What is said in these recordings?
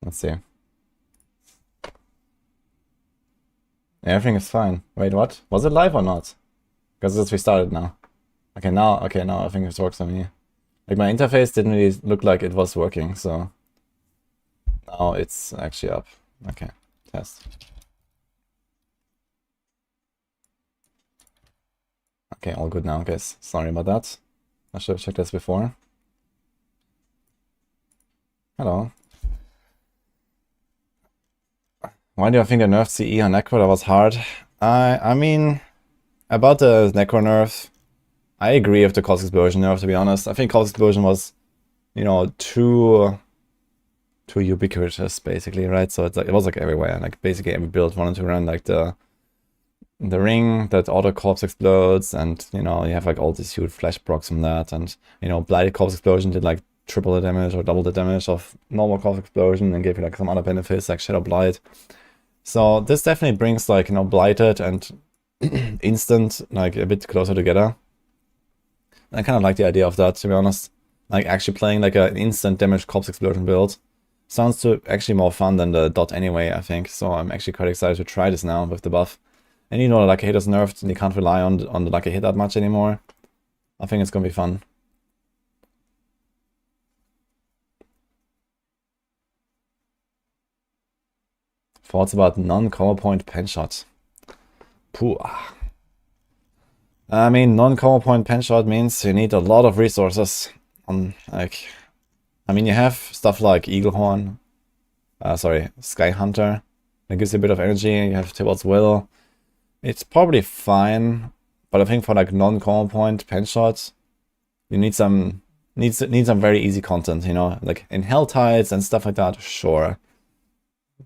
Let's see. Everything is fine. Wait, what? Was it live or not? Because it's restarted now. Okay, now I think it works on me. Like my interface didn't really look like it was working, so now it's actually up. Okay, test. Okay, all good now, guys. Sorry about that. I should have checked this before. Hello. Why do I think I nerfed CE on Necro? That was hard. I mean, about the Necro nerf, I agree with the Cause Explosion nerf, to be honest. I think Cause Explosion was, you know, too ubiquitous, basically, right? So it's like, it was like everywhere. Like basically every build wanted to run like the ring that auto corpse explodes, and you know, you have like all these huge flash procs from that, and you know, blighted corpse explosion did like triple the damage or double the damage of normal corpse explosion and gave you like some other benefits like shadow blight. So this definitely brings like, you know, blighted and instant like a bit closer together. I kind of like the idea of that, to be honest. Like actually playing like an instant damage corpse explosion build sounds to actually more fun than the dot anyway, I think. So I'm actually quite excited to try this now with the buff. And you know, the lucky hit is nerfed and you can't rely on the lucky hit that much anymore. I think it's gonna be fun. Thoughts about non-combo point pen shot. Pooh. I mean, non-combo point pen shot means you need a lot of resources. Like, I mean, you have stuff like Eaglehorn, Sky Hunter. That gives you a bit of energy. You have Tibalt's Will. It's probably fine, but I think for like non-combo point pen shots, you need some very easy content, you know, like in Hell Tides and stuff like that. Sure,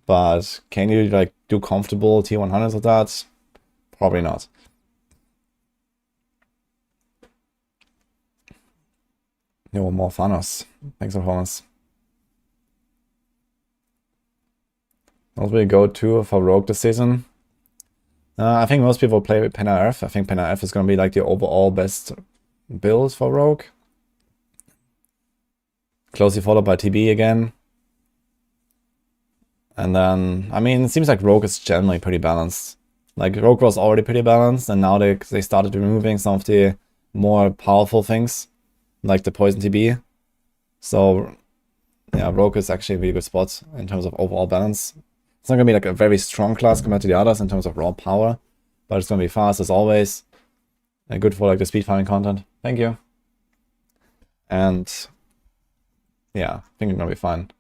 but can you like do comfortable T100s with that? Probably not. Yo, more Thanos. Thanks for Thomas. What will go to for Rogue this season? I think most people play with Penna Earth. I think Penna Earth is going to be like the overall best build for Rogue. Closely followed by TB again. And then, I mean, it seems like Rogue is generally pretty balanced. Like, Rogue was already pretty balanced, and now they started removing some of the more powerful things, like the Poison TB. So, yeah, Rogue is actually a really good spot in terms of overall balance. It's not going to be like a very strong class compared to the others in terms of raw power, but it's going to be fast as always. And good for like the speed farming content. Thank you. And yeah, I think it's going to be fine.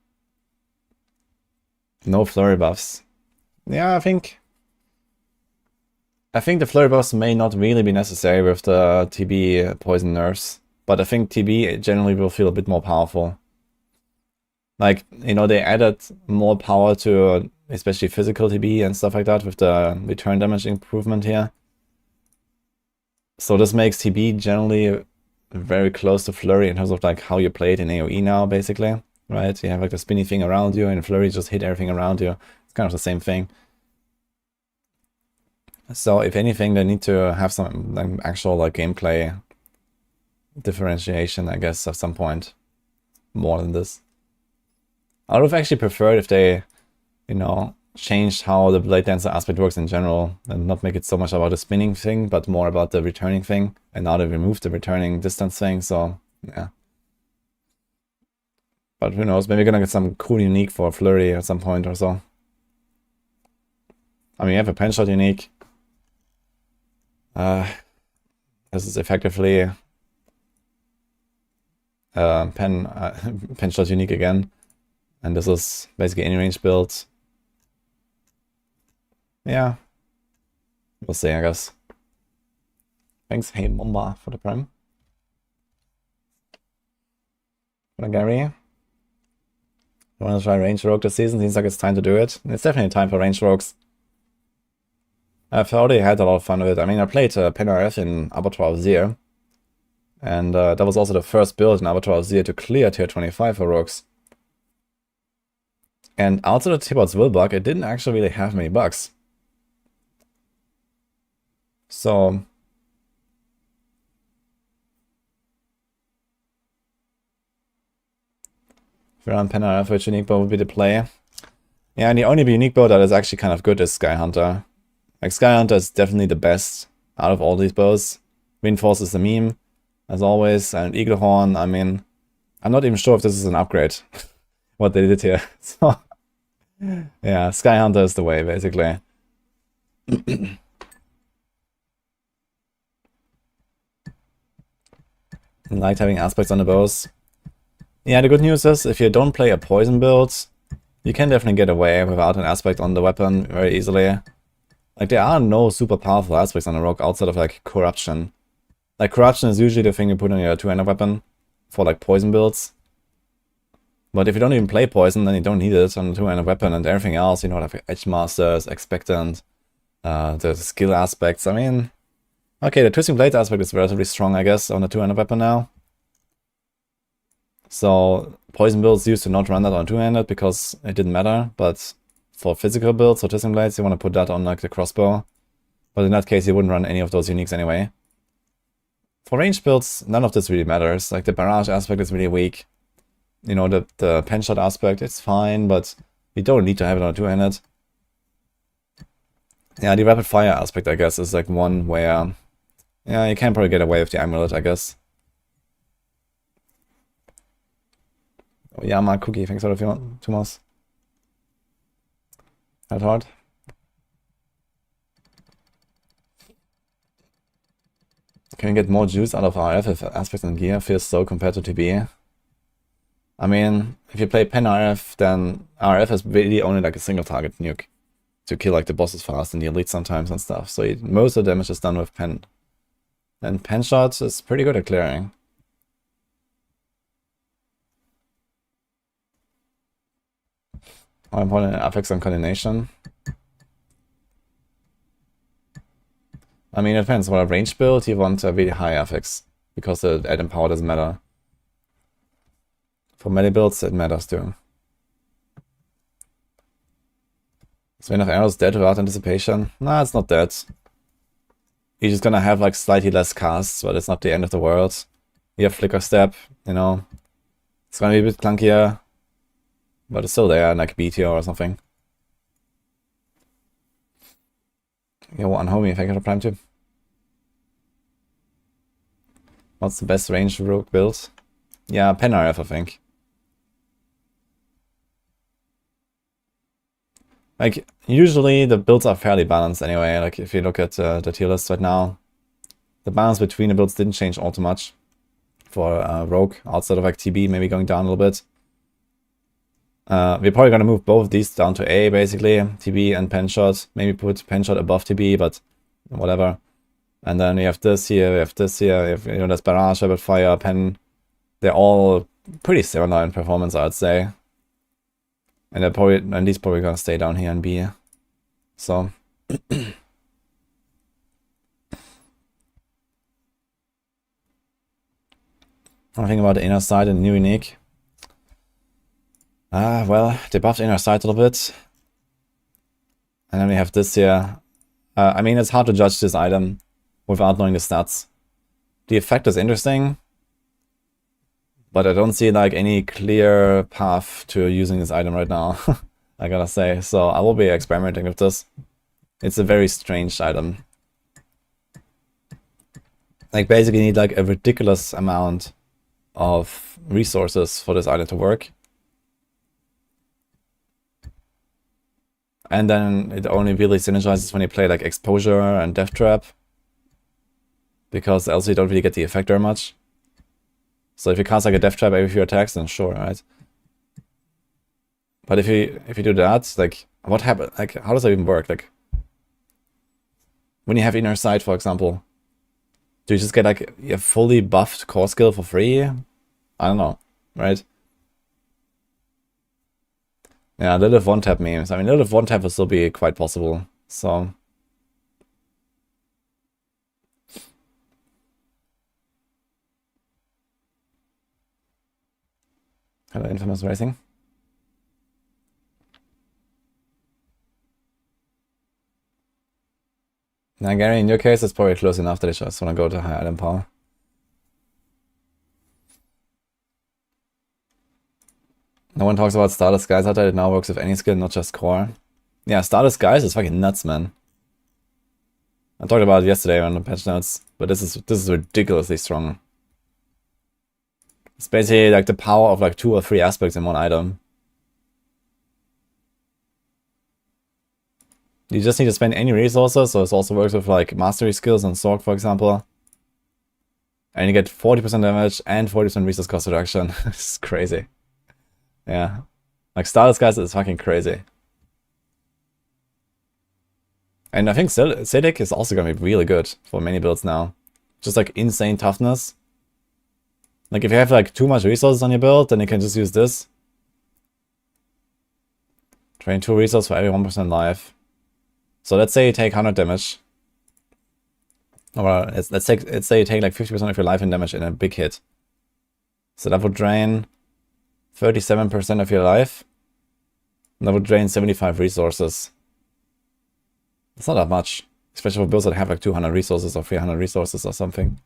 No flurry buffs. Yeah, I think the flurry buffs may not really be necessary with the TB poison nerfs, but I think TB generally will feel a bit more powerful. Like, you know, they added more power to especially physical TB and stuff like that with the return damage improvement here. So this makes TB generally very close to flurry in terms of like how you play it in AoE now, basically, right? You have like the spinny thing around you, and flurry just hit everything around you. It's kind of the same thing. So if anything, they need to have some like actual like gameplay differentiation, I guess, at some point, more than this. I would have actually preferred if they, you know, changed how the Blade Dancer aspect works in general, and not make it so much about the spinning thing, but more about the returning thing. And now they removed the returning distance thing, so yeah. But who knows, maybe we're gonna get some cool unique for Flurry at some point or so. I mean, you have a pen shot unique. This is effectively pen shot unique again. And this is basically any range build. Yeah. We'll see, I guess. Thanks, Hey Momba, for the prime. Gary. You want to try range rogue this season? Seems like it's time to do it. It's definitely time for range rogues. I've already had a lot of fun with it. I mean, I played PenRF in Abattoir of Zir. And that was also the first build in Abattoir of Zir to clear tier 25 for rogues. And outside of Tibalt's Will bug, it didn't actually really have many bugs. So if you're on PenRF, which unique build would be the play? Yeah, and the only unique build that is actually kind of good is Sky Hunter. Like, Sky Hunter is definitely the best out of all these bows. Windforce is the meme, as always, and Eaglehorn, I mean, I'm not even sure if this is an upgrade, what they did here. So, yeah, Sky Hunter is the way, basically. I liked having aspects on the bows. Yeah, the good news is, if you don't play a poison build, you can definitely get away without an aspect on the weapon very easily. Like, there are no super powerful aspects on the rogue outside of, like, Corruption. Like, Corruption is usually the thing you put on your two-handed weapon for, like, poison builds. But if you don't even play poison, then you don't need it on the two-handed weapon, and everything else, you know, like Edge Masters, Expectant, the skill aspects. I mean, okay, the Twisting Blade aspect is relatively strong, I guess, on the two-handed weapon now. So, poison builds used to not run that on two-handed because it didn't matter, but for physical builds or Twisting Blades, you want to put that on, like, the crossbow. But in that case, you wouldn't run any of those uniques anyway. For ranged builds, none of this really matters. Like, the barrage aspect is really weak. You know, the pen shot aspect, it's fine, but you don't need to have it on a two-handed. Yeah, the rapid fire aspect, I guess, is like one where, yeah, you can probably get away with the amulet, I guess. Oh, yeah, my cookie, thanks for the 2 months. That hard. Can you get more juice out of RF if aspect and gear feels so compared to TB? I mean, if you play pen RF, then RF is really only like a single target nuke to kill like the bosses fast and the elite sometimes and stuff. So most of the damage is done with pen. And pen shot is pretty good at clearing. How important affects on coordination? I mean, it depends. For a range build, you want a really high affix because the add-in power doesn't matter. For melee builds, it matters too. Is Vein of Arrows dead without anticipation? Nah, it's not dead. You're just gonna have like slightly less casts, but it's not the end of the world. You have Flicker Step, you know. It's gonna be a bit clunkier, but it's still there, like BTO or something. Yo, one homie, thank you for Prime too. What's the best range rogue build? Yeah, Pen RF, I think. Like, usually the builds are fairly balanced anyway. Like, if you look at the tier list right now, the balance between the builds didn't change all too much for Rogue, outside of like TB maybe going down a little bit. We're probably going to move both of these down to A, basically, TB and Pen Shot. Maybe put Pen Shot above TB, but whatever. And then we have this here, we have this here, we have, you know, there's Barrage, Rapid Fire, Pen. They're all pretty similar in performance, I'd say. And these probably gonna stay down here in B. So I'm thinking about the inner side and new unique. Well, they buffed inner side a little bit. And then we have this here. I mean, it's hard to judge this item without knowing the stats. The effect is interesting, but I don't see like any clear path to using this item right now, I gotta say. So I will be experimenting with this. It's a very strange item. Like, basically you need like a ridiculous amount of resources for this item to work. And then it only really synergizes when you play like Exposure and Death Trap, because else you don't really get the effect very much. So if you cast like a Death Trap every few attacks, then sure, right? But if you do that, like, what happens? Like, how does that even work? Like, when you have Inner Sight, for example, do you just get like a fully buffed core skill for free? I don't know, right? Yeah, Lilith one-tap memes. I mean, Lilith one-tap will still be quite possible, so... Hello, Infamous Racing. Now, Gary, in your case, it's probably close enough that I just want to go to high item power. No one talks about starless guys out there. It now works with any skill, not just core. Yeah, starless guys is fucking nuts, man. I talked about it yesterday on the patch notes, but this is ridiculously strong. It's basically like the power of like 2 or 3 aspects in one item. You just need to spend any resources, so it also works with like mastery skills on Sorc, for example. And you get 40% damage and 40% resource cost reduction. It's crazy. Yeah. Like starless guys is fucking crazy. And I think Sedic is also gonna be really good for many builds now. Just like insane toughness. Like if you have like too much resources on your build, then you can just use this. Drain 2 resources for every 1% life. So let's say you take 100 damage. Or let's say you take like 50% of your life in damage in a big hit. So that would drain 37% of your life. And that would drain 75 resources. It's not that much. Especially for builds that have like 200 resources or 300 resources or something.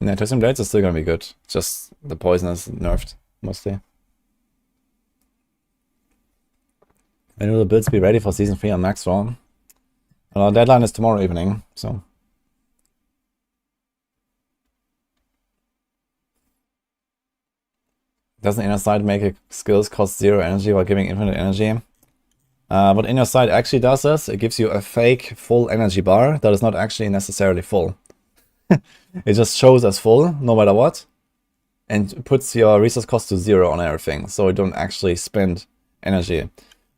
Yeah, Twisting Blades is still gonna be good. Just the poison is nerfed, mostly. When will the builds be ready for Season 3 on Max Raw? Well, our deadline is tomorrow evening, so... Doesn't Inner Sight make a skills cost 0 energy while giving infinite energy? What Inner Sight actually does is, it gives you a fake full energy bar that is not actually necessarily full. It just shows as full, no matter what, and puts your resource cost to 0 on everything, so you don't actually spend energy.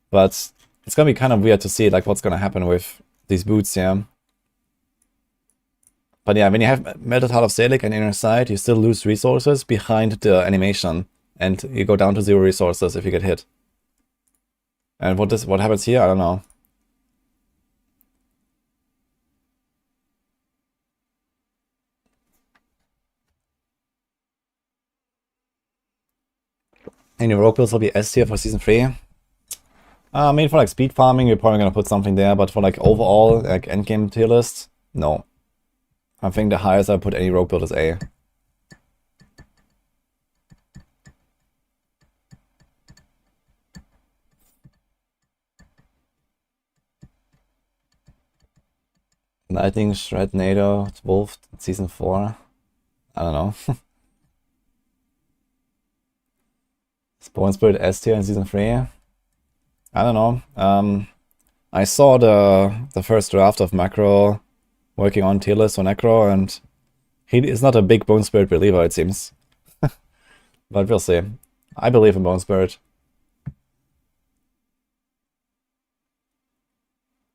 But it's gonna be kind of weird to see like what's gonna happen with these boots here. But yeah, when you have Melted Heart of Selig and Inner Sight, you still lose resources behind the animation, and you go down to 0 resources if you get hit. And what happens here? I don't know. Any rogue builds will be S tier for Season 3. I mean, for like speed farming, you're probably gonna put something there, but for like overall, like endgame tier list, no. I think the highest I put any rogue build is A. Lightning, Shred, NATO, Wolf, Season 4. I don't know. Spawn Spirit S tier in Season 3. I don't know. I saw the first draft of Macro working on tier list for Necro, and he is not a big Bone Spirit believer, it seems. But we'll see. I believe in Bone Spirit.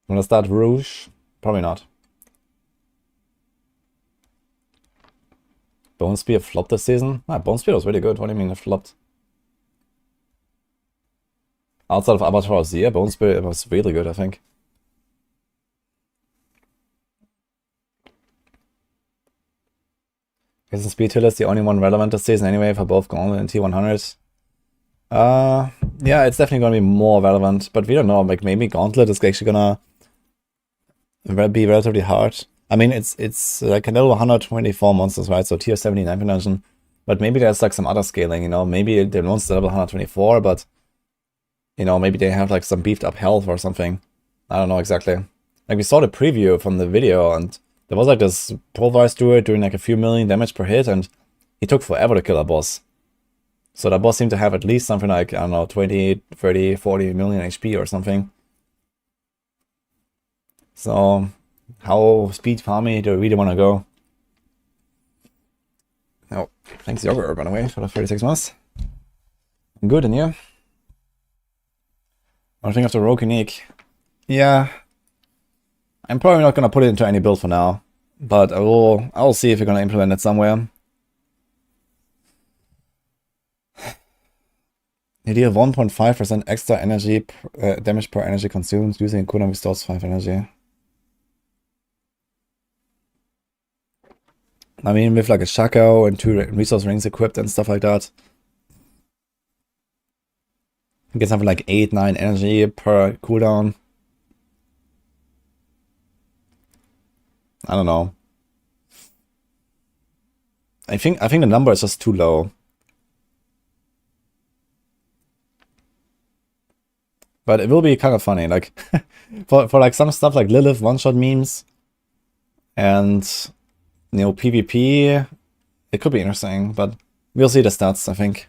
Wanna start Rouge? Probably not. Bone Spear flopped this season? Ah, Bone Spear was really good. What do you mean it flopped? Outside of Avatar of the Year, Bone Spear was really good, I think. Isn't Speed tier list the only one relevant this season anyway for both Gauntlet and T100? Yeah, it's definitely gonna be more relevant, but we don't know. Like maybe Gauntlet is actually gonna be relatively hard. I mean, it's like a level 124 monsters, right? So tier 79 dungeon. But maybe there's like some other scaling, you know? Maybe the monsters are level 124, but you know, maybe they have like some beefed up health or something. I don't know exactly. Like we saw the preview from the video, and there was like this pulverized druid doing like a few million damage per hit, and he took forever to kill a boss. So that boss seemed to have at least something like, I don't know, 20, 30, 40 million HP or something. So, how speed farmy do you really want to go? Oh, thanks Yogurt, by the way, for the 36 months. I'm good, and you? One thing of the Rogue Unique. Yeah. I'm probably not gonna put it into any build for now, but I will see if we're gonna implement it somewhere. You deal 1.5% extra energy damage per energy consumed. Using cooldown restores 5 energy. I mean, with like a Shaco and 2 resource rings equipped and stuff like that, you get something like 8-9 energy per cooldown. I don't know. I think the number is just too low. But it will be kind of funny, like for like some stuff like Lilith one-shot memes and PvP, it could be interesting, but we'll see the stats, I think.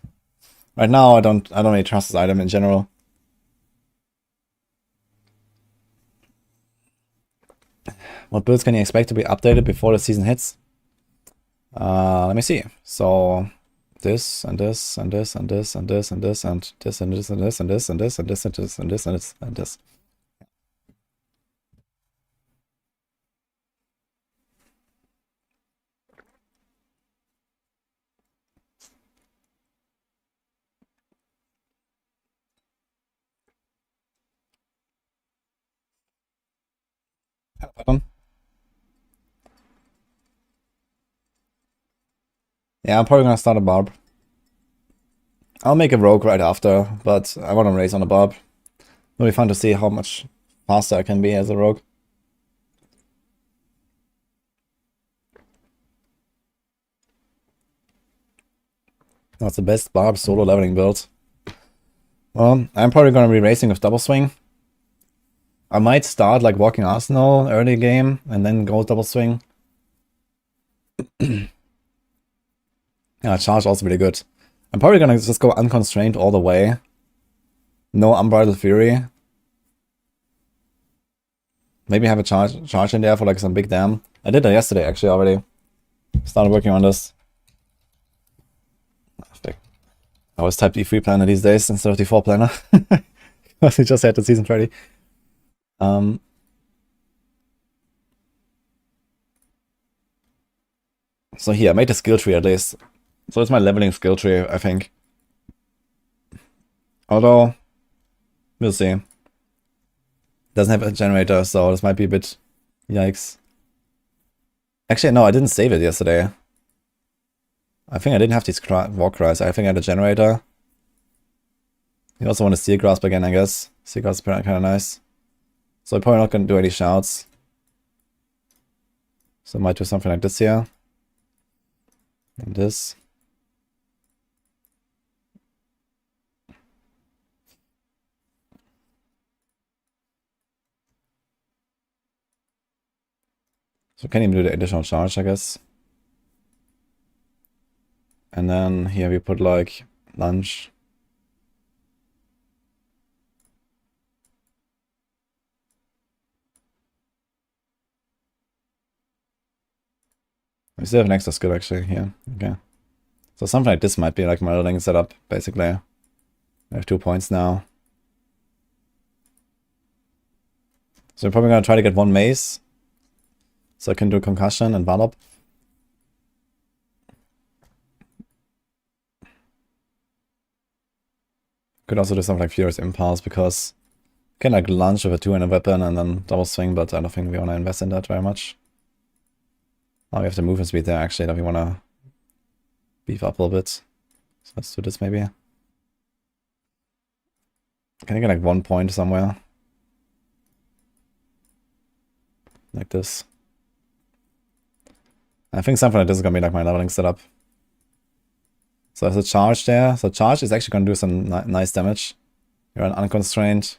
Right now I don't really trust this item in general. What builds can you expect to be updated before the season hits? Let me see. So this and this and this and this and this and this and this and this and this and this and this and this and this and this and this and this. Yeah, I'm probably gonna start a barb. I'll make a rogue right after, but I want to race on a barb. It'll be fun to see how much faster I can be as a rogue. That's the best barb solo leveling build. Well, I'm probably gonna be racing with double swing. I might start like walking Arsenal early game and then go double swing. Yeah, charge also really good. I'm probably gonna just go unconstrained all the way. No unbridled fury. Maybe have a charge in there for like some big dam. I did that yesterday actually already. Started working on this. I always type D3 planner these days instead of D4 planner. Because we just had the season ready. So here, I made a skill tree at least. So it's my leveling skill tree, I think. Although, we'll see. Doesn't have a generator, so this might be a bit yikes. Actually, no, I didn't save it yesterday. I think I didn't have these war cries. I think I had a generator. You also want to Steel Grasp again, I guess. Steel Grasp is kind of nice. So I'm probably not going to do any shouts. So I might do something like this here. And this. So can't even do the additional charge, I guess. And then here we put like lunge. We still have an extra skill actually here. Okay. So something like this might be like my leveling setup, basically. I have 2 points now. So I'm probably gonna try to get one mace. So I can do concussion and wallop. Could also do something like Furious Impulse because I can like lunge with a 2-handed weapon and then double swing, but I don't think we want to invest in that very much. Oh, we have the movement speed there actually that we want to beef up a little bit. So let's do this maybe. Can I get like 1 point somewhere? Like this. I think something like this is gonna be like my leveling setup. So there's a charge there. So charge is actually gonna do some nice damage. You're an unconstrained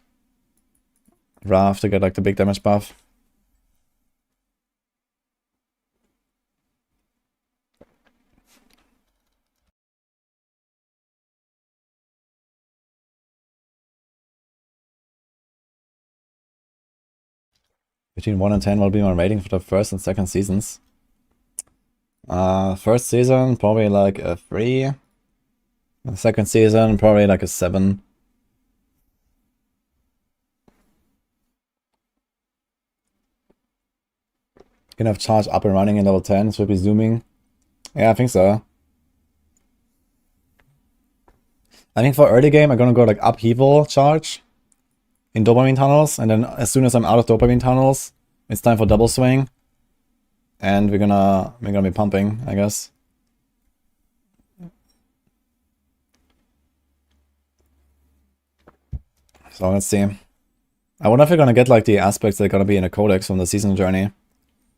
Raft to get like the big damage buff. Between 1 and 10 will be my rating for the first and second seasons. First season, probably like a 3. The second season, probably like a 7. Gonna have charge up and running in level 10, so we'll be zooming. Yeah, I think so. I think for early game, I'm gonna go like upheaval charge in dopamine tunnels, and then as soon as I'm out of dopamine tunnels, it's time for double swing. And we're gonna be pumping, I guess. So let's see. I wonder if we're gonna get like the aspects that are gonna be in a codex from the season journey.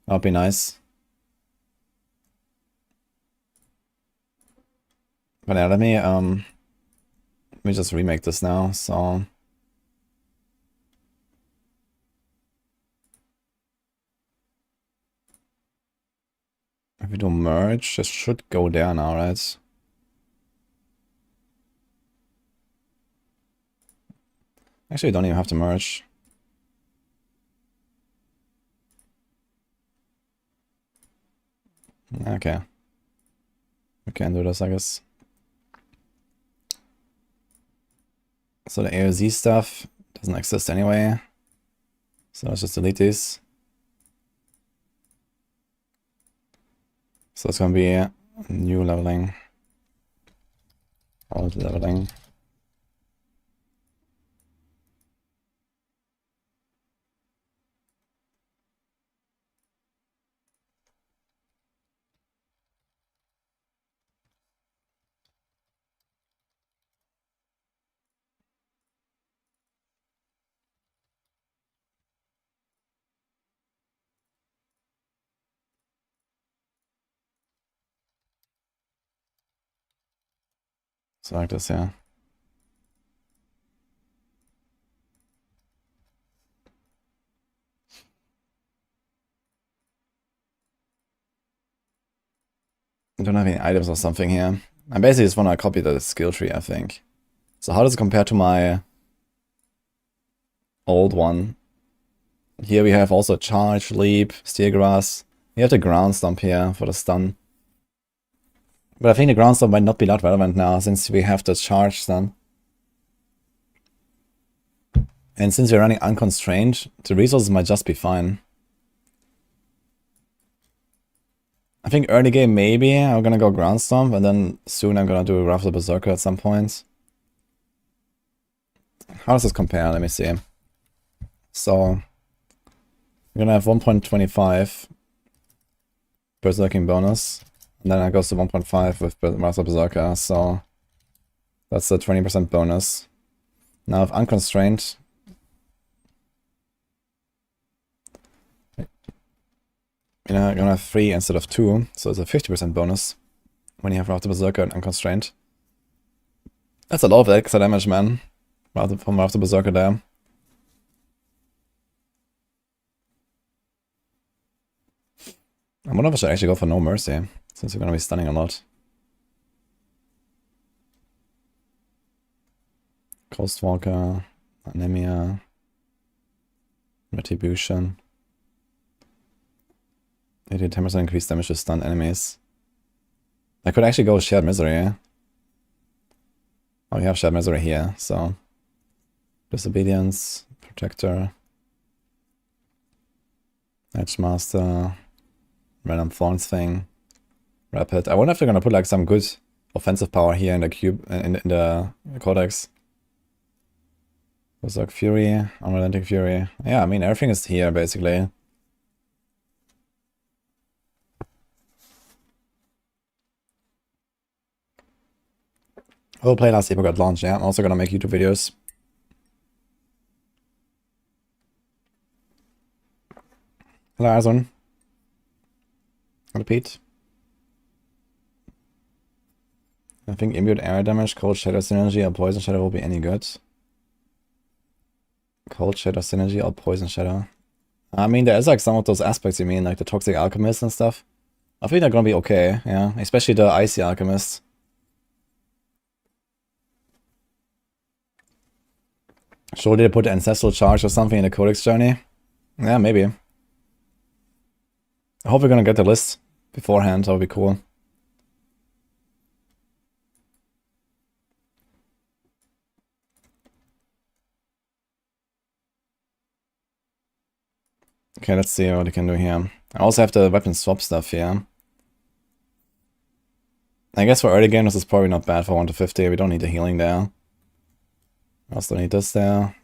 That'd be nice. But yeah, let me just remake this now, so... If we do merge, this should go there now, right? Actually, you don't even have to merge. Okay. We can do this, I guess. So the AOZ stuff doesn't exist anyway. So let's just delete these. So it's gonna be new leveling. Old leveling. So like this, yeah. I don't have any items or something here. I basically just want to copy the skill tree, I think. So how does it compare to my old one? Here we have also charge, leap, steer grass. We have the ground stomp here for the stun. But I think the ground stomp might not be that relevant now, since we have the charge stun. And since we're running unconstrained, the resources might just be fine. I think early game maybe I'm gonna go ground stomp, and then soon I'm gonna do a Wrath of the Berserker at some point. How does this compare? Let me see. So we're gonna have 1.25 Berserking bonus, and then it goes to 1.5 with Wrath of the Berserker, so that's a 20% bonus. Now if unconstrained, you're gonna have 3 instead of 2, so it's a 50% bonus when you have Wrath of the Berserker and unconstrained. That's a lot of extra damage, man, from Wrath of the Berserker there. I wonder if I should actually go for No Mercy, since we're gonna be stunning a lot. Ghostwalker, Anemia, Retribution. They did 10% increased damage to stun enemies. I could actually go Shared Misery. Oh, we have Shared Misery here, so... Disobedience, Protector, Edgemaster, Random Thorns thing, Rapid. I wonder if they're gonna put like some good offensive power here in the cube, in the Codex. Berserk Fury, Unrelenting Fury. Yeah, I mean everything is here basically. I will play last Epoch at launch, yeah. I'm also gonna make YouTube videos. Hello, Azon. Hello, Pete. I think imbued air damage, cold shadow synergy, or poison shadow will be any good. Cold shadow synergy or poison shadow. I mean, there is like some of those aspects you mean, like the toxic alchemist and stuff. I think they're gonna be okay, yeah. Especially the icy alchemist. Surely they put ancestral charge or something in the codex journey. Yeah, maybe. I hope we're gonna get the list beforehand, that would be cool. Okay, let's see what we can do here. I also have the weapon swap stuff here. I guess for early game this is probably not bad for 1 to 50, we don't need the healing there. I also need this there.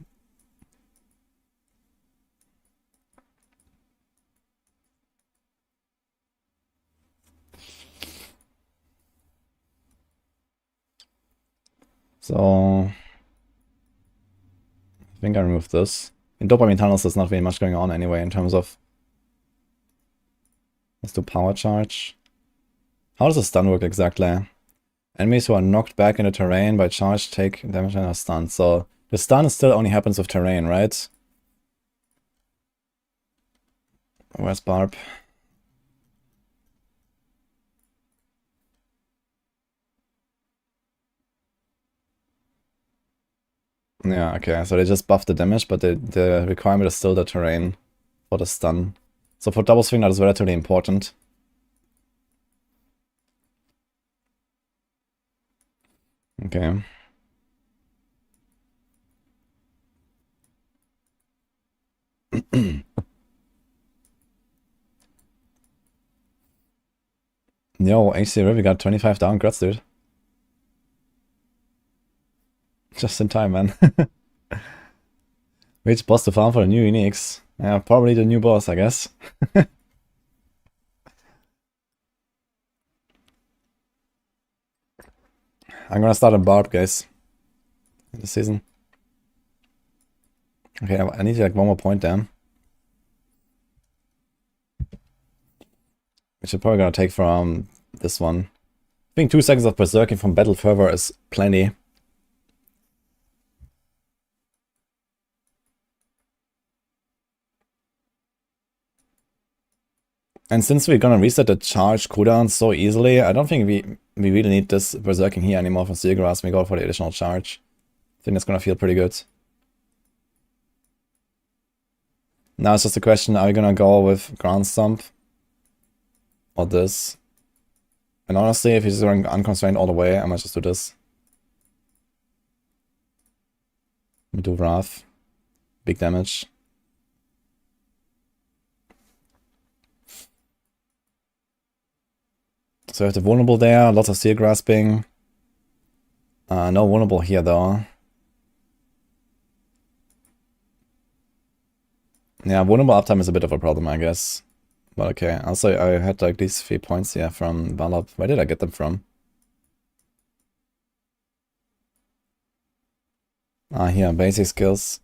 So... I think I removed this. In Dopamine Tunnels there's not really much going on anyway in terms of... Let's do Power Charge. How does the stun work exactly? Enemies who are knocked back into terrain by charge take damage and are stunned. So the stun still only happens with terrain, right? Where's Barb? Yeah, okay, so they just buffed the damage, but the requirement is still the terrain for the stun. So for double swing, that is relatively important. Okay. Yo, HC River got 25 down, congrats, dude. Just in time, man. Which boss to farm for the new uniques? Yeah, probably the new boss, I guess. I'm gonna start a Barb, guys. This season. Okay, I need like one more point down. Which I'm probably gonna take from this one. I think 2 seconds of berserking from Battle Fervor is plenty. And since we're gonna reset the charge cooldown so easily, I don't think we really need this berserking here anymore from Seagrass. We go for the additional charge. I think that's gonna feel pretty good. Now it's just a question, are we gonna go with Ground Stomp? Or this? And honestly, if he's going unconstrained all the way, I might just do this. We do Wrath. Big damage. So we have the vulnerable there, lots of steel grasping. No vulnerable here though. Yeah, vulnerable uptime is a bit of a problem, I guess. But okay, also I had like these 3 points here from Valop. Where did I get them from? Here, basic skills.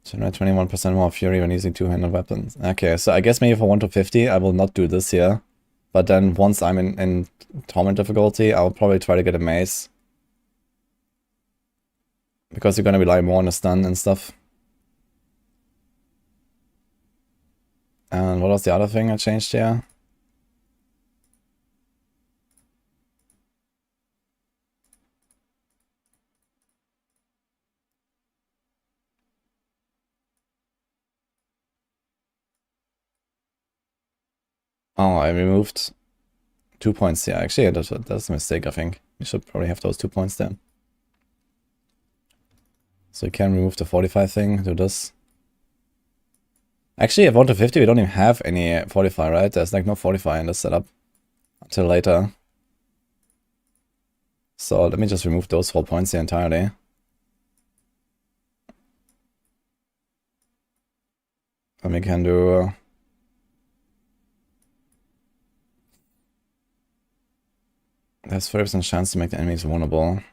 Generate 21% more fury when using two-handed weapons. Okay, so I guess maybe for 1 to 50, I will not do this here. But then once I'm in torment difficulty, I'll probably try to get a mace. Because you're gonna rely more on the stun and stuff. And what was the other thing I changed here? Oh, I removed 2 points here. Actually, that's a mistake, I think. You should probably have those 2 points then. So you can remove the 45 thing, do this. Actually, at 1 to 50, we don't even have any fortify, right? There's like no fortify in this setup until later. So let me just remove those 4 points here entirely. And we can do... There's 30% chance to make the enemies vulnerable.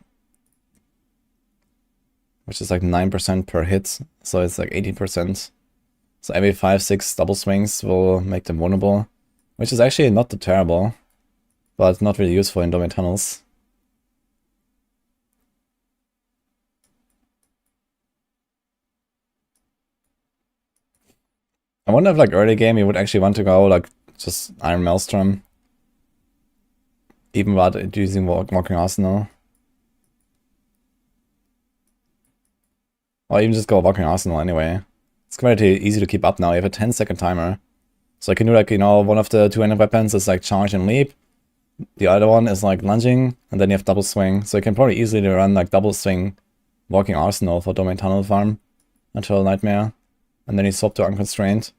Which is like 9% per hit, so it's like 18%. So every 5-6 double swings will make them vulnerable. Which is actually not too terrible, but not really useful in domain tunnels. I wonder if like early game you would actually want to go like just Iron Maelstrom. Even rather using Walking Arsenal. Or even just go Walking Arsenal anyway. It's quite easy to keep up now. You have a 10-second timer. So I can do like, you know, one of the two-handed weapons is like charge and leap. The other one is like lunging, and then you have double swing. So you can probably easily run like double swing Walking Arsenal for Domain Tunnel farm until Nightmare. And then you swap to Unconstrained.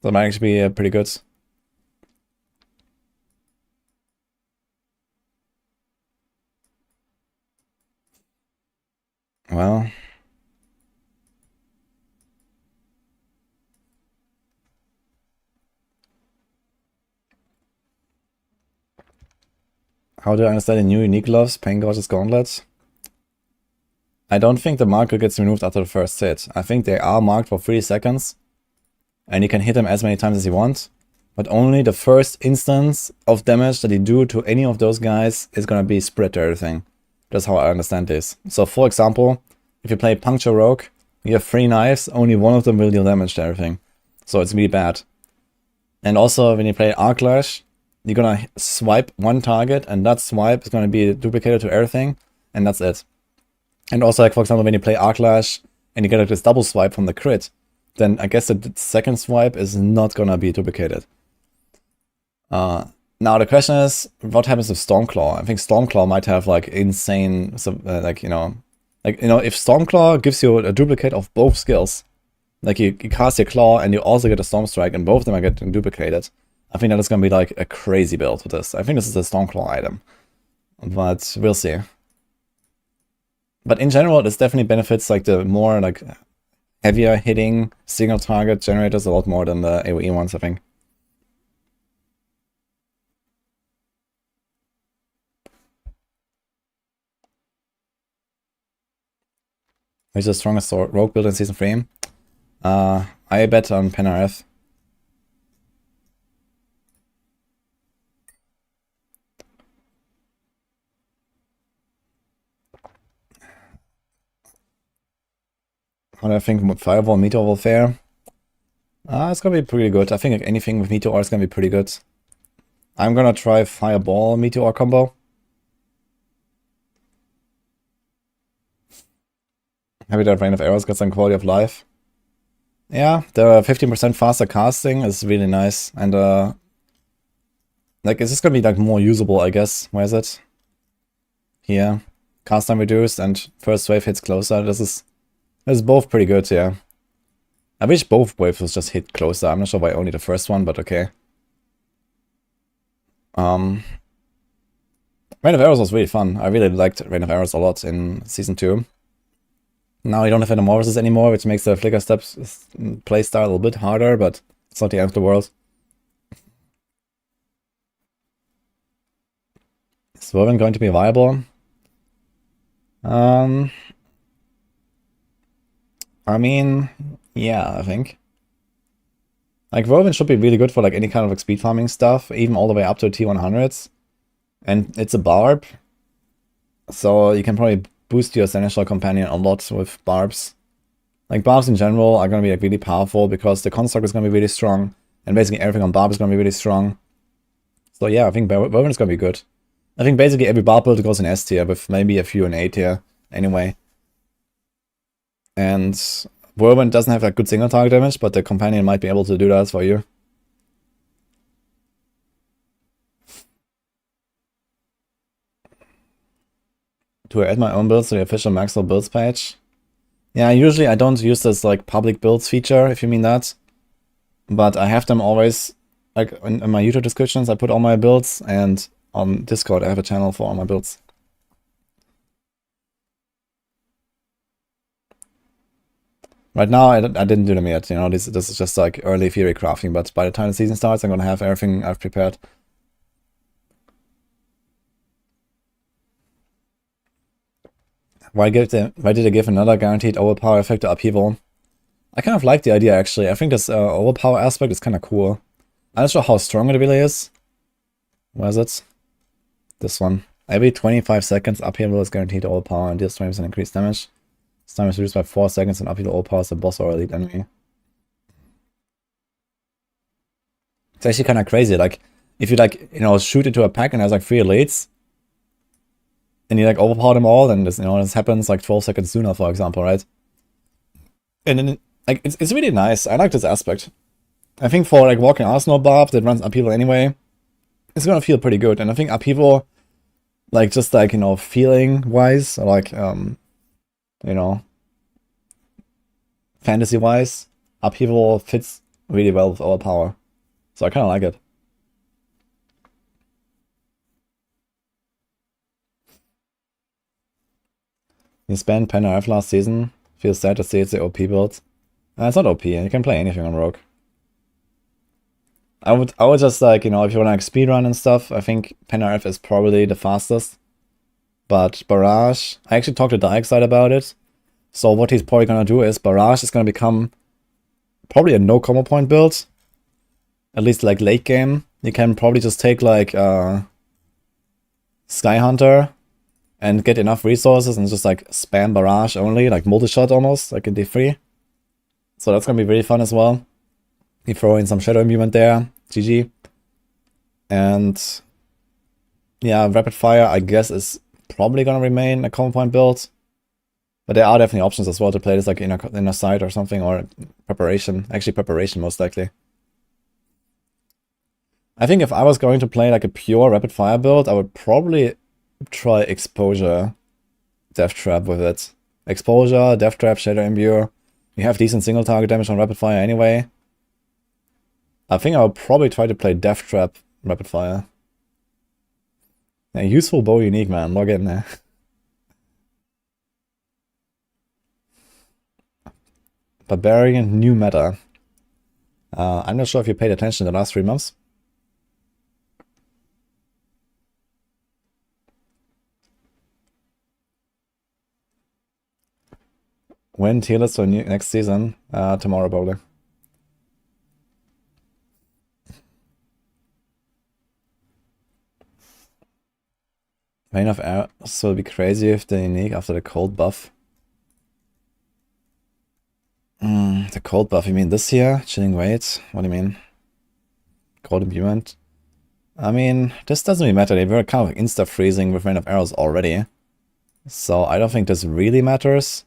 That might actually be pretty good. Well... How do I understand the new unique gloves? Pain Gorgeous Gauntlets? I don't think the marker gets removed after the first hit. I think they are marked for 3 seconds. And you can hit them as many times as you want. but only the first instance of damage that you do to any of those guys is gonna be spread to everything. That's how I understand this. So for example, if you play Puncture Rogue, you have 3 knives, only one of them will deal damage to everything. So it's really bad. And also when you play Arclash, you're gonna swipe one target and that swipe is gonna be duplicated to everything, and that's it. And also, like, for example, when you play Arclash and you get like this double swipe from the crit, then I guess the second swipe is not gonna be duplicated. Now the question is, what happens with Stormclaw? I think Stormclaw might have like insane, if Stormclaw gives you a duplicate of both skills, like you cast your claw and you also get a Storm Strike, and both of them are getting duplicated. I think that is gonna be like a crazy build with this. I think this is a Stormclaw item, but we'll see. But in general, this definitely benefits like the more like heavier hitting single target generators a lot more than the AoE ones, I think. Who's the strongest rogue build in Season 3? I bet on Penareth. How do I think Fireball, Meteor will fare? It's gonna be pretty good. I think anything with Meteor is gonna be pretty good. I'm gonna try Fireball, Meteor combo. Happy that Rain of Arrows got some quality of life. Yeah, the 15% faster casting is really nice, and like, it's just gonna be like more usable, I guess. Where is it? Here. Cast time reduced and first wave hits closer. This is both pretty good, yeah. I wish both waves was just hit closer. I'm not sure why only the first one, but okay. Rain of Arrows was really fun. I really liked Rain of Arrows a lot in Season 2. Now you don't have Metamorphosis anymore, which makes the Flicker Steps playstyle a little bit harder, but it's not the end of the world. Is Vervin going to be viable? I mean, yeah, I think. Like, Vervin should be really good for like any kind of like speed farming stuff, even all the way up to T100s. And it's a barb, so you can probably boost your Seneschal Companion a lot with barbs. Like, barbs in general are going to be like really powerful because the construct is going to be really strong, and basically everything on barb is going to be really strong. So yeah, I think Vervin is going to be good. I think basically every barb build goes in S tier, with maybe a few in A tier anyway. And Vervin doesn't have like good single target damage, but the Companion might be able to do that for you. Do I add my own builds to the official Maxwell builds page? Yeah, usually I don't use this like public builds feature, if you mean that. But I have them always, like in my YouTube descriptions, I put all my builds, and on Discord I have a channel for all my builds. Right now I didn't do them yet, you know, this is just like early theory crafting, but by the time the season starts I'm gonna have everything I've prepared. Why did they give another guaranteed overpower effect to upheaval? I kind of like the idea, actually. I think this overpower aspect is kind of cool. I'm not sure how strong it really is. Where is it? This one. Every 25 seconds, upheaval is guaranteed overpower and deals 20% increased damage. This time is reduced by 4 seconds and upheaval overpowers the boss or elite enemy. It's actually kind of crazy. Like, if you like, you know, shoot into a pack and there's like 3 elites, and you like overpower them all, then this, you know, this happens like 12 seconds sooner, for example, right? And then like it's really nice. I like this aspect. I think for like walking Arsenal barb that runs upheaval anyway, it's gonna feel pretty good. And I think upheaval, like just like, you know, feeling wise, or like you know, fantasy wise, upheaval fits really well with overpower. So I kinda like it. You spent Penareth last season. Feels sad to see it's the OP build. It's not OP, you can play anything on Rogue. I would just like, you know, if you want to like speedrun and stuff, I think Penareth is probably the fastest. But Barrage, I actually talked to Darkside about it. So what he's probably gonna do is Barrage is gonna become probably a no combo point build. at least like late game, you can probably just take like Sky Hunter and get enough resources and just like spam barrage only, like multi-shot almost, like in D3. So that's gonna be really fun as well. You throw in some Shadow Imbuement there, GG. And yeah, Rapid Fire I guess is probably gonna remain a common point build. But there are definitely options as well to play this like inner sight or something, or preparation. Actually preparation most likely. I think if I was going to play like a pure Rapid Fire build, I would probably try Exposure, Death Trap with it. Exposure, Death Trap, Shadow Imbue. You have decent single target damage on Rapid Fire anyway. I think I would probably try to play Death Trap Rapid Fire. Yeah, useful bow unique, man. Log in there. Barbarian new meta. I'm not sure if you paid attention in the last 3 months. When tier list for next season? Tomorrow probably. Reign of Arrows will be crazy if the unique after the cold buff. The cold buff, you mean this year? Chilling Wait? What do you mean? Cold Imbuement? I mean, this doesn't really matter. They were kind of insta-freezing with Reign of Arrows already. So I don't think this really matters.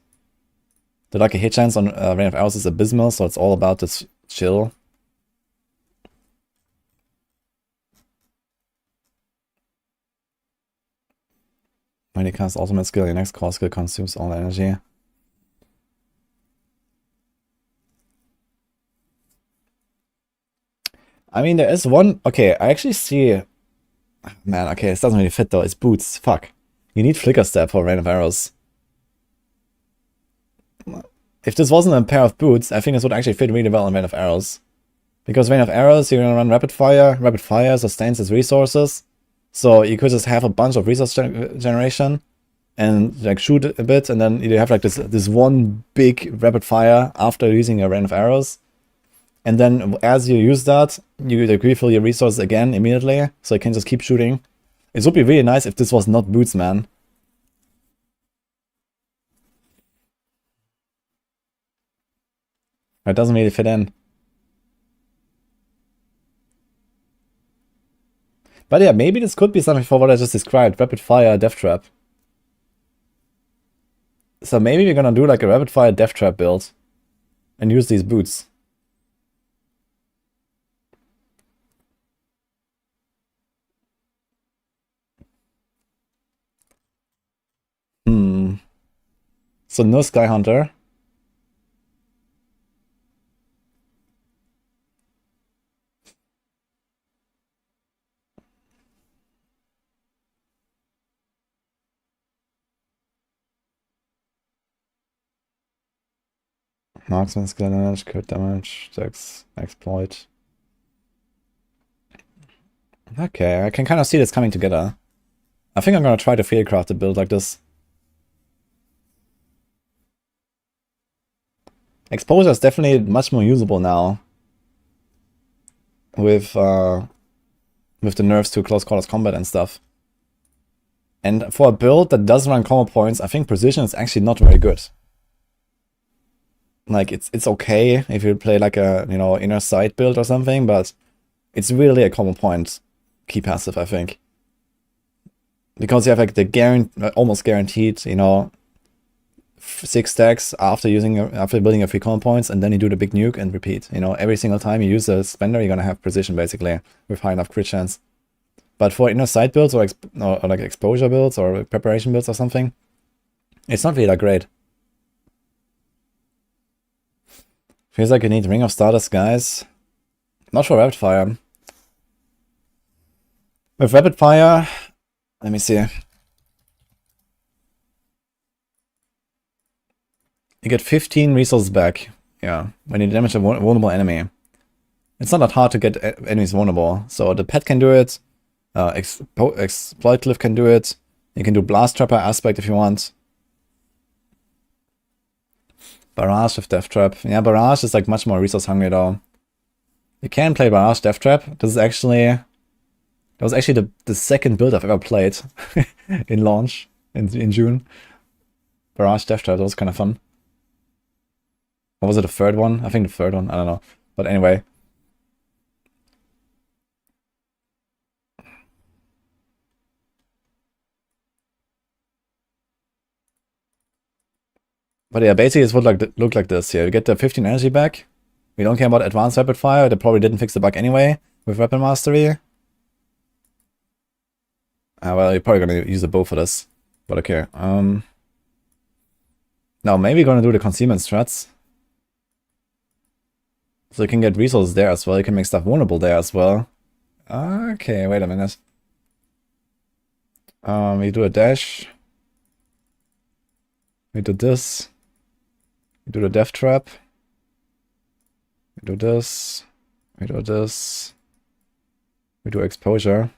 The lucky hit chance on Reign of Arrows is abysmal, so it's all about this chill. When you cast ultimate skill, your next core skill consumes all energy. I mean, there is one... Okay, I actually see... Man, okay, this doesn't really fit though. It's boots. Fuck. You need Flicker Step for Reign of Arrows. If this wasn't a pair of boots, I think this would actually fit really well in Reign of Arrows. Because Reign of Arrows, you're gonna run Rapid Fire. Rapid Fire sustains its resources. So you could just have a bunch of resource generation and like shoot a bit, and then you have like this one big Rapid Fire after using a Reign of Arrows. And then as you use that, you like refill your resources again immediately, so you can just keep shooting. It would be really nice if this was not boots, man. It doesn't really fit in. But yeah, maybe this could be something for what I just described. Rapid Fire, Death Trap. So maybe we're gonna do like a Rapid Fire Death Trap build. And use these boots. So no Sky Hunter. Marksman skill damage, crit damage, exploit. Okay, I can kind of see this coming together. I think I'm gonna try to Theorycraft a build like this. Exposure is definitely much more usable now. With the nerfs to close quarters combat and stuff. And for a build that does run combo points, I think precision is actually not very good. Like, it's okay if you play like a, you know, inner sight build or something, but it's really a combo point key passive, I think. Because you have like the almost guaranteed, you know, 6 stacks after building your 3 combo points, and then you do the big nuke and repeat. You know, every single time you use a spender, you're gonna have precision basically with high enough crit chance. But for inner sight builds or like exposure builds or preparation builds or something, it's not really that great. Feels like you need Ring of Stardust, guys. Not for Rapid Fire. With Rapid Fire, let me see. You get 15 resources back. Yeah, when you damage a vulnerable enemy. It's not that hard to get enemies vulnerable. So the pet can do it. Exploit Cliff can do it. You can do Blast Trapper aspect if you want. Barrage with Death Trap. Yeah, Barrage is like much more resource hungry though. You can play Barrage Death Trap. This is actually... That was actually the second build I've ever played in launch in June. Barrage Death Trap, that was kind of fun. Or was it the third one? I think the third one, I don't know. But anyway. But yeah, basically it would look like this here. We get the 15 energy back. We don't care about advanced rapid fire. They probably didn't fix the bug anyway with weapon mastery. Well, you're probably gonna use a bow for this. But okay. Now maybe gonna do the concealment strats. So you can get resources there as well. You can make stuff vulnerable there as well. Okay, wait a minute. We do a dash. We do this. We do the death trap. We do this. We do this. We do exposure.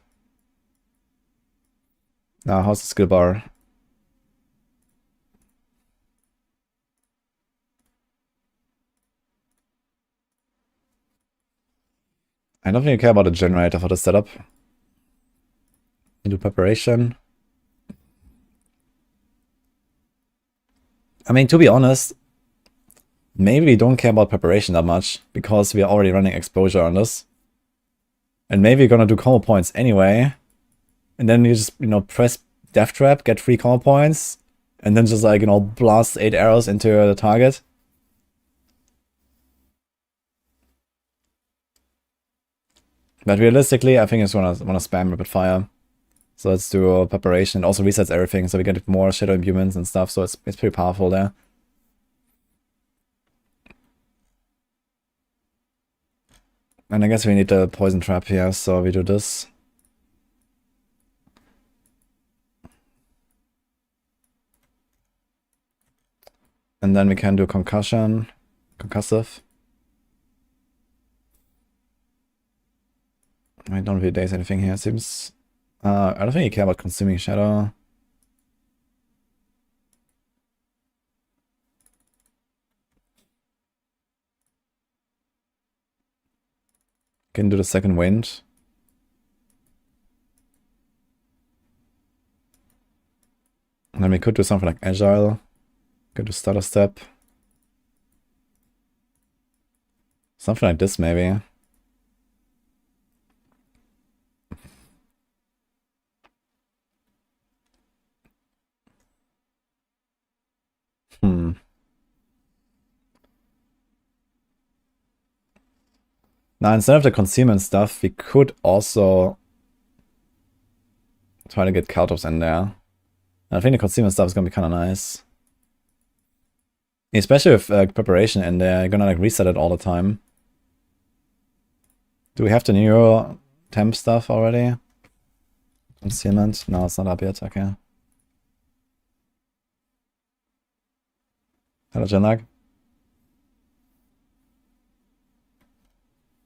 Now, how's the skill bar? I don't think you care about the generator for the setup. You do preparation. I mean, to be honest, maybe we don't care about preparation that much because we are already running exposure on this. And maybe you're gonna do combo points anyway. And then you just, press Death Trap, get 3 combo points, and then just like, blast 8 arrows into the target. But realistically, I think it's wanna spam rapid fire. So let's do preparation. It also resets everything, so we get more shadow imbuements and stuff, so it's pretty powerful there. And I guess we need the poison trap here, so we do this. And then we can do concussive. I don't really daze anything here, it seems. I don't think you care about consuming shadow. Can do the second wind. And then we could do something like agile. Could do stutter step. Something like this maybe. Now, instead of the concealment stuff, we could also try to get Kaltops in there. And I think the concealment stuff is gonna be kind of nice. Especially with preparation in there, you're gonna like reset it all the time. Do we have the new temp stuff already? Concealment? No, it's not up yet, okay. Hello, Genlag.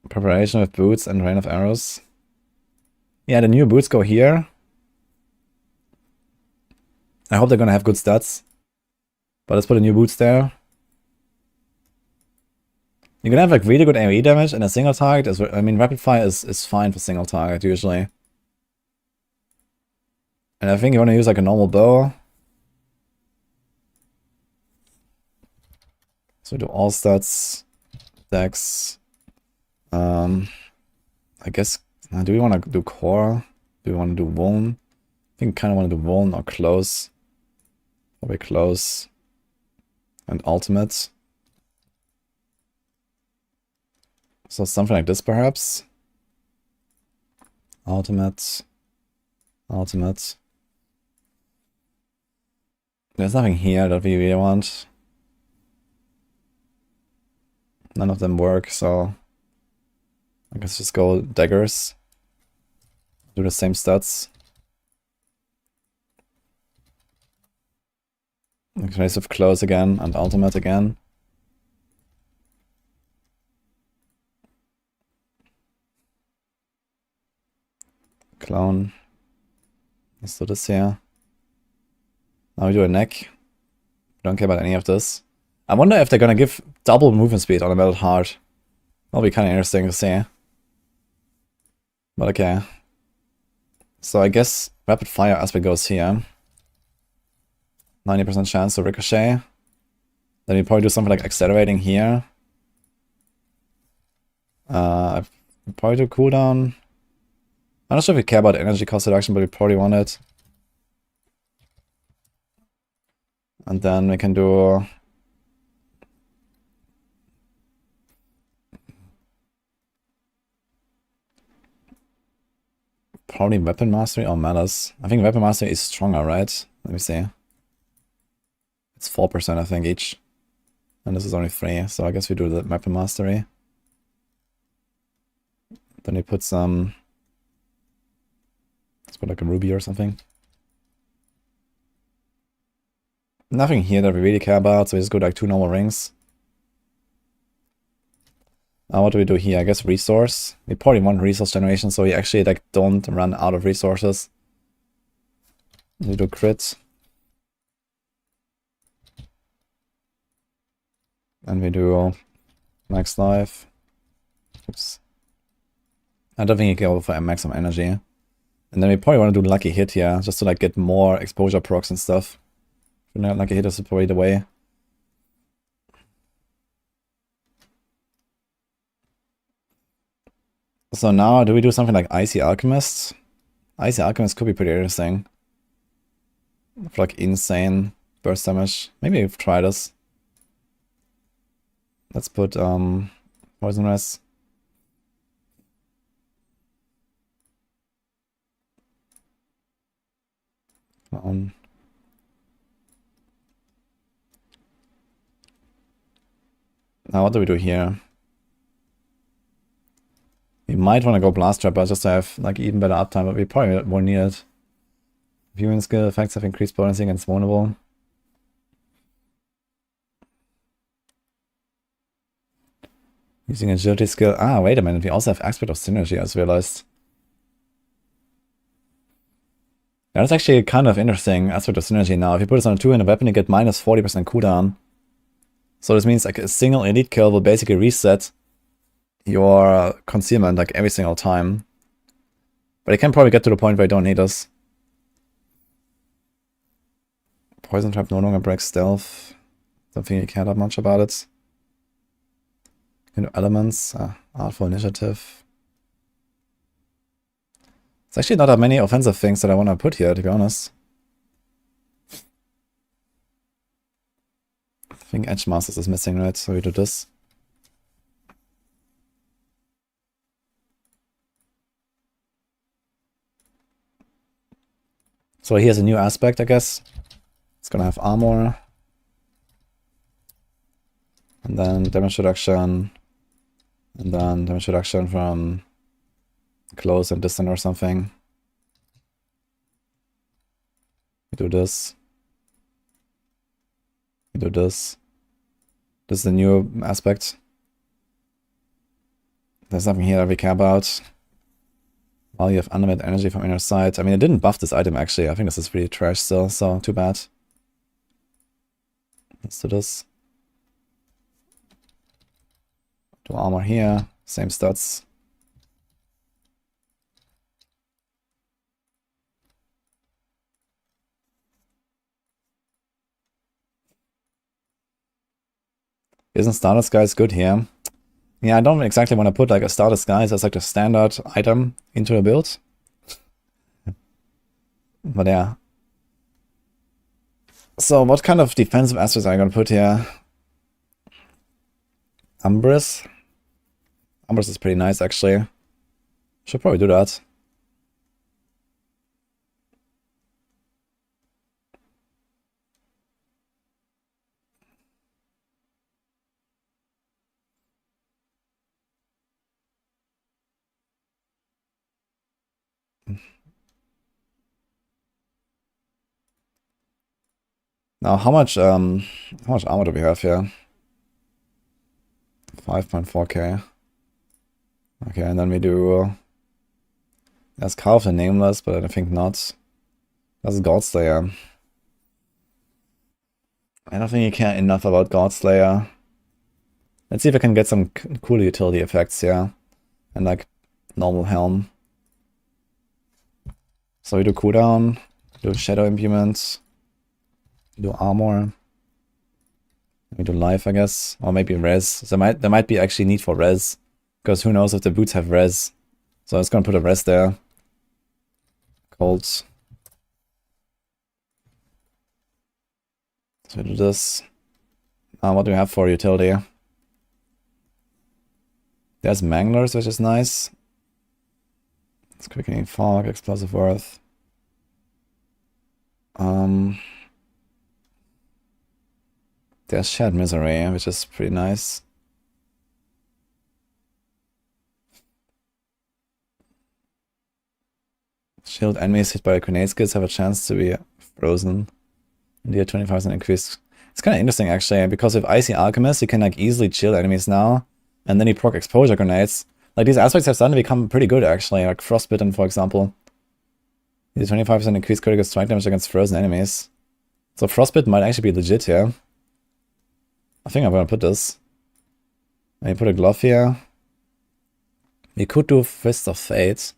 Preparation with boots and rain of arrows. Yeah, the new boots go here. I hope they're gonna have good stats. But let's put the new boots there. You're gonna have like really good AoE damage and a single target. I mean, rapid fire is fine for single target usually. And I think you want to use like a normal bow. So we do all stats, dex. I guess, do we want to do core? Do we want to do vuln? I think kind of want to do vuln or close. Probably close. And ultimate. So something like this perhaps. Ultimate. Ultimate. There's nothing here that we really want. None of them work, so I guess just go daggers. Do the same stats. Race with close again and ultimate again. Clone. Let's do this here. Now we do a neck. Don't care about any of this. I wonder if they're gonna give double movement speed on a metal heart. That'll be kind of interesting to see. But okay. So I guess rapid fire aspect goes here. 90% chance to ricochet. Then we probably do something like accelerating here. Probably do cooldown. I'm not sure if we care about energy cost reduction, but we probably want it. And then we can do... probably weapon mastery or malice. I think weapon mastery is stronger, right? Let me see. It's 4% I think each. And this is only 3, so I guess we do the weapon mastery. Then we put some... let's put like a ruby or something. Nothing here that we really care about, so we just go like 2 normal rings. Now what do we do here? I guess resource. We probably want resource generation, so we actually like don't run out of resources. We do crit. And we do max life. Oops. I don't think you can go for maximum energy. And then we probably want to do lucky hit here, just to like get more exposure procs and stuff. Lucky hit is probably the way. So now, do we do something like Icy Alchemist? Icy Alchemist could be pretty interesting. For like insane burst damage. Maybe we've tried this. Let's put Poison Rest. Now what do we do here? We might want to go Blast Trapper just to have like even better uptime, but we probably won't need it. Viewing skill effects have increased bonusing against vulnerable. Using agility skill. Ah, wait a minute. We also have aspect of synergy, I just realized. That's actually kind of interesting, aspect of synergy now. If you put this on a 2-handed weapon, you get minus 40% cooldown. So this means like a single elite kill will basically reset your concealment like every single time. But it can probably get to the point where you don't need this. Poison trap no longer breaks stealth. Don't think you care that much about it. Elements, artful initiative. It's actually not that many offensive things that I want to put here, to be honest. I think Edge Masters is missing, right? So we do this. So here's a new aspect, I guess. It's gonna have armor. And then damage reduction. And then damage reduction from close and distant or something. We do this. We do this. This is the new aspect. There's nothing here that we care about. Value of unlimited energy from inner sight. I mean, it didn't buff this item actually. I think this is pretty trash still, so too bad. Let's do this. Do armor here. Same stats. Isn't Starless Guys good here? Yeah, I don't exactly want to put like a Starless Guys as like the standard item into a build. But yeah. So what kind of defensive aspects are I going to put here? Umbrus. Umbrus is pretty nice actually. Should probably do that. Now, how much armor do we have here? 5.4k. Okay, and then we do... There's Carve the Nameless, but I think not. That's Godslayer. I don't think you care enough about Godslayer. Let's see if I can get some cool utility effects here. And like normal helm. So we do cooldown, do shadow imbuement, we do armor, we do life, I guess, or maybe res. There might be actually need for res, because who knows if the boots have res. So I was gonna put a res there. Cold. So we do this. What do we have for utility? There's manglers, which is nice. It's quickening fog, explosive worth. There's shared misery, which is pretty nice. Shield enemies hit by grenade skills have a chance to be frozen. And deal 25% increase. It's kind of interesting actually, because with Icy Alchemist you can like easily chill enemies now, and then you proc exposure grenades. Like these aspects have suddenly become pretty good actually, like Frostbitten for example. These 25% increased critical strike damage against frozen enemies. So Frostbite might actually be legit here. I think I'm gonna put this. Maybe put a glove here. We could do Fist of Fate.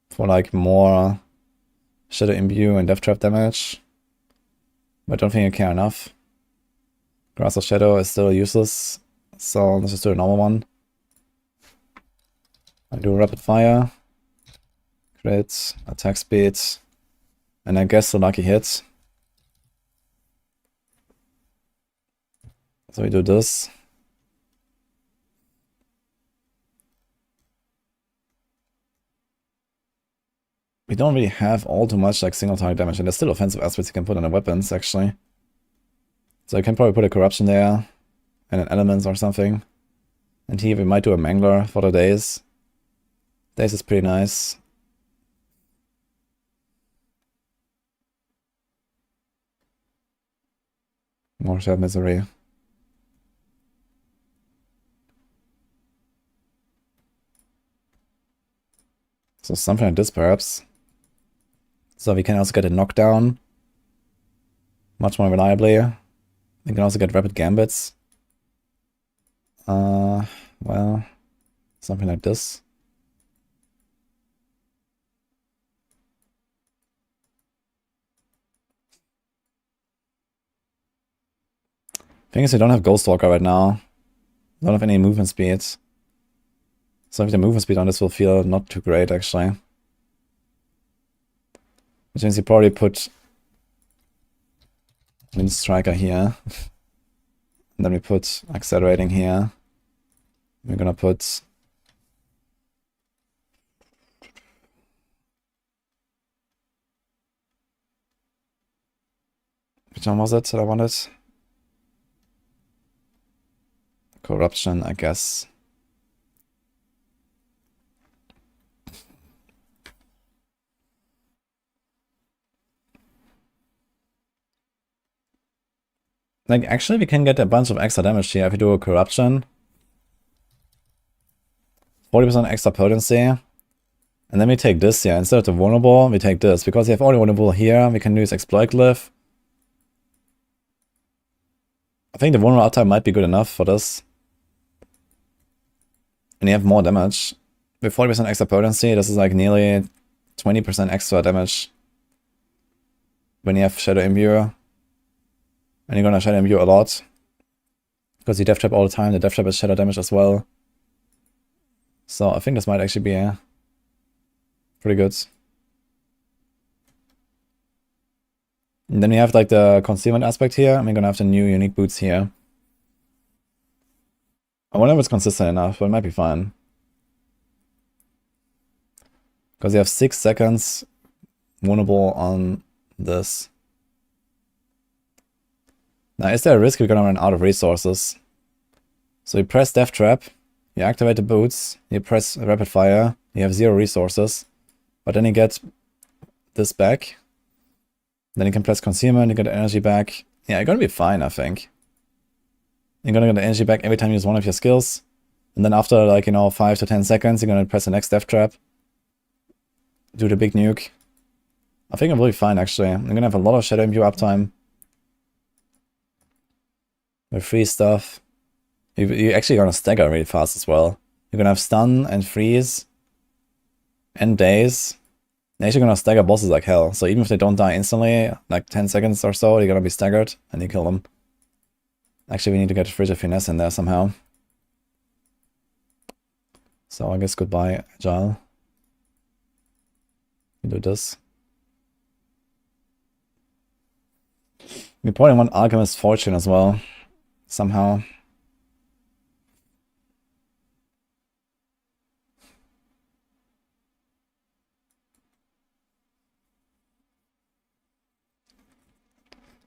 For like more Shadow Imbue and Death Trap damage. But I don't think I care enough. Grasp of Shadow is still useless. So let's just do a normal one. I do Rapid Fire. Crit, attack speed. And I guess a lucky hit. So we do this. We don't really have all too much like single target damage, and there's still offensive aspects you can put on the weapons actually. So I can probably put a corruption there, and an elements or something. And here we might do a mangler for the days. Days is pretty nice. More shared misery. So something like this perhaps. So we can also get a knockdown much more reliably. We can also get rapid gambits. Well, something like this. Thing is, we don't have Ghost Walker right now. Don't have any movement speed. So if the movement speed on this will feel not too great actually. Which means you probably put Wind Striker here. And then we put Accelerating here. We're gonna put which one was it that I wanted? Corruption, I guess. Like, actually, we can get a bunch of extra damage here if we do a Corruption. 40% extra potency. And then we take this here. Instead of the Vulnerable, we take this. Because we have only Vulnerable here, we can use Exploit Glyph. I think the Vulnerable uptime might be good enough for this. And you have more damage. With 40% extra potency, this is like nearly 20% extra damage. When you have Shadow Imbue. And you're gonna Shadow Imbue a lot. Because you Death Trap all the time, the Death Trap is Shadow damage as well. So I think this might actually be pretty good. And then we have like the concealment aspect here, and we're gonna have the new unique boots here. I wonder if it's consistent enough, but it might be fine. Because you have 6 seconds vulnerable on this. Now, is there a risk we're gonna run out of resources? So you press Death Trap, you activate the boots, you press Rapid Fire, you have 0 resources, but then you get this back. Then you can press Concealment, you get energy back. Yeah, you're gonna be fine, I think. You're gonna get the energy back every time you use one of your skills. And then after, like, 5 to 10 seconds, you're gonna press the next Death Trap. Do the big nuke. I think I'm really fine, actually. I'm gonna have a lot of Shadow Imbue uptime. With free stuff. You're actually gonna stagger really fast as well. You're gonna have stun and freeze and daze. You're actually gonna stagger bosses like hell. So even if they don't die instantly, like 10 seconds or so, you're gonna be staggered and you kill them. Actually, we need to get Frigid Finesse in there somehow. So I guess goodbye, Agile. We do this. We probably want Alchemist Fortune as well, somehow.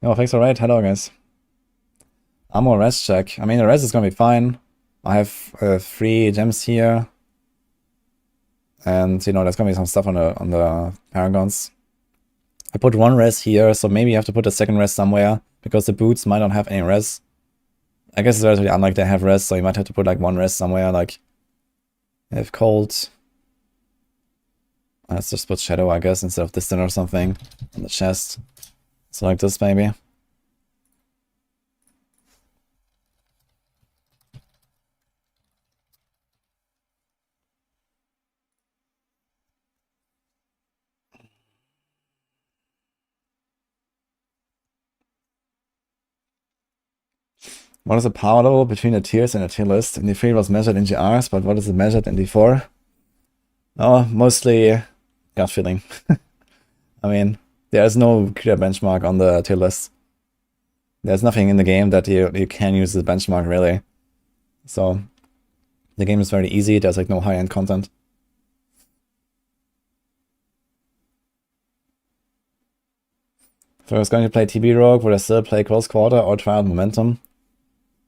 Oh, thanks for right. Hello, guys. Armor rest check. I mean, the rest is gonna be fine. I have 3 gems here. And, you know, there's gonna be some stuff on the Paragons. I put 1 res here, so maybe you have to put a 2nd res somewhere, because the boots might not have any res. I guess it's relatively unlikely they have res, so you might have to put like 1 res somewhere, like if cold. Let's just put shadow, I guess, instead of distant or something on the chest. So like this, maybe. What is the power level between the tiers and the tier list? In D3 was measured in GRs, but what is it measured in D4? Oh, mostly gut feeling. I mean, there's no clear benchmark on the tier list. There's nothing in the game that you can use as a benchmark, really. So, the game is very easy, there's like no high-end content. If I was going to play TB Rogue, would I still play Close Quarter or try out Momentum?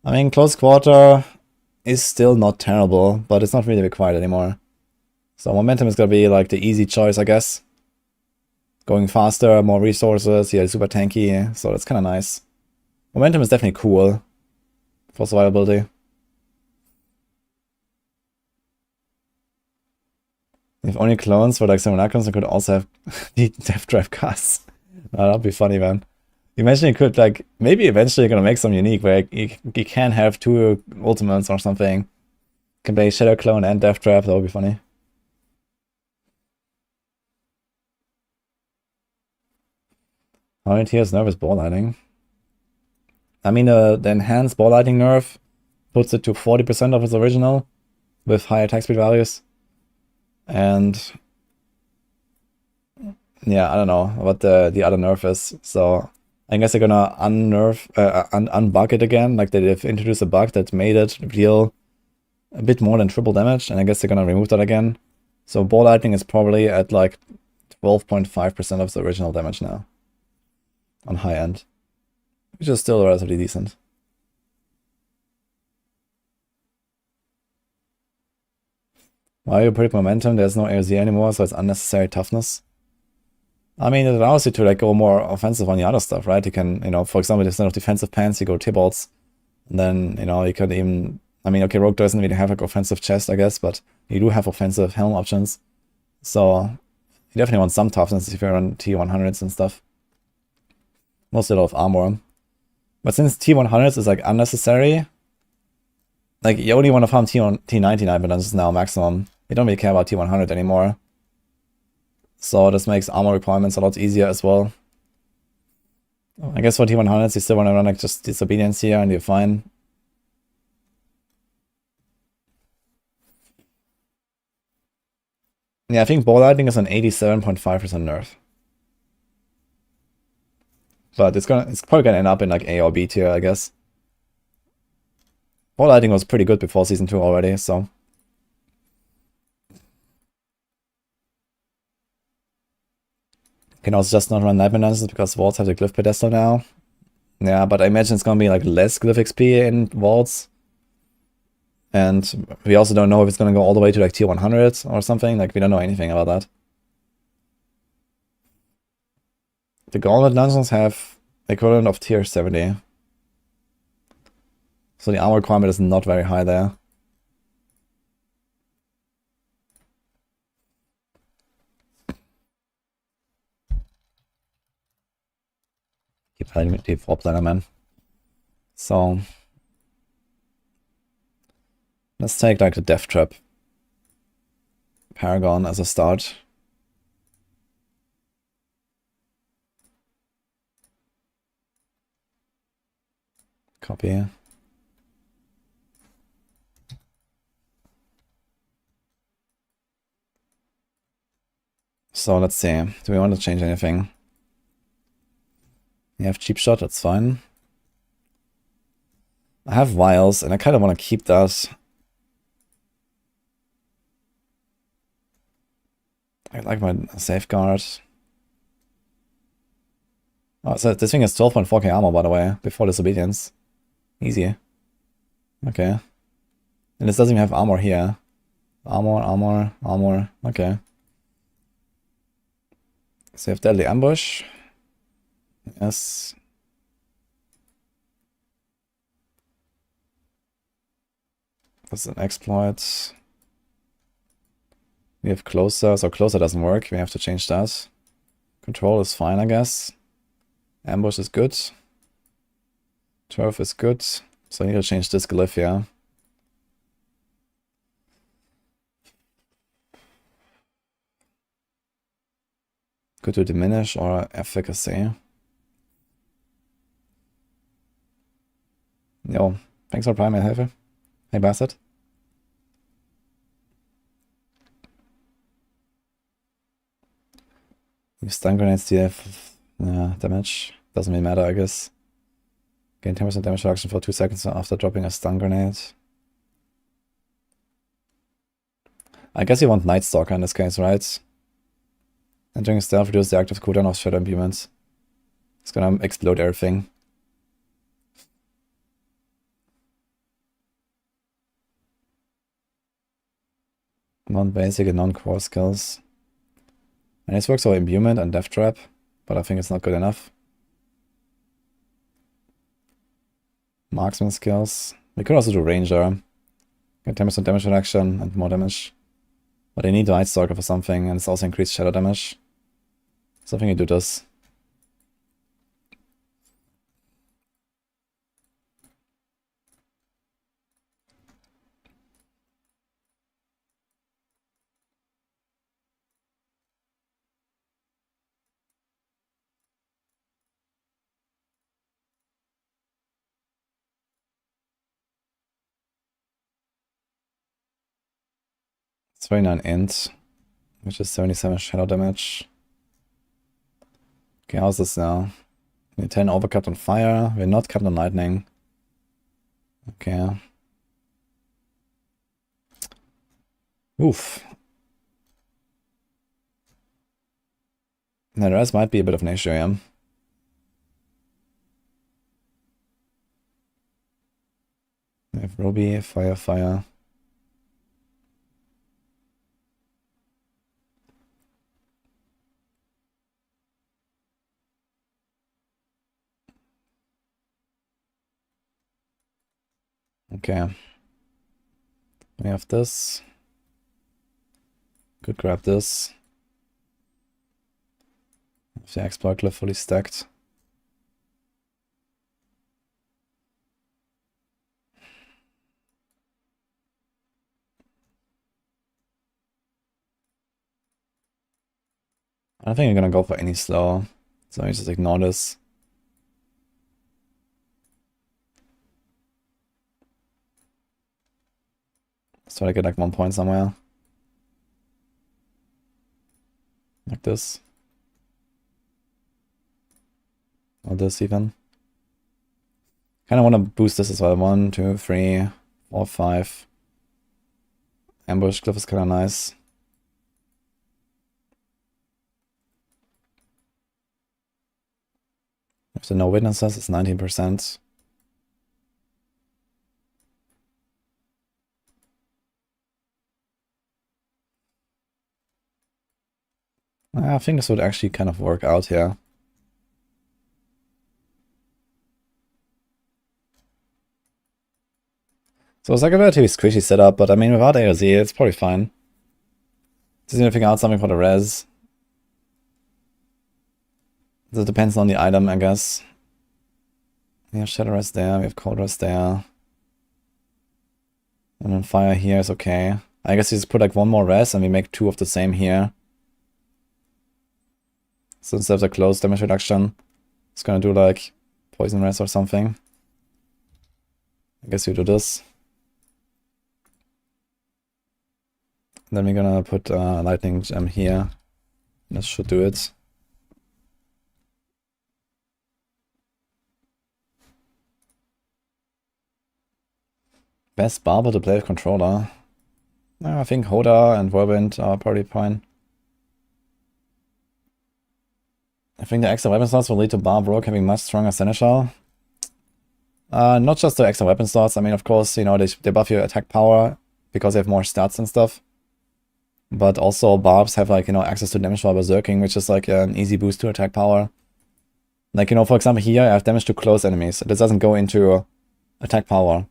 I mean, Close Quarter is still not terrible, but it's not really required anymore. So Momentum is gonna be like the easy choice, I guess. Going faster, more resources, yeah, super tanky, so that's kind of nice. Momentum is definitely cool for survivability. If only clones were like some icons, I could also have the Death Drive casts. That'd be funny, man. Imagine you could, like, maybe eventually you're gonna make some unique where you can have 2 ultimates or something. You can play Shadow Clone and Death Trap, that would be funny. How many tiers nerf is ball lighting? I mean, the enhanced ball lighting nerf puts it to 40% of its original with high attack speed values. And yeah, I don't know what the other nerf is. So I guess they're gonna unbug it again. Like they've introduced a bug that made it deal a bit more than triple damage, and I guess they're gonna remove that again. So ball lightning is probably at like 12.5% of the original damage now on high end, which is still relatively decent. Why you predict momentum? There's no AOZ anymore, so it's unnecessary toughness. I mean, it allows you to like go more offensive on the other stuff, right? You can, you know, for example, instead of defensive pants, you go Tibalts. And then, you know, you could even, I mean, okay, Rogue doesn't really have like offensive chest, I guess, but you do have offensive helm options. So you definitely want some toughness if you're on T100s and stuff. Mostly a lot of armor. But since T100s is like unnecessary, like you only want to farm T99, but that's now maximum. You don't really care about T100 anymore. So this makes armor requirements a lot easier as well. I guess for T100s you still want to run like just Disobedience here and you're fine. Yeah, I think ball lightning is an 87.5% nerf. But it's probably gonna end up in like A or B tier, I guess. Ball lightning was pretty good before Season 2 already, so. Can also just not run Nightmare Dungeons because Vaults have the Glyph Pedestal now. Yeah, but I imagine it's gonna be like less Glyph XP in Vaults. And we also don't know if it's gonna go all the way to like tier 100 or something. Like, we don't know anything about that. The Gauntlet Dungeons have equivalent of tier 70. So the armor requirement is not very high there. Keep playing with the 4 planner, man. So Let's take like the Death Trap Paragon as a start. Copy. So let's see. Do we want to change anything? We have Cheap Shot, that's fine. I have Vials, and I kind of want to keep that. I like my Safeguard. Oh, so this thing is 12.4k armor, by the way, before Disobedience. Easy. Okay. And this doesn't even have armor here. Armor. Okay. So you have Deadly Ambush. Yes. That's an exploit. We have Closer, so Closer doesn't work. We have to change that. Control is fine, I guess. Ambush is good. Turf is good. So I need to change this glyph, yeah. Good to diminish or efficacy. Yo, thanks for Prime, Helfer. Hey, Bastard. Use stun grenades to have damage. Doesn't really matter, I guess. Gain 10% damage reduction for 2 seconds after dropping a stun grenade. I guess you want Night Stalker in this case, right? Entering stealth reduces the active cooldown of Shadow Imbuement. It's gonna explode everything. Non-basic and non-core skills. And this works for Imbuement and Death Trap, but I think it's not good enough. Marksman skills. We could also do Ranger. Get 10% damage reduction and more damage. But I need Night Stalker for something, and it's also increased shadow damage. So I think I do this. It's 29 int, which is 77 shadow damage. Okay, how's this now? We're 10 overcut on fire. We're not capped on lightning. Okay. Oof. Now the rest might be a bit of an issue, yeah. We have Ruby, fire. Okay. We have this. Could grab this. If the exploit glyph fully stacked. I don't think I'm gonna go for any slow, so I just ignore this. Let's try to get like 1 point somewhere. Like this. Or this even. Kinda wanna boost this as well. 1, 2, 3, 4, 5. Ambush glyph is kinda nice. If there are no witnesses, it's 19%. I think this would actually kind of work out here. So it's like a relatively squishy setup, but I mean, without AOZ, it's probably fine. Just need to figure out something for the res. That depends on the item, I guess. We have Shadow Res there, we have Cold Res there. And then fire here is okay. I guess you just put like one more res and we make 2 of the same here. So instead of the close damage reduction, it's gonna do like poison res or something. I guess you do this. And then we're gonna put lightning gem here. This should do it. Best barber to play with controller. I think Hoda and Whirlwind are probably fine. I think the extra weapon slots will lead to Barb Rogue having much stronger Seneschal. Not just the extra weapon slots. I mean, of course, you know, they buff your attack power because they have more stats and stuff. But also Barbs have, like, you know, access to damage while berserking, which is like an easy boost to attack power. Like, you know, for example, here I have damage to close enemies. This doesn't go into attack power.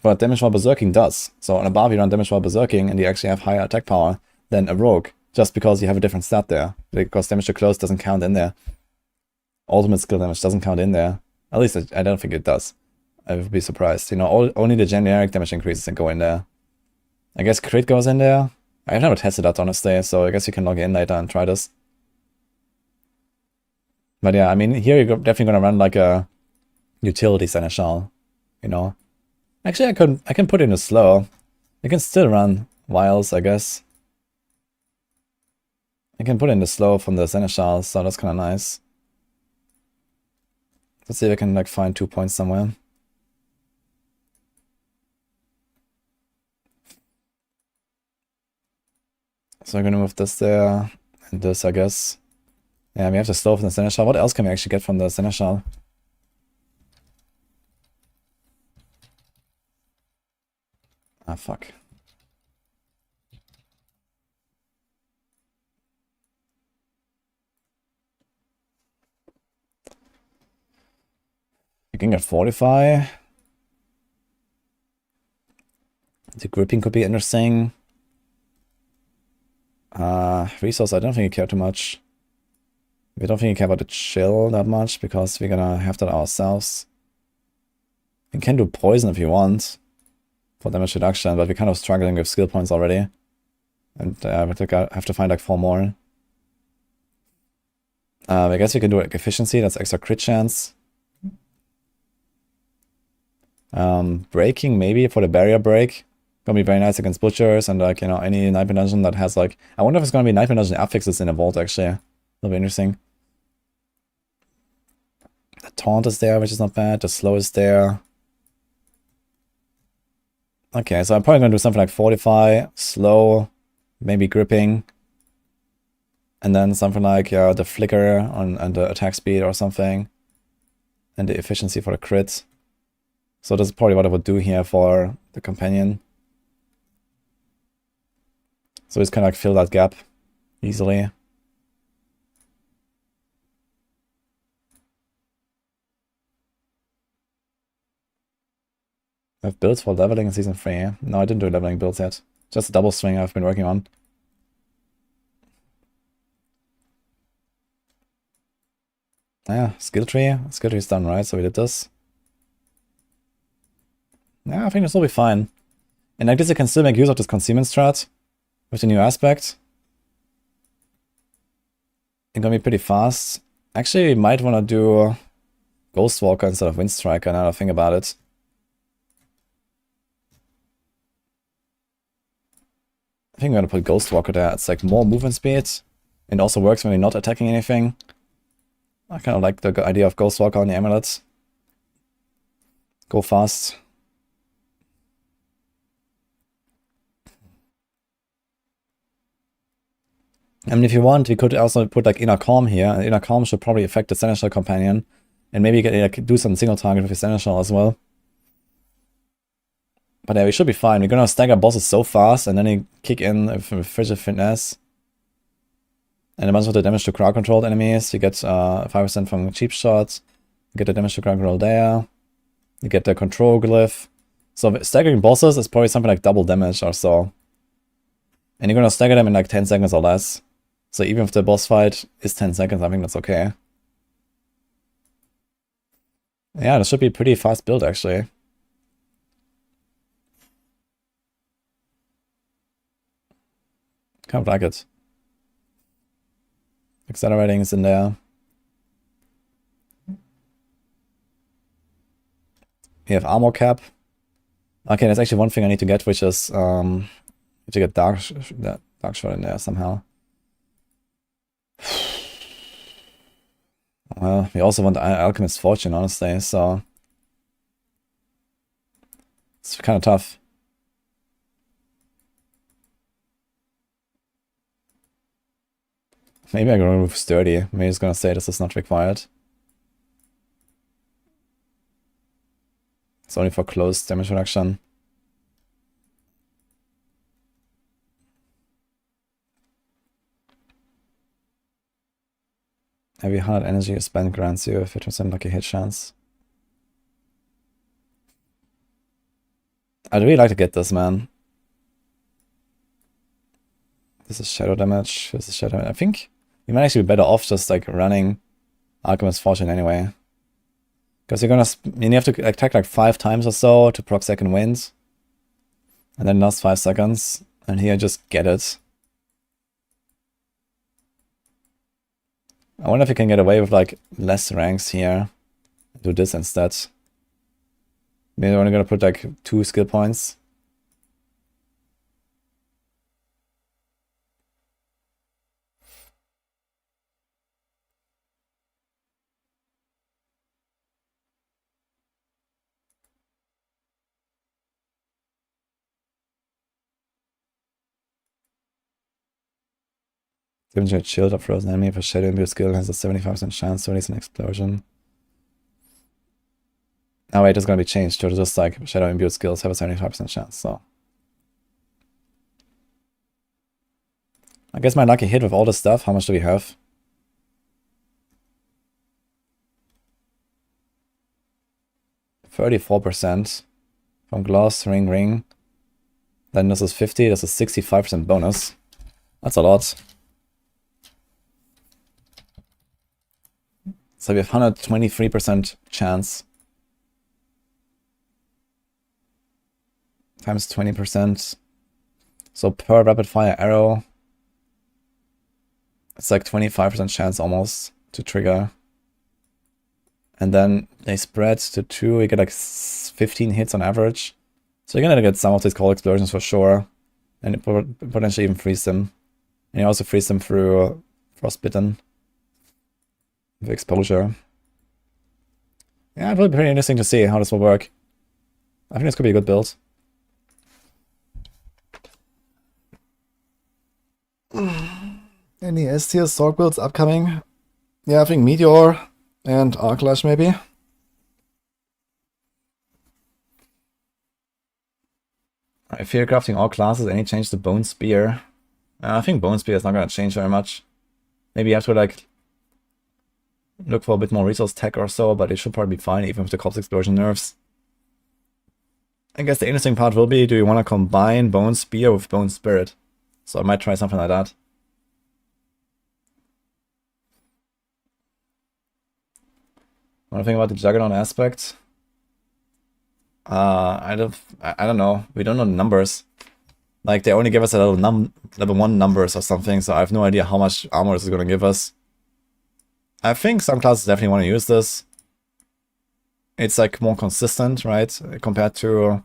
But damage while berserking does. So on a Barb you run damage while berserking and you actually have higher attack power than a rogue. Just because you have a different stat there. Because damage to close doesn't count in there. Ultimate skill damage doesn't count in there. At least I don't think it does. I would be surprised. You know, only the generic damage increases can go in there. I guess crit goes in there. I've never tested that honestly, so I guess you can log in later and try this. But yeah, I mean, here you're definitely gonna run like a utility Seneschal, you know. Actually, I can put in a slow. I can still run vials, I guess. I can put in the slow from the Seneschal, so that's kind of nice. Let's see if I can like find 2 points somewhere. So I'm gonna move this there and this, I guess. Yeah, we have the slow from the Seneschal. What else can we actually get from the Seneschal? Ah, fuck. You can get Fortify. The gripping could be interesting. Resource, I don't think you care too much. We don't think you care about the chill that much because we're gonna have that ourselves. You can do poison if you want for damage reduction, but we're kind of struggling with skill points already. And I have to find like 4 more. I guess we can do like efficiency, that's extra crit chance. Breaking maybe for the barrier break. Gonna be very nice against butchers and like, you know, any Nightmare Dungeon that has like... I wonder if it's gonna be Nightmare Dungeon affixes in a vault actually. That'll be interesting. The taunt is there, which is not bad. The slow is there. Okay, so I'm probably gonna do something like Fortify, slow, maybe gripping. And then something like, yeah, the flicker and the attack speed or something. And the efficiency for the crit. So this is probably what I would do here for the companion. So just kind of like fill that gap easily. I have builds for leveling in Season 3. No, I didn't do leveling builds yet. Just a double swing I've been working on. Yeah, skill tree. Skill tree is done, right? So we did this. Yeah, I think this will be fine. And like this, you can still make use of this concealment strat with the new aspect. It's gonna be pretty fast. Actually, we might want to do Ghostwalker instead of Windstriker now that I think about it. I think I'm gonna put Ghostwalker there. It's like more movement speed. It also works when you're not attacking anything. I kind of like the idea of Ghostwalker on the amulet. Go fast. I mean, if you want, we could also put like Inner Calm here. And Inner Calm should probably affect the Seneschal companion. And maybe like, do some single target with the Seneschal as well. But yeah, we should be fine. We're gonna stagger bosses so fast and then you kick in with Frigid Fitness. And a bunch of the damage to crowd controlled enemies. You get 5% from cheap shots. You get the damage to crowd control there. You get the control glyph. So staggering bosses is probably something like double damage or so. And you're gonna stagger them in like 10 seconds or less. So even if the boss fight is 10 seconds, I think that's okay. Yeah, this should be a pretty fast build actually. Kind of like it. Accelerating is in there. We have armor cap. Okay, there's actually one thing I need to get, which is to get dark shot in there somehow. Well, we also want Alchemist's Fortune, honestly, so it's kind of tough. Maybe I'm gonna remove Sturdy. Maybe it's gonna say this is not required. It's only for close damage reduction. Every 100 energy you spend grants you a 50% lucky hit chance. I'd really like to get this, man. This is shadow damage. This is shadow damage. I think you might actually be better off just like running Alchemist's Fortune anyway. Because you have to attack like 5 times or so to proc second wind. And then last 5 seconds. And here just get it. I wonder if you can get away with like less ranks here. Do this instead. Maybe I'm only gonna put like 2 skill points. Gives you a shield of frozen enemy. If a shadow imbued skill has a 75% chance to release an explosion. Oh wait, it's gonna be changed to just like shadow imbued skills have a 75% chance, so. I guess my lucky hit with all this stuff, how much do we have? %34% from gloss, ring. Then this is 50, this is 65% bonus. That's a lot. So we have 123% chance. Times 20%. So per rapid fire arrow, it's like 25% chance almost to trigger. And then they spread to 2, you get like 15 hits on average. So you're gonna get some of these cold explosions for sure. And potentially even freeze them. And you also freeze them through frostbitten. With exposure. Yeah, it will be pretty interesting to see how this will work. I think this could be a good build. Any S-tier Sorc builds upcoming? Yeah, I think Meteor and Arclash maybe. Alright, Theorycrafting all classes, any change to Bone Spear? I think Bone Spear is not gonna change very much. Maybe you have to like look for a bit more resource tech or so, but it should probably be fine even with the Corpse Explosion nerfs. I guess the interesting part will be, do you want to combine Bone Spear with Bone Spirit? So I might try something like that. One thing about the Juggernaut aspect? I don't know. We don't know the numbers. Like, they only give us a level 1 numbers or something, so I have no idea how much armor this is going to give us. I think some classes definitely want to use this. It's like more consistent, right? Compared to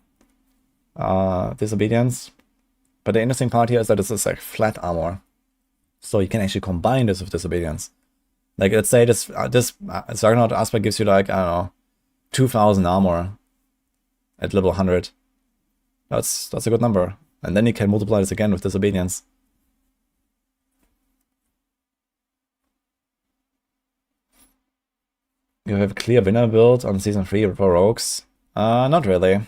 Disobedience. But the interesting part here is that this is like flat armor. So you can actually combine this with Disobedience. Like, let's say this Juggernaut aspect gives you like, I don't know, 2000 armor at level 100. That's a good number. And then you can multiply this again with Disobedience. You have a clear winner build on Season 3 for Rogues? Not really.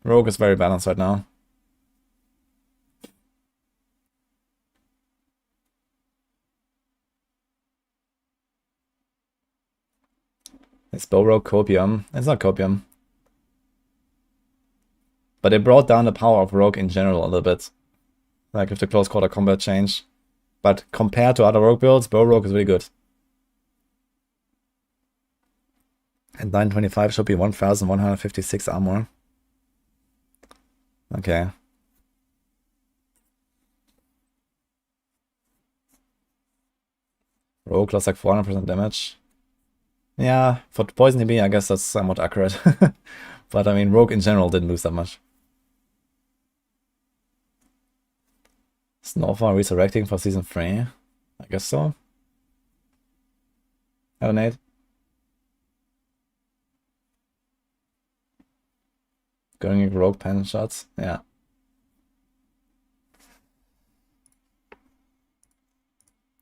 Rogue is very balanced right now. Is Bow Rogue Copium? It's not Copium. But it brought down the power of Rogue in general a little bit. Like with the close quarter combat change. But compared to other Rogue builds, Bow Rogue is really good. And 925 should be 1156 armor. Okay. Rogue lost like 400% damage. Yeah, for Poison DB, I guess that's somewhat accurate. But I mean, Rogue in general didn't lose that much. Snowfall resurrecting for Season 3? I guess so. Have a nade. Going Rogue pen shots, yeah.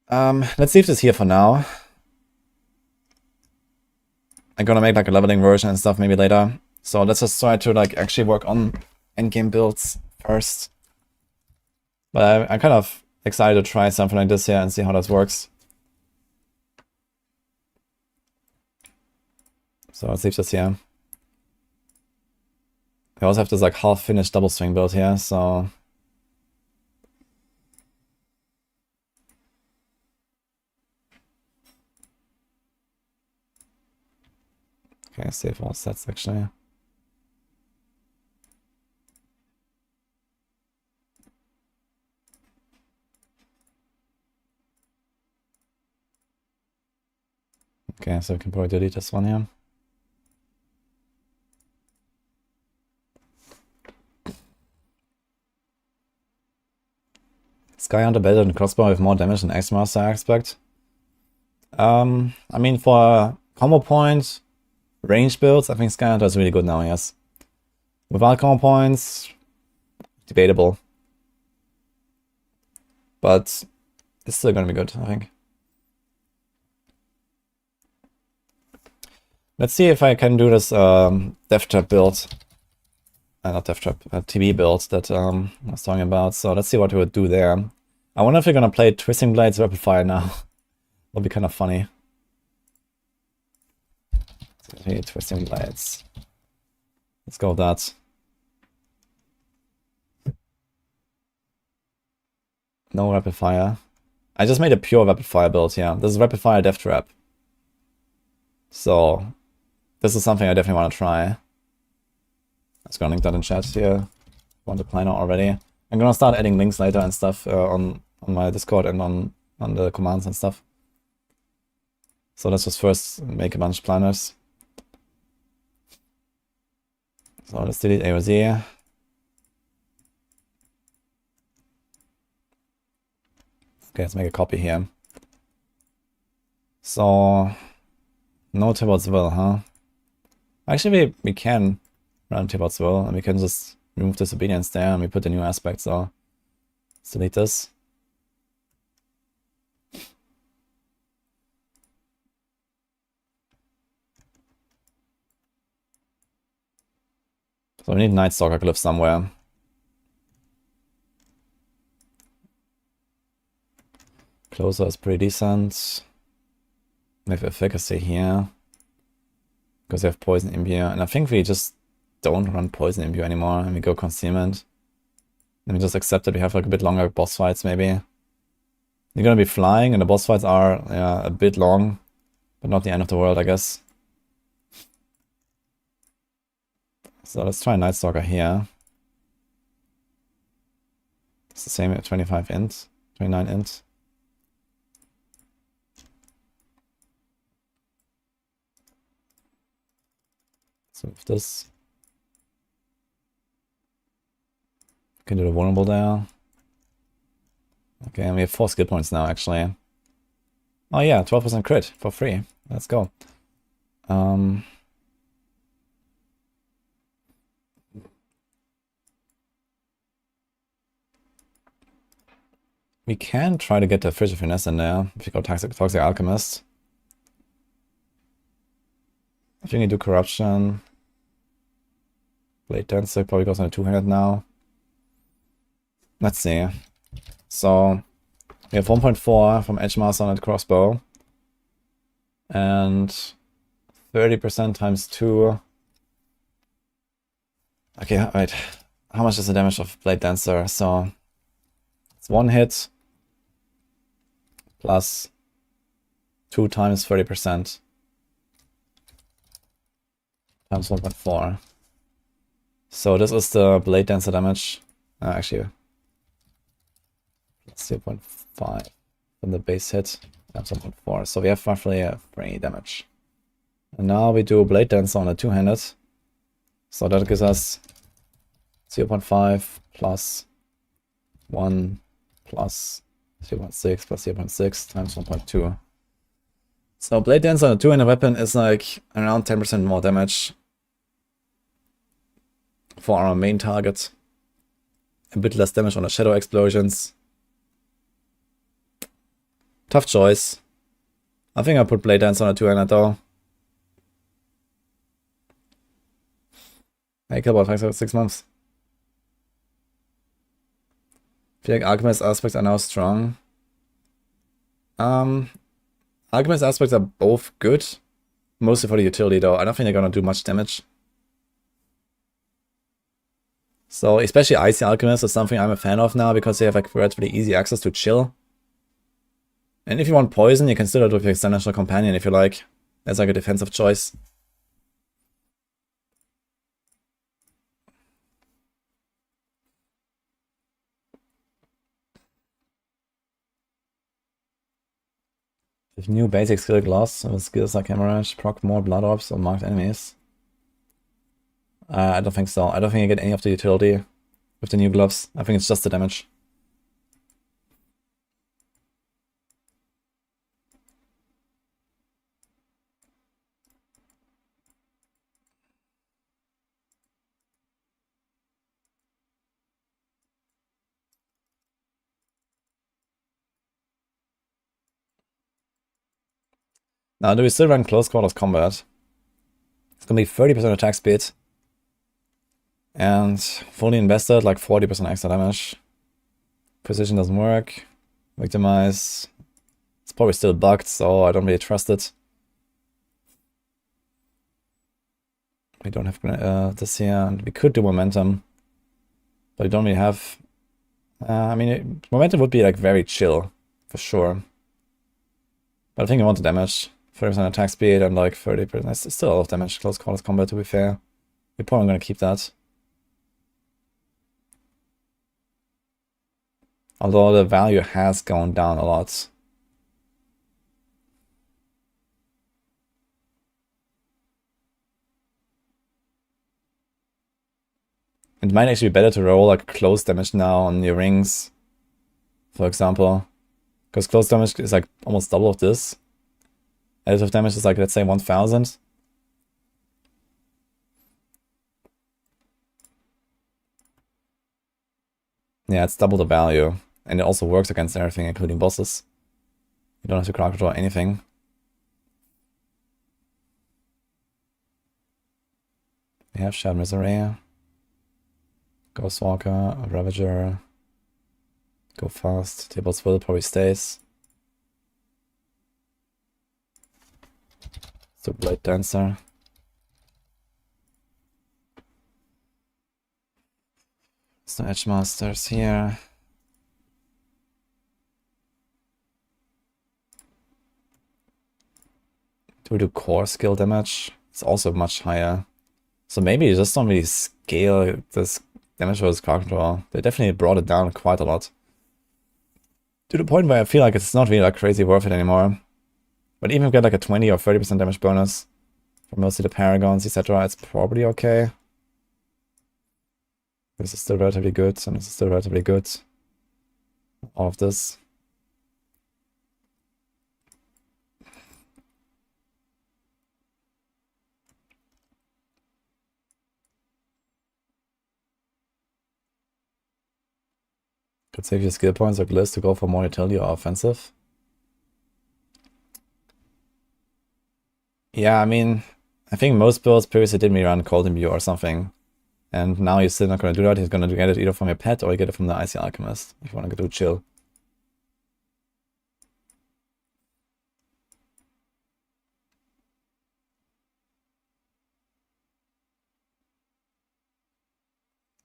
Let's leave this here for now. I'm gonna make like a leveling version and stuff maybe later. So let's just try to like actually work on endgame builds first. But I'm kind of excited to try something like this here and see how this works. So let's leave this here. I also have this like half-finished double swing build here, so... Okay, save all sets actually. Okay, so we can probably delete this one here. Skyhunter better than crossbow with more damage than X-Master, I expect. I mean, for combo points, range builds, I think Skyhunter is really good now, yes. Without combo points, debatable. But it's still gonna be good, I think. Let's see if I can do this Death Trap build. Not Death Trap, TB build that I was talking about. So let's see what we would do there. I wonder if we're gonna play Twisting Blades Rapid Fire now. That'll be kind of funny. Twisting Blades. Let's go with that. No Rapid Fire. I just made a pure Rapid Fire build here. This is Rapid Fire Death Trap. So this is something I definitely want to try. Let's go link that in chat here. Want to play now already. I'm gonna start adding links later and stuff on my Discord and on the commands and stuff. So let's just first make a bunch of planners. So let's delete AOZ. Okay, let's make a copy here. So no Tibbot's Will, huh? Actually, we can run Tibbot's Will, and we can just remove Disobedience there, and we put the new aspect, so let's delete this. So we need Night Stalker Glyph somewhere. Closer is pretty decent. We have Efficacy here. Because we have Poison Imbue, and I think we just don't run Poison Imbue anymore, and we go Concealment. Then we just accept that we have like a bit longer boss fights, maybe. You're gonna be flying, and the boss fights are a bit long, but not the end of the world, I guess. So let's try Night Stalker here. It's the same at 25 int, 29 int. So with this, we can do the vulnerable there. Okay, and we have 4 skill points now, actually. Oh yeah, 12% crit for free. Let's go. We can try to get the Fish of Finesse in there if you go Toxic Alchemist. I think we do Corruption. Blade Dancer probably goes on a 2-handed now. Let's see. So we have 1.4 from Edgemaster on that crossbow. And 30% times 2. Okay, wait. How much is the damage of Blade Dancer? So it's 1 hit plus 2 times 30%. Times 1.4. So this is the Blade Dancer damage. Actually, 0.5 from the base hit. times 1.4. So we have roughly 3 damage. And now we do Blade Dancer on a two-handed. So that gives us 0.5 plus 1 plus 0.6 plus 0.6 times 1.2. So Blade Dancer on a two-handed weapon is like around 10% more damage for our main target. A bit less damage on the shadow explosions. Tough choice. I think I'll put Blade Dance on a two-handed though. I kill about 6 months. I feel like Alchemist aspects are now strong. Alchemist aspects are both good. Mostly for the utility though. I don't think they're gonna do much damage. So especially Icy Alchemist is something I'm a fan of now because they have like relatively easy access to chill. And if you want poison, you can still do it with your External Companion if you like. That's like a defensive choice. With new basic skill gloss, with skills like Hemorrhage, proc more blood orbs on marked enemies. I don't think so. I don't think I get any of the utility with the new gloves. I think it's just the damage. Now, do we still run close quarters combat? It's gonna be 30% attack speed. And fully invested, like 40% extra damage. Precision doesn't work. Victimize. It's probably still bugged, so I don't really trust it. We don't have this here, and we could do momentum. But we don't really have... I mean, momentum would be like very chill, for sure. But I think I want the damage. 30% attack speed and like 30%. It's still a lot of damage. Close quarters combat, to be fair. We're probably gonna keep that. Although the value has gone down a lot. It might actually be better to roll like close damage now on your rings, for example. Because close damage is like almost double of this. Additive damage is like, let's say 1000. Yeah, it's double the value. And it also works against everything, including bosses. You don't have to crowd draw anything. We have Shadow Misery, Ghostwalker, Ravager, Go Fast, Tables Will probably stays. So Blade Dancer. So Edge Masters here. Do we do core skill damage? It's also much higher. So maybe you just don't really scale this damage versus crowd control. They definitely brought it down quite a lot. To the point where I feel like it's not really like crazy worth it anymore. But even if you get like a 20 or 30% damage bonus for mostly the Paragons, etc., it's probably okay. This is still relatively good, and this is still relatively good. All of this. Could save your skill points or gliss to go for more utility or offensive. Yeah, I mean, I think most builds previously did me run Cold Imbue or something. And now you're still not going to do that. He's going to get it either from your pet or you get it from the Icy Alchemist, if you want to do chill.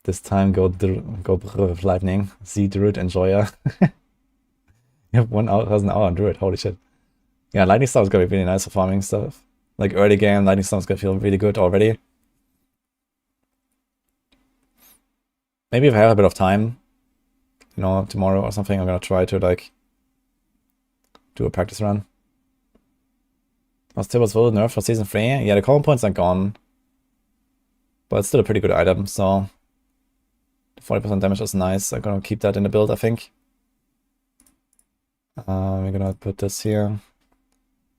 This time go with Lightning. See Druid Enjoyer. You have 1,000 hour on Druid, holy shit. Yeah, Lightning Storm is going to be really nice for farming stuff. Like early game, Lightning Storm is going to feel really good already. Maybe if I have a bit of time, you know, tomorrow or something, I'm going to try to like do a practice run. Was Tibble's Will nerf for Season 3? Yeah, the common points are gone. But it's still a pretty good item, so 40% damage is nice. I'm gonna keep that in the build, I think. We're gonna put this here.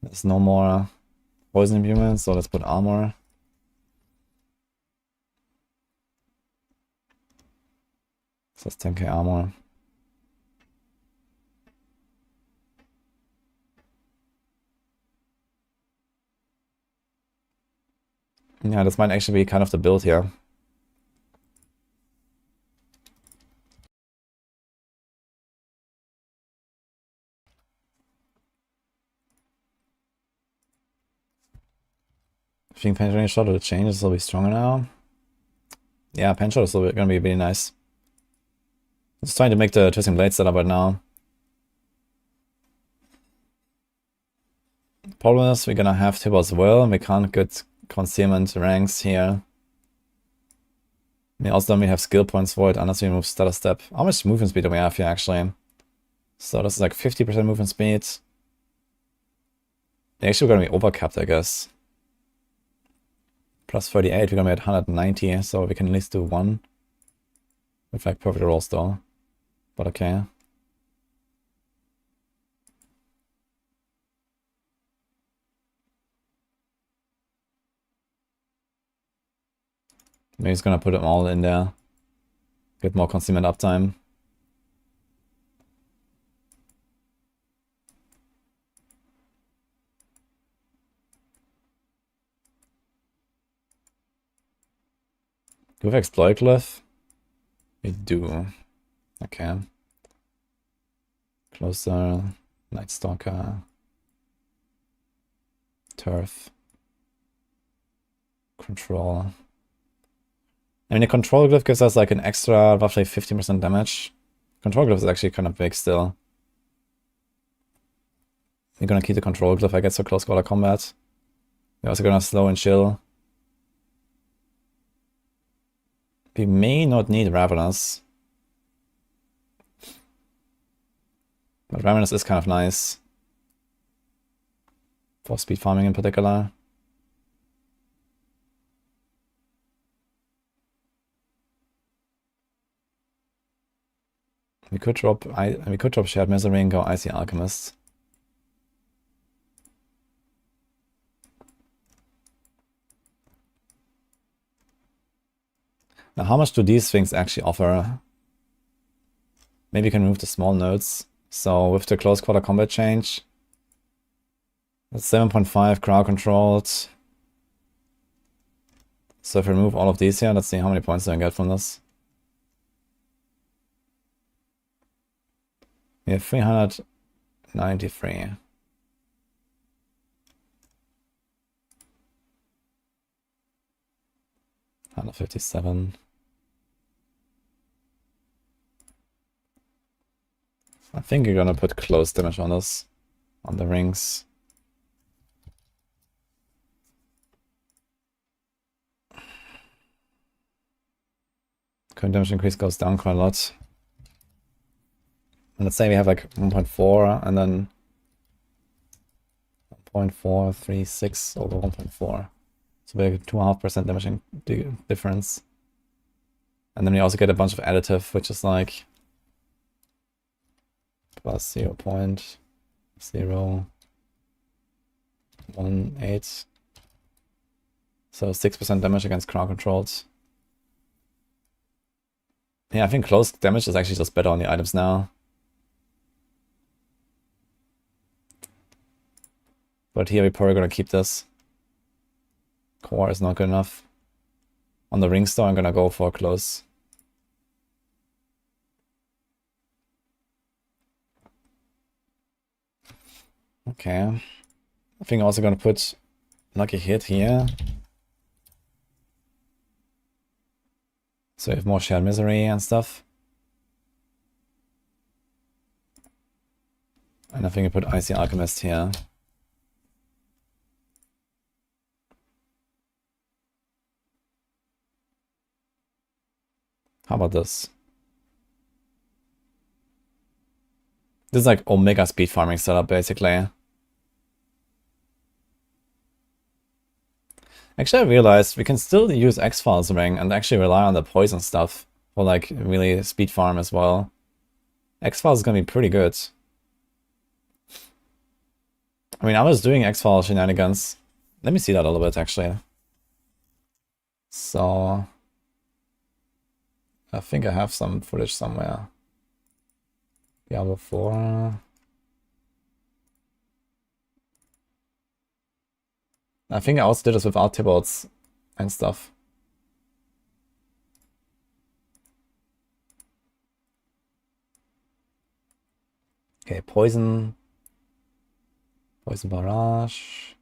There's no more poison imbuement, so let's put armor. So it's 10k armor. Yeah, this might actually be kind of the build here. I think penetrating shot will change, this will be stronger now. Yeah, pen shot is gonna be really nice. I'm just trying to make the Twisting Blade setup right now. Problem is we're gonna have Tibble's Will, and we can't get concealment ranks here. We also don't have skill points for it unless we move stutter step. How much movement speed do we have here actually? So this is like 50% movement speed. Actually we're gonna be overcapped, I guess. Plus 38, we're gonna be at 190, so we can at least do one. With like perfect rolls though. But okay. Maybe he's gonna put them all in there. Get more concealment uptime. Do we have Exploit Glyph? We do. Okay. Closer. Night Stalker. Turf. Control. I mean, the Control Glyph gives us like an extra roughly 15% damage. Control Glyph is actually kind of big still. We're gonna keep the Control Glyph, I guess, for close quarter combat. We're also gonna slow and chill. We may not need Ravenous. But Ravenous is kind of nice. For speed farming in particular. We could drop Shared Misery and go Icy Alchemist. Now, how much do these things actually offer? Maybe you can remove the small nodes. So with the close quarter combat change, that's 7.5 crowd controlled. So if we remove all of these here, let's see how many points do I get from this. We have 393. $157. I think you're gonna put close damage on this, on the rings. Current damage increase goes down quite a lot. And let's say we have like 1.4 and then 1.436 over 1.4. So we have 2.5% damage difference. And then we also get a bunch of additive, which is like plus 0.018. So 6% damage against crowd controls. Yeah, I think close damage is actually just better on the items now. But here we're probably gonna keep this. Core is not good enough. On the ring store, I'm gonna go for close. Okay. I think I'm also gonna put Lucky Hit here. So we have more Shared Misery and stuff. And I think I put Icy Alchemist here. How about this? This is like Omega speed farming setup, basically. Actually, I realized we can still use X-Files ring and actually rely on the poison stuff for like really speed farm as well. X-Files is gonna be pretty good. I mean, I was doing X-File shenanigans. Let me see that a little bit, actually. So... I think I have some footage somewhere. Diablo 4... I think I also did this without Tibalts and stuff. Okay, poison. Poison barrage.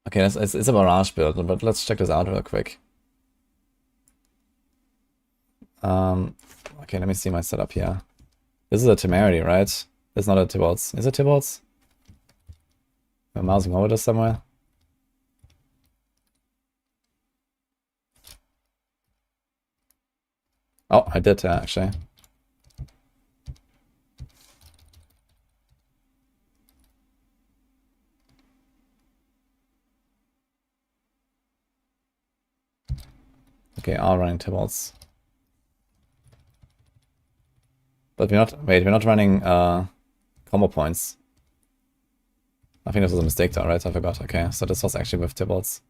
Okay, it's a barrage build, but let's check this out real quick. Okay, let me see my setup here. This is a Temerity, right? It's not a Tibalts. Is it Tibalts? I'm mousing over this somewhere. Oh, I did actually. Okay, are running Tibalts. But we're not running combo points. I think this was a mistake though, right? I forgot. Okay, so this was actually with Tibalts.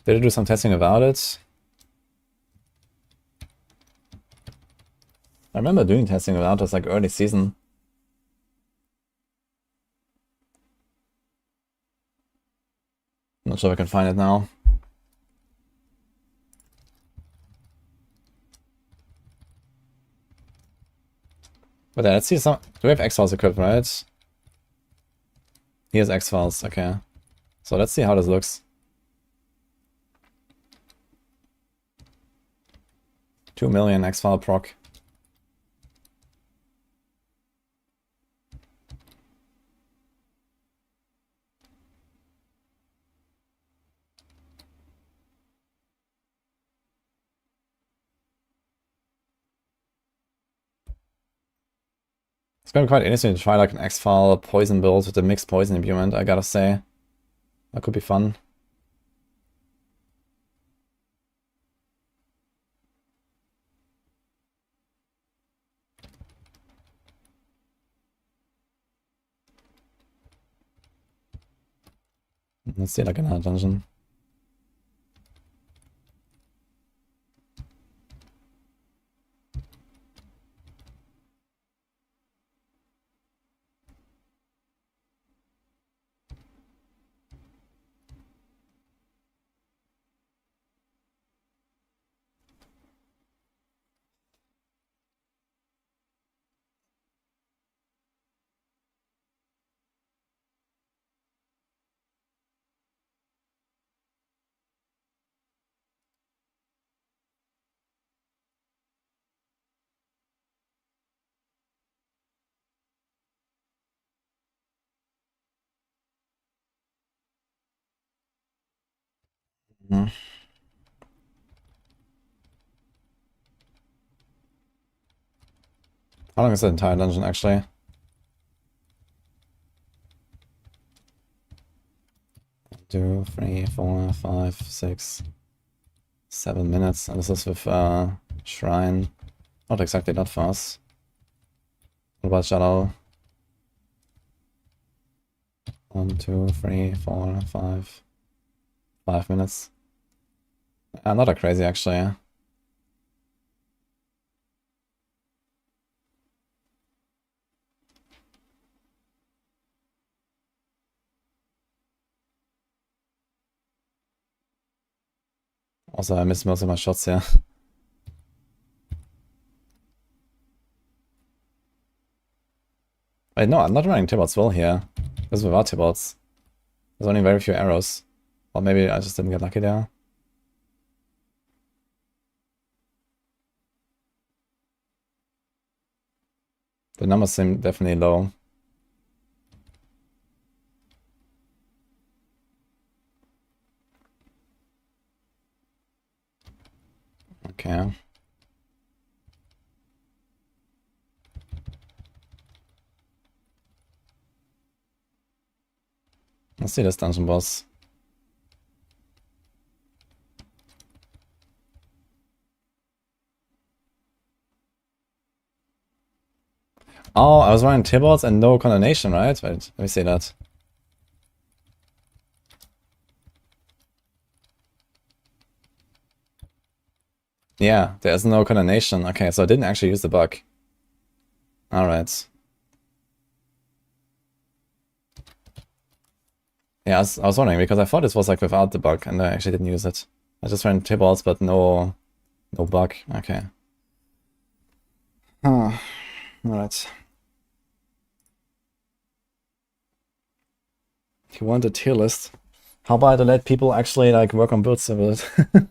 Did I do some testing about it? I remember doing testing about this like early season. Not sure if I can find it now. But yeah, let's see some... Do we have X-Files equipped, right? Here's X-Files, okay. So let's see how this looks. 2 million X-File proc. It's gonna be quite interesting to try like an X-File poison build with a mixed poison imbuement, I gotta say. That could be fun. Let's see like another dungeon. Mm-hmm. How long is the entire dungeon actually? Two, 3, 4, 5, 6, 7 minutes. And this is with Shrine. Not exactly that fast. What about Shadow? 1, 2, 3, 4, 5. 5 minutes. Not that crazy actually. Also, I missed most of my shots here. Wait, no, I'm not running Tibalt's will here. This is without Tibalt's. There's only very few arrows. Or maybe I just didn't get lucky there. The numbers seem definitely low. Okay. Let's see this dungeon boss. Oh, I was running Tibbals and no condemnation, right? Wait, let me see that. Yeah, there's no condemnation. Okay, so I didn't actually use the bug. Alright. Yeah, I was wondering, because I thought this was like without the bug, and I actually didn't use it. I just ran Tibbals, but no bug. Okay. Alright. You want a tier list? How about I let people actually like work on builds with it?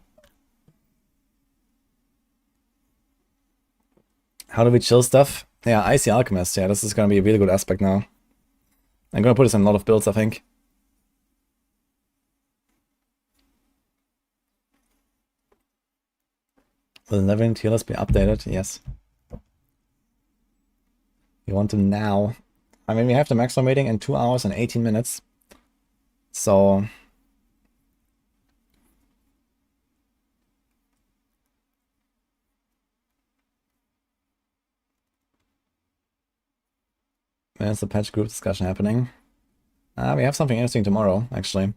How do we chill stuff? Yeah, Icy Alchemist. Yeah, this is gonna be a really good aspect now. I'm gonna put this in a lot of builds, I think. Will leveling tier list be updated? Yes. You want them now? I mean, we have the maximum rating in 2 hours and 18 minutes. So... where's the patch group discussion happening? We have something interesting tomorrow, actually.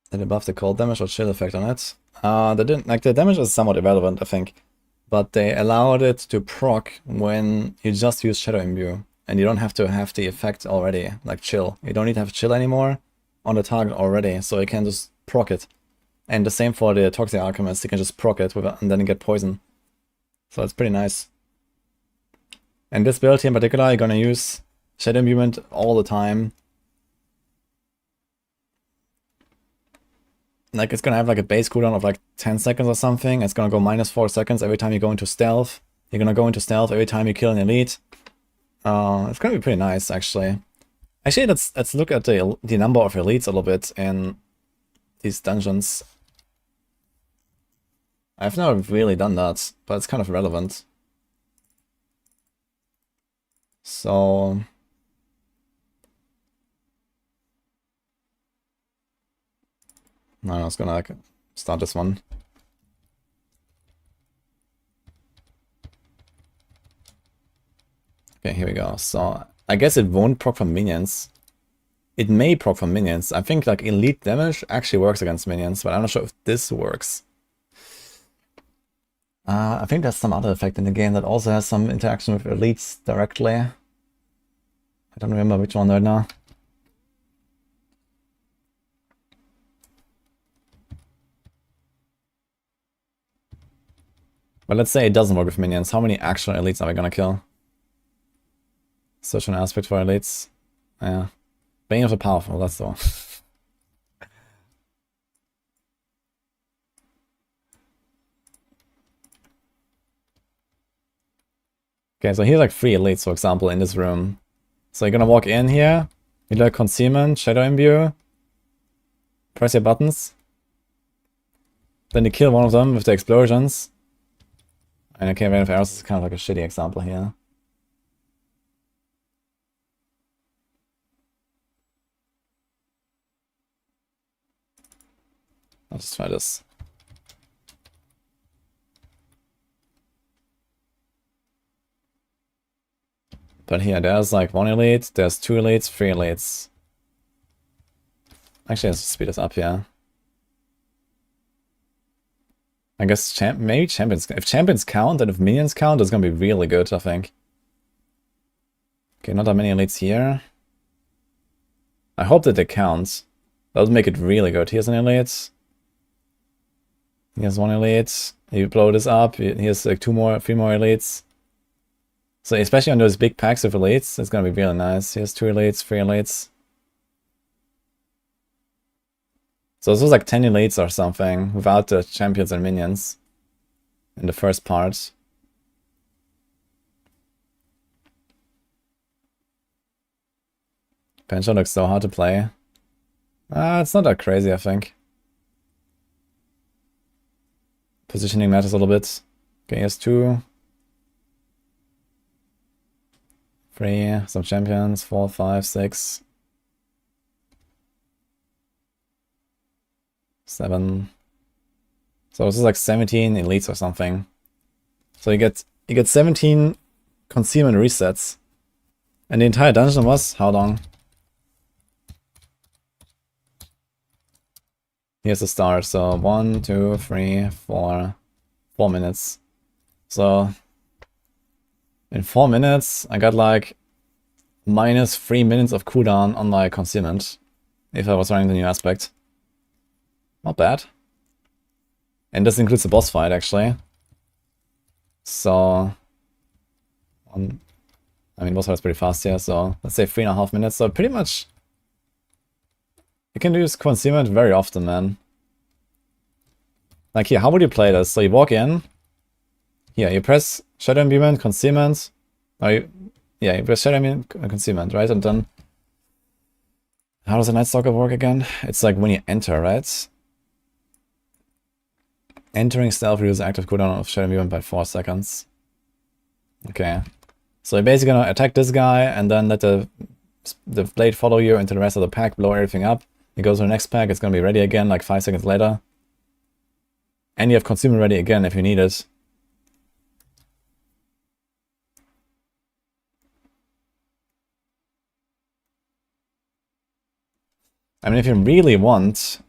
Did it buff the cold damage or chill effect on it? They didn't, like, the damage is somewhat irrelevant, I think. But they allowed it to proc when you just use Shadow Imbue. And you don't have to have the effect already, like chill. You don't need to have chill anymore on the target already, so you can just proc it. And the same for the Toxic Alchemist, you can just proc it and then you get poison. So it's pretty nice. And this build here in particular, you're gonna use Shadow Imbuement all the time. Like, it's gonna have like a base cooldown of like 10 seconds or something. It's gonna go minus 4 seconds every time you go into stealth. You're gonna go into stealth every time you kill an elite. It's gonna be pretty nice, actually. Actually, let's look at the number of elites a little bit in these dungeons. I've never really done that, but it's kind of relevant. So... no, I was gonna like start this one. Okay, here we go. So I guess it won't proc from minions. It may proc from minions. I think like elite damage actually works against minions, but I'm not sure if this works. I think there's some other effect in the game that also has some interaction with elites directly. I don't remember which one right now. But let's say it doesn't work with minions. How many actual elites are we gonna kill? Such an aspect for elites. Yeah. Bane of the Powerful, that's the one. Okay, so here's like 3 elites, for example, in this room. So you're gonna walk in here, you like Concealment, Shadow Imbue, press your buttons, then you kill one of them with the explosions. And okay, Rain of Arrows is kind of like a shitty example here. I'll just try this. But here, there's like 1 elite, there's 2 elites, 3 elites. Actually, let's speed this up here. I guess maybe champions. If champions count and if minions count, it's gonna be really good, I think. Okay, not that many elites here. I hope that they count. That would make it really good. Here's an elite. Here's 1 elite. You blow this up. Here's like 3 more elites. So especially on those big packs of elites, it's gonna be really nice. Here's 2 elites, 3 elites. So this was like 10 elites or something without the champions and minions in the first part. Pension looks so hard to play. It's not that crazy, I think. Positioning matters a little bit. Okay, here's 2. 3, some champions, 4, 5, 6. 7. So this is like 17 elites or something. So you get 17 concealment resets. And the entire dungeon was how long? Here's the start. So 1, 2, 3, 4 minutes. So in 4 minutes I got like minus 3 minutes of cooldown on my concealment if I was running the new aspect. Not bad. And this includes the boss fight, actually. So, I mean, boss fight is pretty fast here, so let's say 3.5 minutes. So pretty much, you can use concealment very often, man. Like here, how would you play this? So you walk in, here, you press Shadow Imbuement, Concealment, you press Shadow Imbuement, Concealment, right? And then, how does the Night Stalker work again? It's like when you enter, right? Entering stealth reduces active cooldown of Shadow Imbuement by 4 seconds. Okay. So you're basically gonna attack this guy and then let the blade follow you into the rest of the pack, blow everything up. You go to the next pack, it's gonna be ready again like 5 seconds later. And you have consumer ready again if you need it. I mean, if you really want,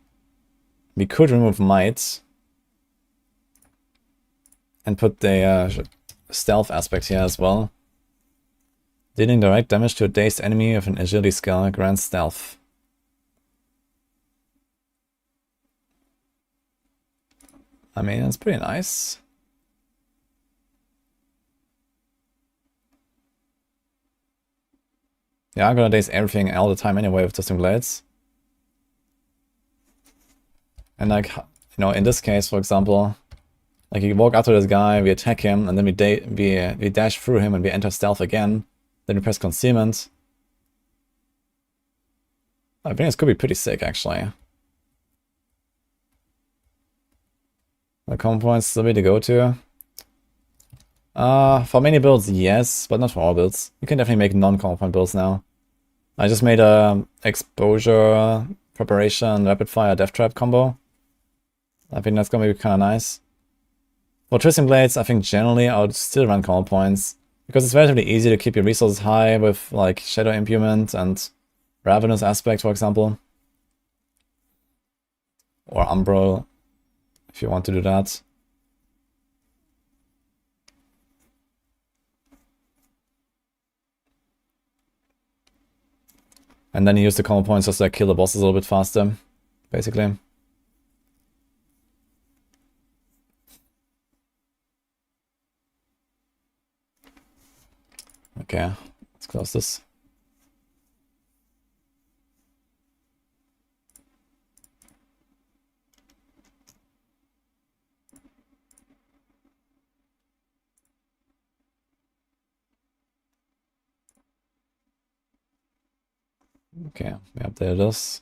we could remove Might and put the stealth aspect here as well. Dealing direct damage to a dazed enemy with an agility skill grants stealth. I mean, it's pretty nice. Yeah, I'm gonna daze everything all the time anyway with Twisting Blades. And like, you know, in this case, for example, like you walk up to this guy, we attack him, and then we dash through him and we enter stealth again. Then we press concealment. I think this could be pretty sick, actually. The common points still be the go-to. For many builds, yes, but not for all builds. You can definitely make non-common point builds now. I just made a exposure, preparation, rapid fire, death trap combo. I think that's gonna be kind of nice. For Twisting Blades, I think generally I would still run common points, because it's relatively easy to keep your resources high with like Shadow Imbuement and Ravenous Aspect, for example. Or Umbral, if you want to do that. And then you use the common points just to like, kill the bosses a little bit faster, basically. Okay, let's close this. Okay, we updated this.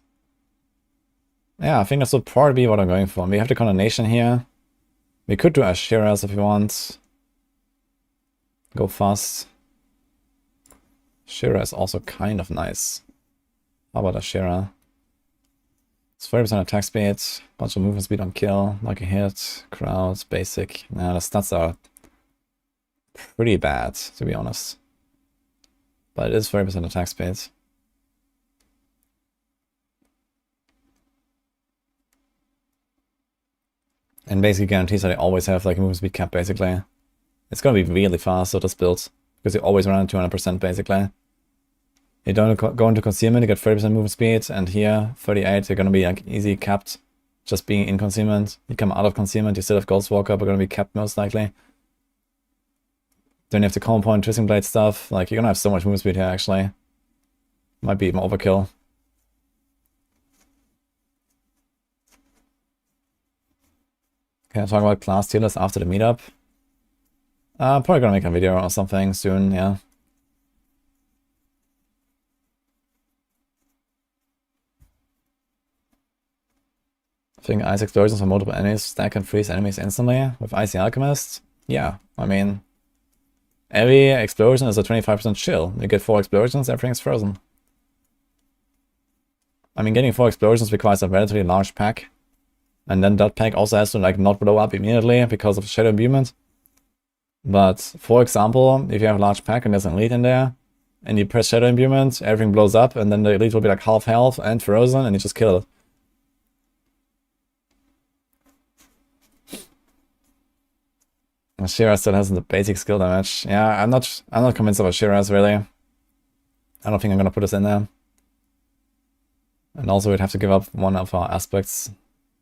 Yeah, I think this would probably be what I'm going for. We have the Condemnation here. We could do Asheras if we want. Go fast. Shira is also kind of nice. How about Ashera? It's 40% attack speed, bunch of movement speed on kill, lucky hit, crowd, basic. Nah, the stats are pretty bad, to be honest. But it is 40% attack speed. And basically guarantees that I always have like a movement speed cap, basically. It's gonna be really fast with this build, because you always run at 200% basically. You don't go into concealment, you get 30% movement speed, and here, 38, you're gonna be like easy capped, just being in concealment. You come out of concealment, you still have Ghostwalker, but gonna be capped most likely. Then you have the common point, Twisting Blade stuff, like you're gonna have so much movement speed here actually. Might be even overkill. Okay, I'll talk about class tier list after the meetup. Probably gonna make a video or something soon, yeah. I think ice explosions for multiple enemies stack and freeze enemies instantly with Icy Alchemist. Yeah, I mean, every explosion is a 25% chill. You get 4 explosions, everything's frozen. I mean, getting 4 explosions requires a relatively large pack. And then that pack also has to like not blow up immediately because of Shadow Imbuement. But for example, if you have a large pack and there's an elite in there, and you press Shadow Imbuement, everything blows up, and then the elite will be like half health and frozen, and you just kill it. Shiraz still has the basic skill damage. Yeah, I'm not convinced of a Shiraz really. I don't think I'm gonna put this in there. And also we'd have to give up one of our aspects.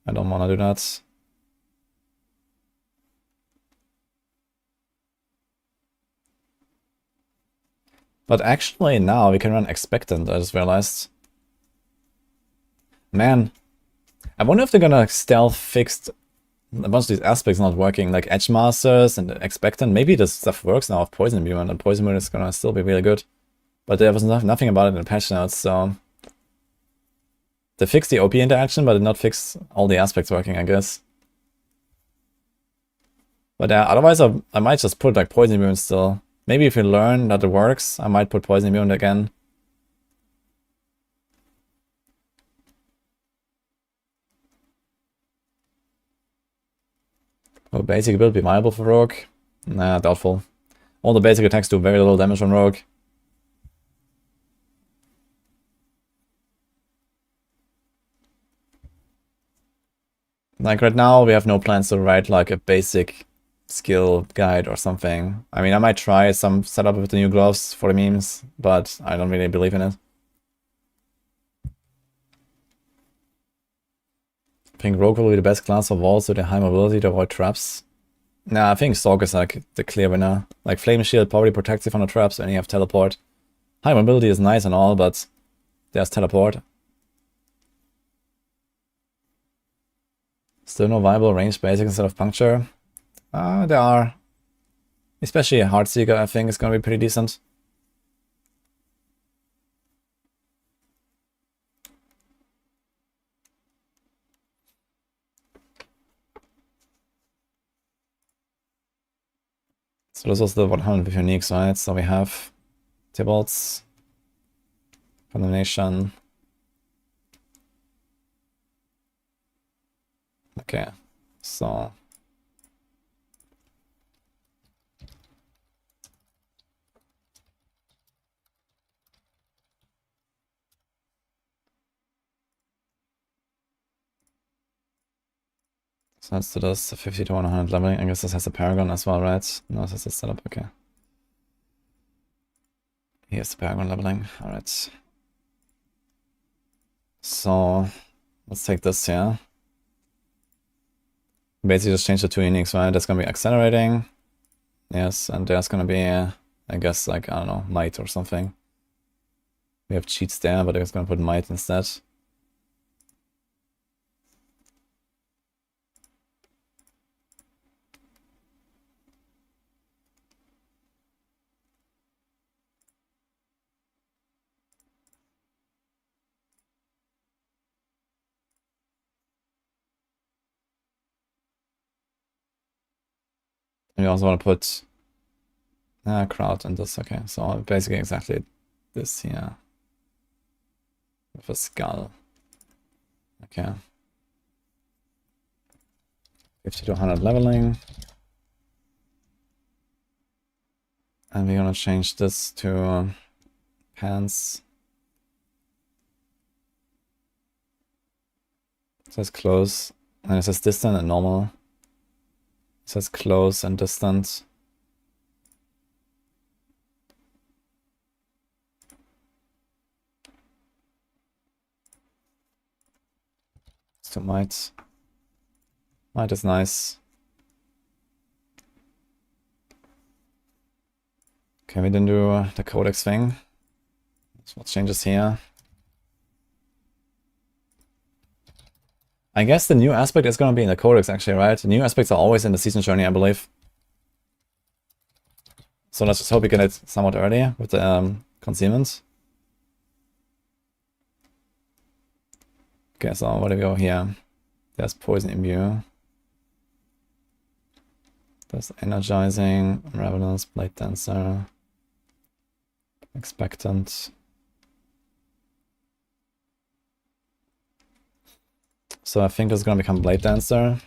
I don't wanna do that. But actually now we can run Expectant, I just realized. Man, I wonder if they're gonna stealth fix a bunch of these aspects not working, like Edge Masters and Expectant. Maybe this stuff works now with Poison Immune, and Poison Immune is gonna still be really good. But there was nothing about it in the patch notes, so... They fixed the OP interaction, but did not fix all the aspects working, I guess. But otherwise I might just put like Poison Immune still. Maybe if we learn that it works, I might put Poison Immune again. Will basic build be viable for Rogue? Nah, doubtful. All the basic attacks do very little damage on Rogue. Like right now, we have no plans to write like a basic skill guide or something. I mean, I might try some setup with the new gloves for the memes, but I don't really believe in it. I think Rogue will be the best class for walls with a high mobility to avoid traps. Nah, I think Sorc is like the clear winner. Like Flame Shield probably protects you from the traps and you have teleport. High mobility is nice and all, but there's teleport. Still no viable range basic instead of puncture. There are. Especially a Heartseeker, I think, is gonna be pretty decent. So this was the 100 with uniques, right? So we have Tybalt's Condemnation. Okay, so let's do this 50 to 100 leveling. I guess this has a Paragon as well, right? No, this is a setup, okay. Here's the Paragon leveling, alright. So let's take this here. Basically just change the 2 uniques, right? That's gonna be accelerating. Yes, and there's gonna be, I guess, like, I don't know, might or something. We have cheats there, but it's gonna put might instead. And we also want to put crowd in this, okay. So basically exactly this here. With a skull. Okay. 50 to 100 leveling. And we're gonna change this to pants. It says close. And it says distant and normal. It says close and distant. So might. Might is nice. Okay, we didn't do the codex thing. So what changes here? I guess the new aspect is going to be in the codex actually, right? The new aspects are always in the season journey, I believe. So let's just hope we get it somewhat early with the concealment. Okay, so what do we go here? There's poison imbue. There's energizing, ravenous, blade dancer, expectant. So I think this is gonna become blade dancer.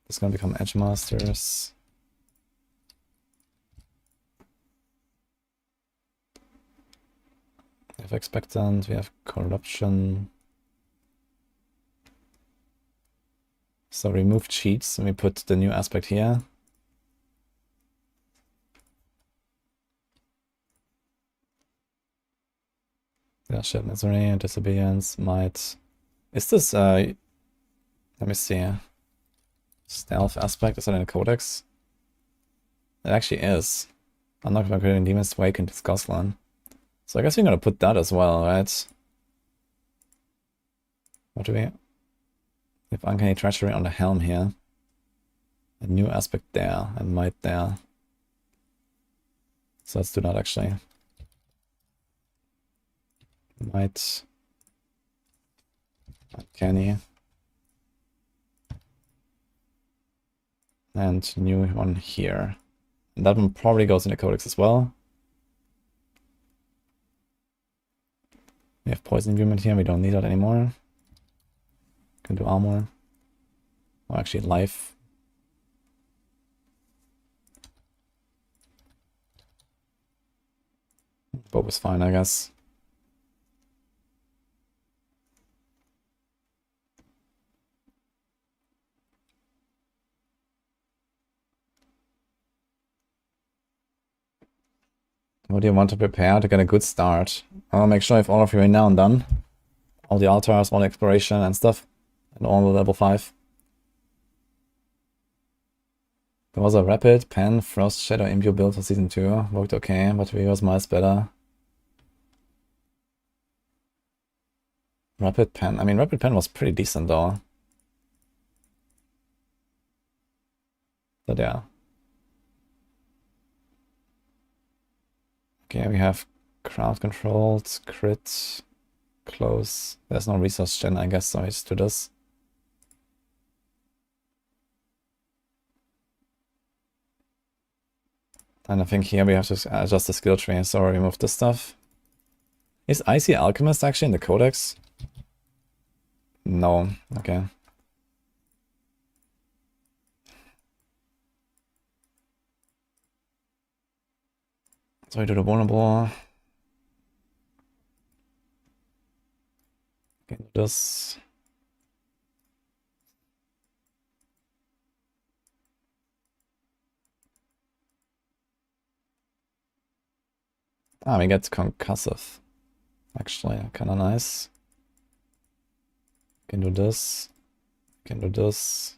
It's gonna become edge masters. We have expectant, we have corruption. So remove cheats and we put the new aspect here. Yeah, shit, misery, disobedience, might. Is this let me see. Stealth aspect, is that in the codex? It actually is. I'm not gonna create Demon's Wake into Scosland. So I guess we're gonna put that as well, right? What do we have? We have Uncanny Treachery on the helm here. A new aspect there, and might there. So let's do that actually. Might. Uncanny. And new one here. And that one probably goes in the codex as well. We have poison imbuement here, we don't need that anymore. Can do armor. Or actually life. Bow is fine, I guess. What do you want to prepare to get a good start? I'll make sure I have all of you in now and done. All the altars, all the exploration and stuff. And all the level 5. There was a Rapid, Pen, Frost, Shadow, Imbue build for Season 2. Worked okay, but we was miles better. Rapid Pen. I mean, Rapid Pen was pretty decent though. But yeah. Okay, we have crowd controlled, crit, close. There's no resource gen, I guess, so I just do this. And I think here we have to adjust the skill tree, so remove this stuff. Is Icy Alchemist actually in the codex? No, okay. So we do the vulnerable. Okay, this. Ah, we get concussive. Actually, kinda nice. Can do this. Can do this.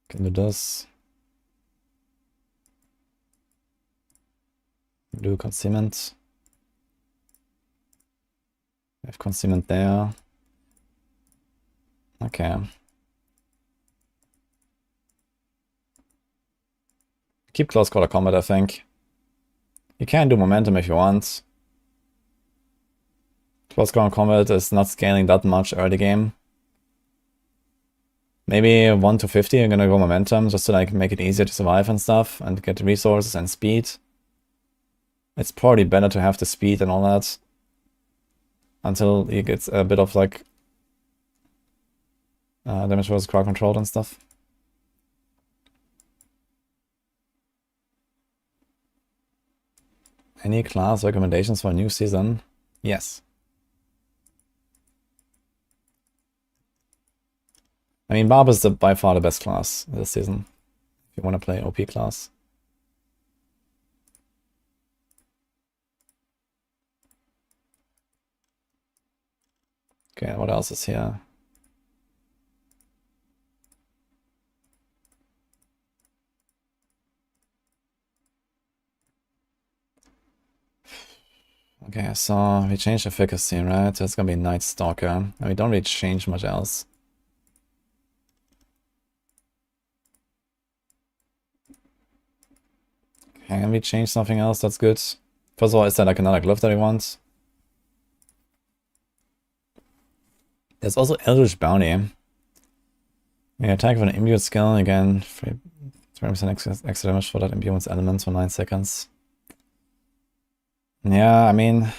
Can do this. Do concealment. We have concealment there. Okay. Keep close quarter combat, I think. You can do momentum if you want. Close quarter combat is not scaling that much early game. Maybe 1 to 50, I'm gonna go momentum just to like make it easier to survive and stuff and get resources and speed. It's probably better to have the speed and all that until you get a bit of like damage versus crowd controlled and stuff. Any class recommendations for a new season? Yes. I mean, Barb is by far the best class this season, if you want to play OP class. Okay, what else is here? Okay, so we changed efficacy, right? So it's gonna be Night Stalker, and we don't really change much else. Can we change something else that's good? First of all, is there like another glove that we want? There's also Eldritch Bounty. We attack with an imbued skill again. 20% extra damage for that imbued element for 9 seconds. Yeah, I mean,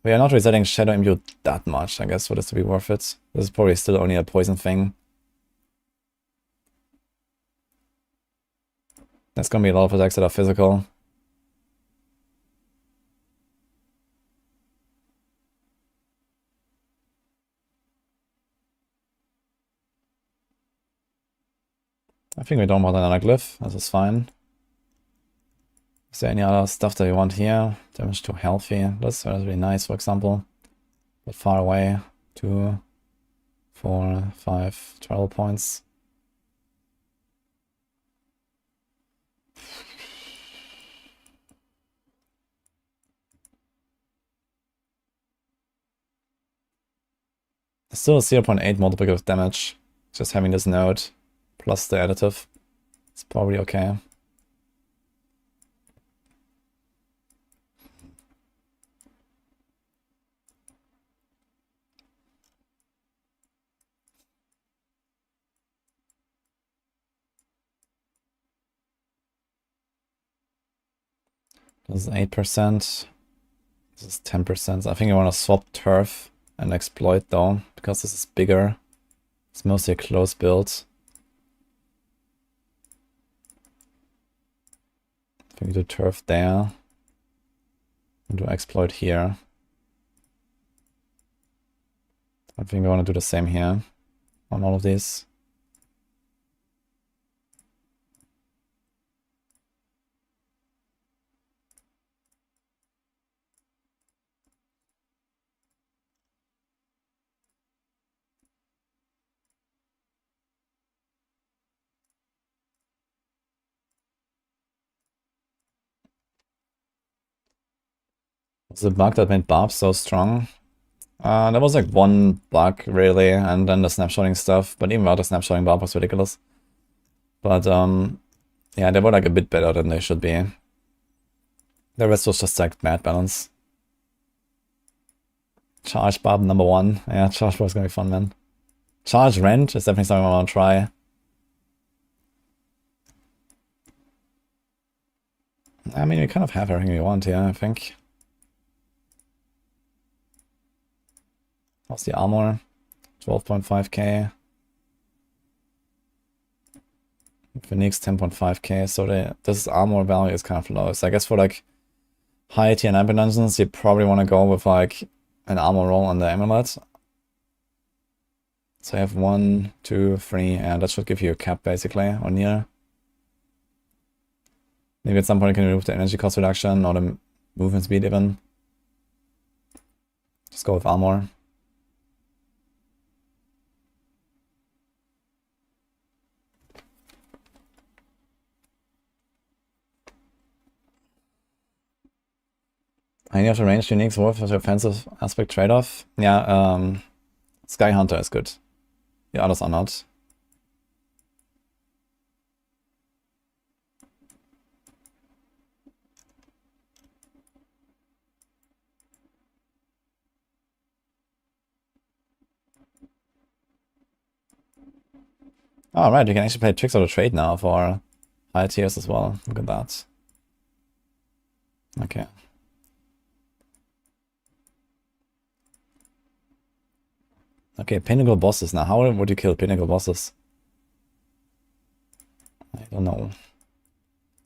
we are not resetting Shadow Imbue that much, I guess, for this to be worth it. This is probably still only a poison thing. There's gonna be a lot of attacks that are physical. I think we don't want another glyph, this is fine. Is there any other stuff that we want here? Damage to healthy, that's really nice, for example. But far away, 2, 4, 5, 12 points. Still a 0.8 multiplicative of damage, just having this node, plus the additive. It's probably okay. This is 8%. This is 10%. I think I want to swap turf and exploit though, because this is bigger. It's mostly a close build. I think we do turf there. And do exploit here. I think I want to do the same here on all of these. Was the bug that made Barb so strong? There was like one bug really, and then the snapshotting stuff, but even without the snapshotting, Barb was ridiculous. But yeah, they were like a bit better than they should be. The rest was just like bad balance. Charge Barb number 1. Yeah, Charge Barb is gonna be fun, man. Charge Rent is definitely something I want to try. I mean, we kind of have everything we want here, I think. What's the armor? 12.5k. Phoenix 10.5k, so this armor value is kind of low. So I guess for like high tier 9 dungeons, you probably want to go with like an armor roll on the amulet. So I have 1, 2, 3, and that should give you a cap basically, or near. Maybe at some point you can remove the energy cost reduction or the movement speed even. Just go with armor. Any of the ranged uniques worth of the offensive aspect trade-off? Yeah, Sky Hunter is good. The others are not. Oh, right, you can actually play Tricks of the Trade now for higher tiers as well. Look at that. Okay. Okay, pinnacle bosses now. How would you kill pinnacle bosses? I don't know.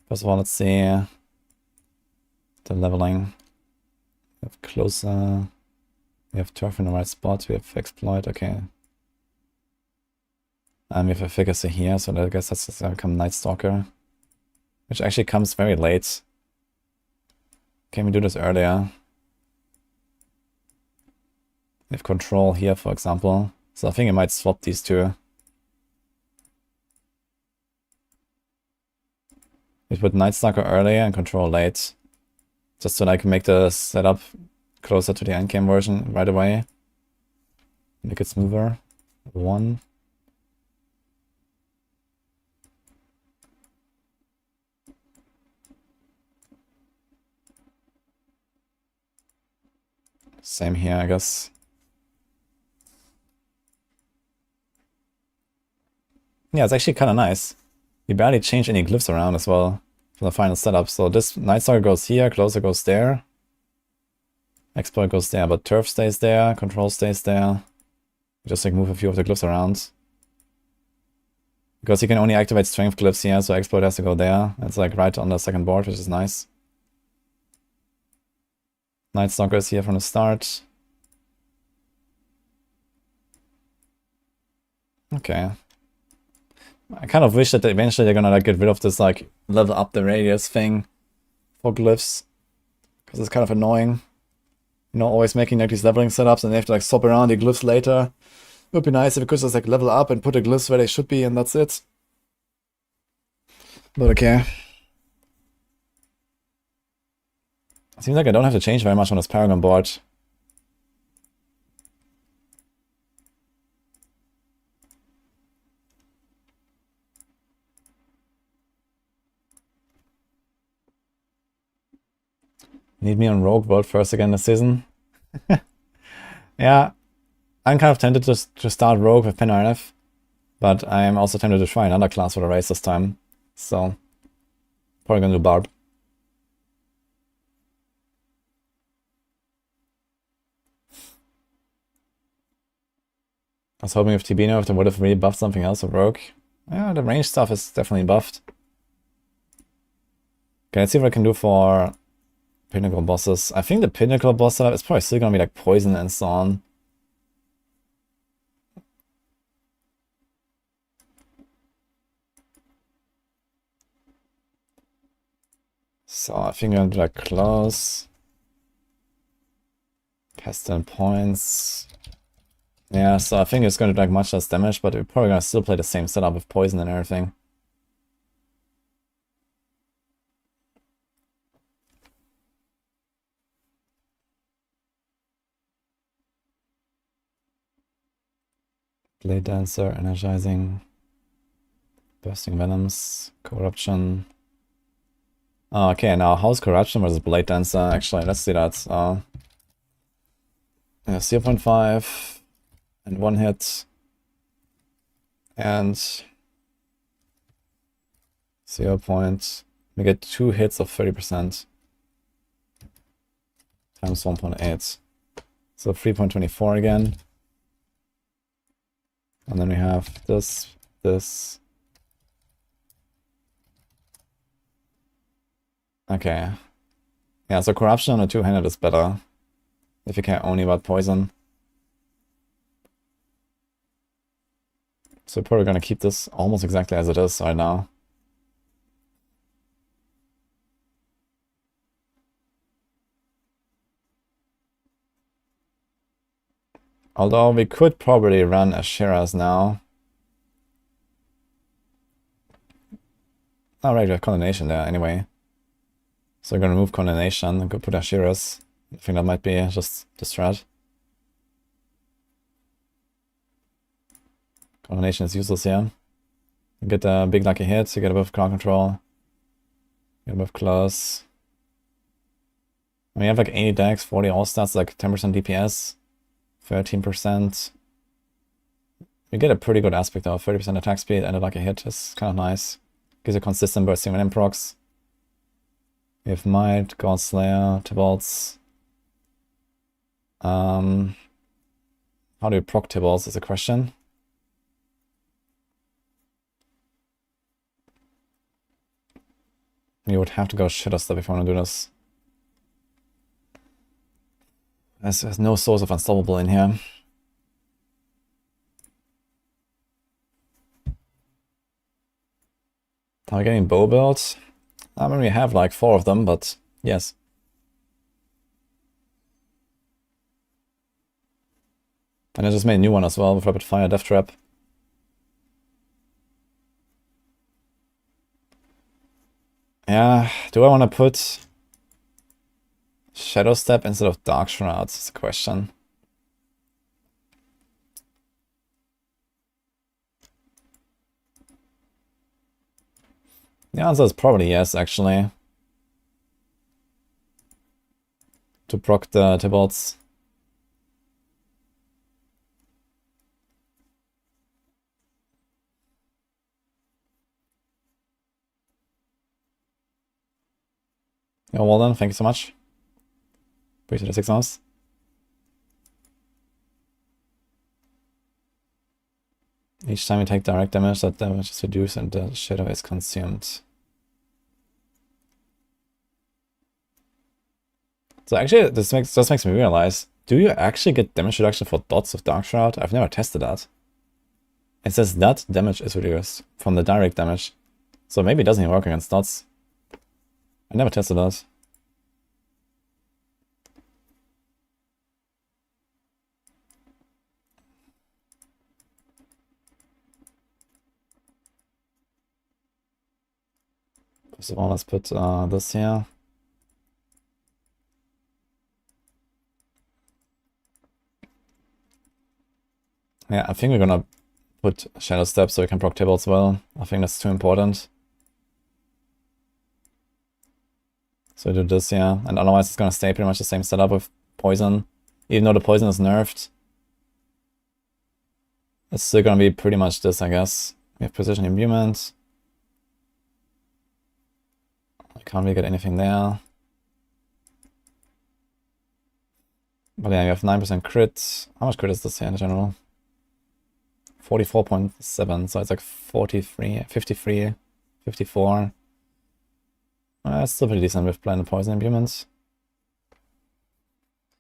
First of all, let's see the leveling. We have closer. We have turf in the right spot. We have exploit. Okay. And we have efficacy here, so I guess that's just gonna become Night Stalker. Which actually comes very late. Can we do this earlier? We have control here, for example. So I think I might swap these two. We put Night Stalker earlier and control late. Just so that I can make the setup closer to the endgame version right away. Make it smoother. 1. Same here, I guess. Yeah, it's actually kind of nice. You barely change any glyphs around as well for the final setup. So this Nightstalker goes here, Closer goes there. Exploit goes there, but Turf stays there, Control stays there. Just like move a few of the glyphs around. Because you can only activate strength glyphs here, so Exploit has to go there. It's like right on the second board, which is nice. Nightstalker is here from the start. Okay. I kind of wish that eventually they're gonna like get rid of this like level up the radius thing for glyphs. Because it's kind of annoying. You know, always making like these leveling setups and they have to like swap around the glyphs later. It would be nice if it could just like level up and put the glyphs where they should be and that's it. But okay. Seems like I don't have to change very much on this Paragon board. Need me on Rogue World first again this season. Yeah, I'm kind of tempted to start Rogue with Penarnef, but I'm also tempted to try another class for the race this time. So, probably gonna do Barb. I was hoping with Tibino if they would have really buffed something else with Rogue. Yeah, the range stuff is definitely buffed. Okay, let's see what I can do for Pinnacle bosses. I think the Pinnacle boss setup is probably still gonna be like Poison and so on. So I think I'm gonna do like Close. Pestilent Points. Yeah, so I think it's gonna do like much less damage, but we're probably gonna still play the same setup with Poison and everything. Blade Dancer, Energizing, Bursting Venoms, Corruption. Oh, okay, now how's Corruption versus Blade Dancer? Actually, let's see that. Yeah, 0.5 and 1 hit. And 0 point. We get 2 hits of 30%. Times 1.8. So 3.24 again. And then we have this. Okay. Yeah, so Corruption on a two-handed is better. If you care only about Poison. So we're probably gonna keep this almost exactly as it is right now. Although we could probably run Asheras now. Oh right, we have Condemnation there anyway. So we're gonna remove Condemnation and go put Asheras. I think that might be just the strat. Condemnation is useless here. You get a big lucky hit, you get above crowd control. Get above close. I mean, you have like 80 dex, 40 all stats, like 10% DPS, 13%. You get a pretty good aspect though, 30% attack speed and a lucky hit is kind of nice. Gives you consistent bursting venom procs. You have Might, God Slayer, Tibalts. How do you proc Tibalts is a question. You would have to go shitter stuff if you want to do this. There's no source of unstoppable in here. Are we getting bow builds? I mean, we have like 4 of them, but yes. And I just made a new one as well with Rapid Fire Death Trap. Yeah, do I want to put Shadow Step instead of Dark Shrouds? Is the question. The answer is probably yes, actually. To proc the Tibalts. Yeah, well done, thank you so much. Appreciate the 6 months. Each time you take direct damage, that damage is reduced and the shadow is consumed. So actually, this makes me realize, do you actually get damage reduction for dots of Dark Shroud? I've never tested that. It says that damage is reduced from the direct damage. So maybe it doesn't even work against dots. I never tested that. First of all, let's put this here. Yeah, I think we're gonna put Shadow Step so we can proc table as well. I think that's too important. So we do this, yeah. And otherwise it's gonna stay pretty much the same setup with poison. Even though the poison is nerfed. It's still gonna be pretty much this, I guess. We have precision imbuement. I can't really get anything there. But yeah, you have 9% crit. How much crit is this here in general? 44.7, so it's like 43, 53, 54. That's still pretty decent with blinded poison implements.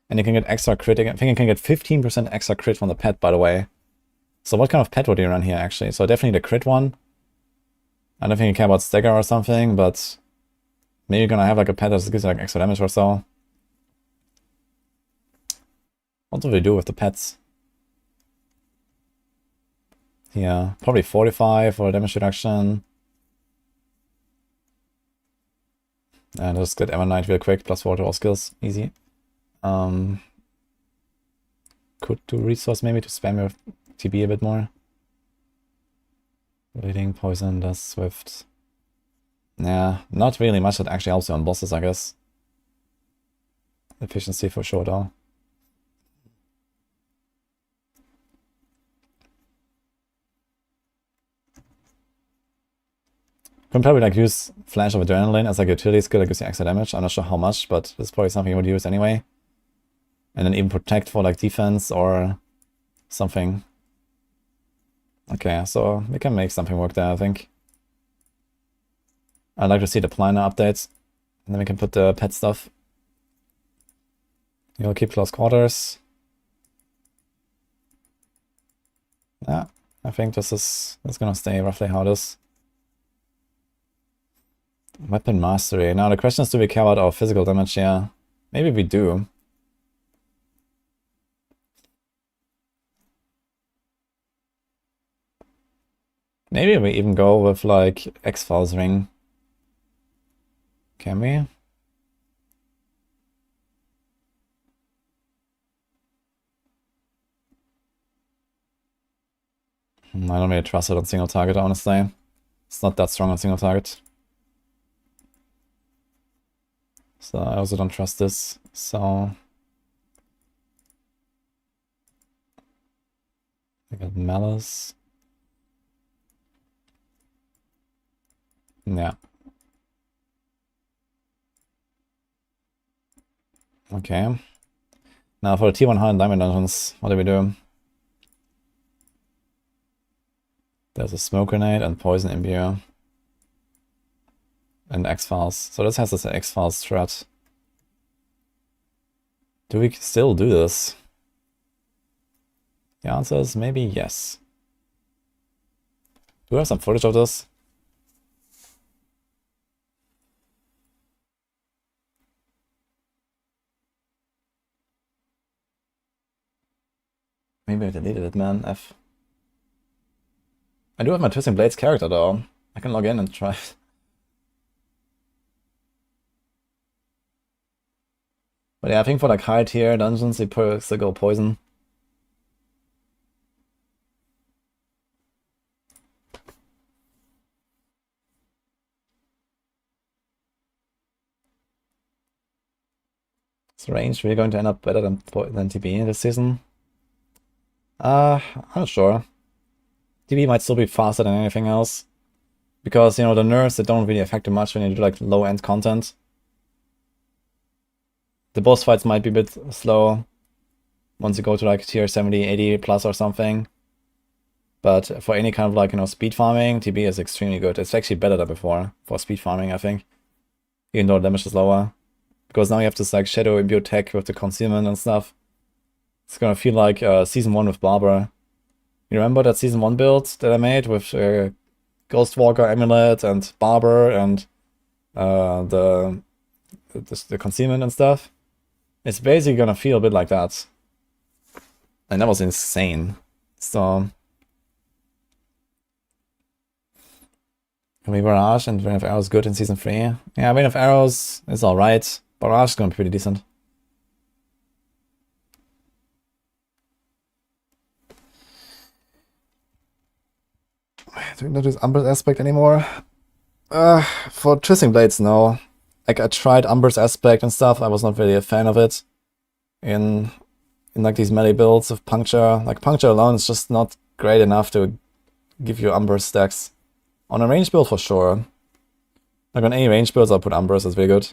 And you can get extra crit. I think you can get 15% extra crit from the pet, by the way. So what kind of pet would you run here, actually? So definitely the crit one. I don't think you care about stagger or something, but maybe you're gonna have like a pet that gives you like extra damage or so. What do we do with the pets? Yeah, probably 45 for damage reduction. And just get Evernight real quick, +4 to all skills, easy. Could do resource maybe to spam your TB a bit more. Bleeding, poison, does swift. Yeah, not really much that actually helps you on bosses, I guess. Efficiency for sure though. You can probably like use Flash of Adrenaline as like a utility skill that gives you extra damage. I'm not sure how much, but it's probably something you would use anyway. And then even Protect for like defense or something. Okay, so we can make something work there, I think. I'd like to see the Pliner updates. And then we can put the pet stuff. You'll keep close quarters. Yeah, I think that's gonna stay roughly how it is. Weapon mastery. Now the question is, do we care about our physical damage here? Maybe we do. Maybe we even go with like X-Files ring. Can we? I don't really trust it on single target, honestly. It's not that strong on single target. So I also don't trust this, so... I got Malice. Yeah. Okay. Now for the T100 Diamond Dungeons, what do we do? There's a Smoke Grenade and Poison Imbue. And X-Files. So this has this X-Files threat. Do we still do this? The answer is maybe yes. Do we have some footage of this? Maybe I deleted it, man. F. I do have my Twisting Blades character though. I can log in and try. But yeah, I think for like high tier dungeons, you still go poison. Is range really going to end up better than TB this season? I'm not sure. TB might still be faster than anything else. Because, you know, the nerfs, they don't really affect you much when you do like low-end content. The boss fights might be a bit slow once you go to like tier 70, 80 plus or something. But for any kind of like, speed farming, TB is extremely good. It's actually better than before for speed farming, I think. Even though damage is lower. Because now you have this like shadow imbue tech with the concealment and stuff. It's gonna feel like Season 1 with Barber. You remember that Season 1 build that I made with Ghostwalker Amulet and Barber and the concealment and stuff? It's basically gonna feel a bit like that. And that was insane. So... Can we Barrage and Rain of Arrows good in Season 3? Yeah, Rain of Arrows is alright. Barrage is gonna be pretty decent. Do we not use Umber's Aspect anymore? For Twisting Blades, no. Like, I tried Umber's Aspect and stuff, I was not really a fan of it. In like these melee builds of Puncture. Like, Puncture alone is just not great enough to give you Umber stacks. On a range build, for sure. Like, on any range builds, I'll put Umbers, that's very good.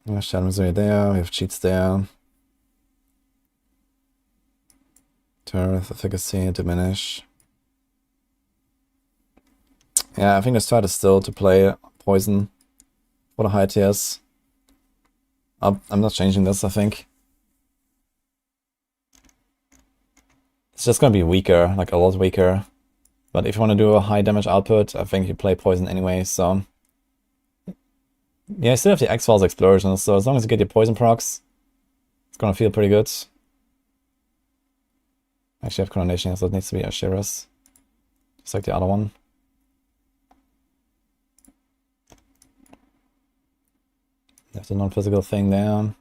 We have Shadow Misery there, we have Cheats there. Turf, Efficacy, Diminish. Yeah, I think the strat is still to play Poison for the high tiers. I'm not changing this, I think. It's just gonna be weaker, like a lot weaker. But if you want to do a high damage output, I think you play Poison anyway, so... Yeah, I still have the X-Files Explosion, so as long as you get your Poison procs, it's gonna feel pretty good. Actually, I have Coronation, so it needs to be Ashiras. Just like the other one. There's a non-physical thing there.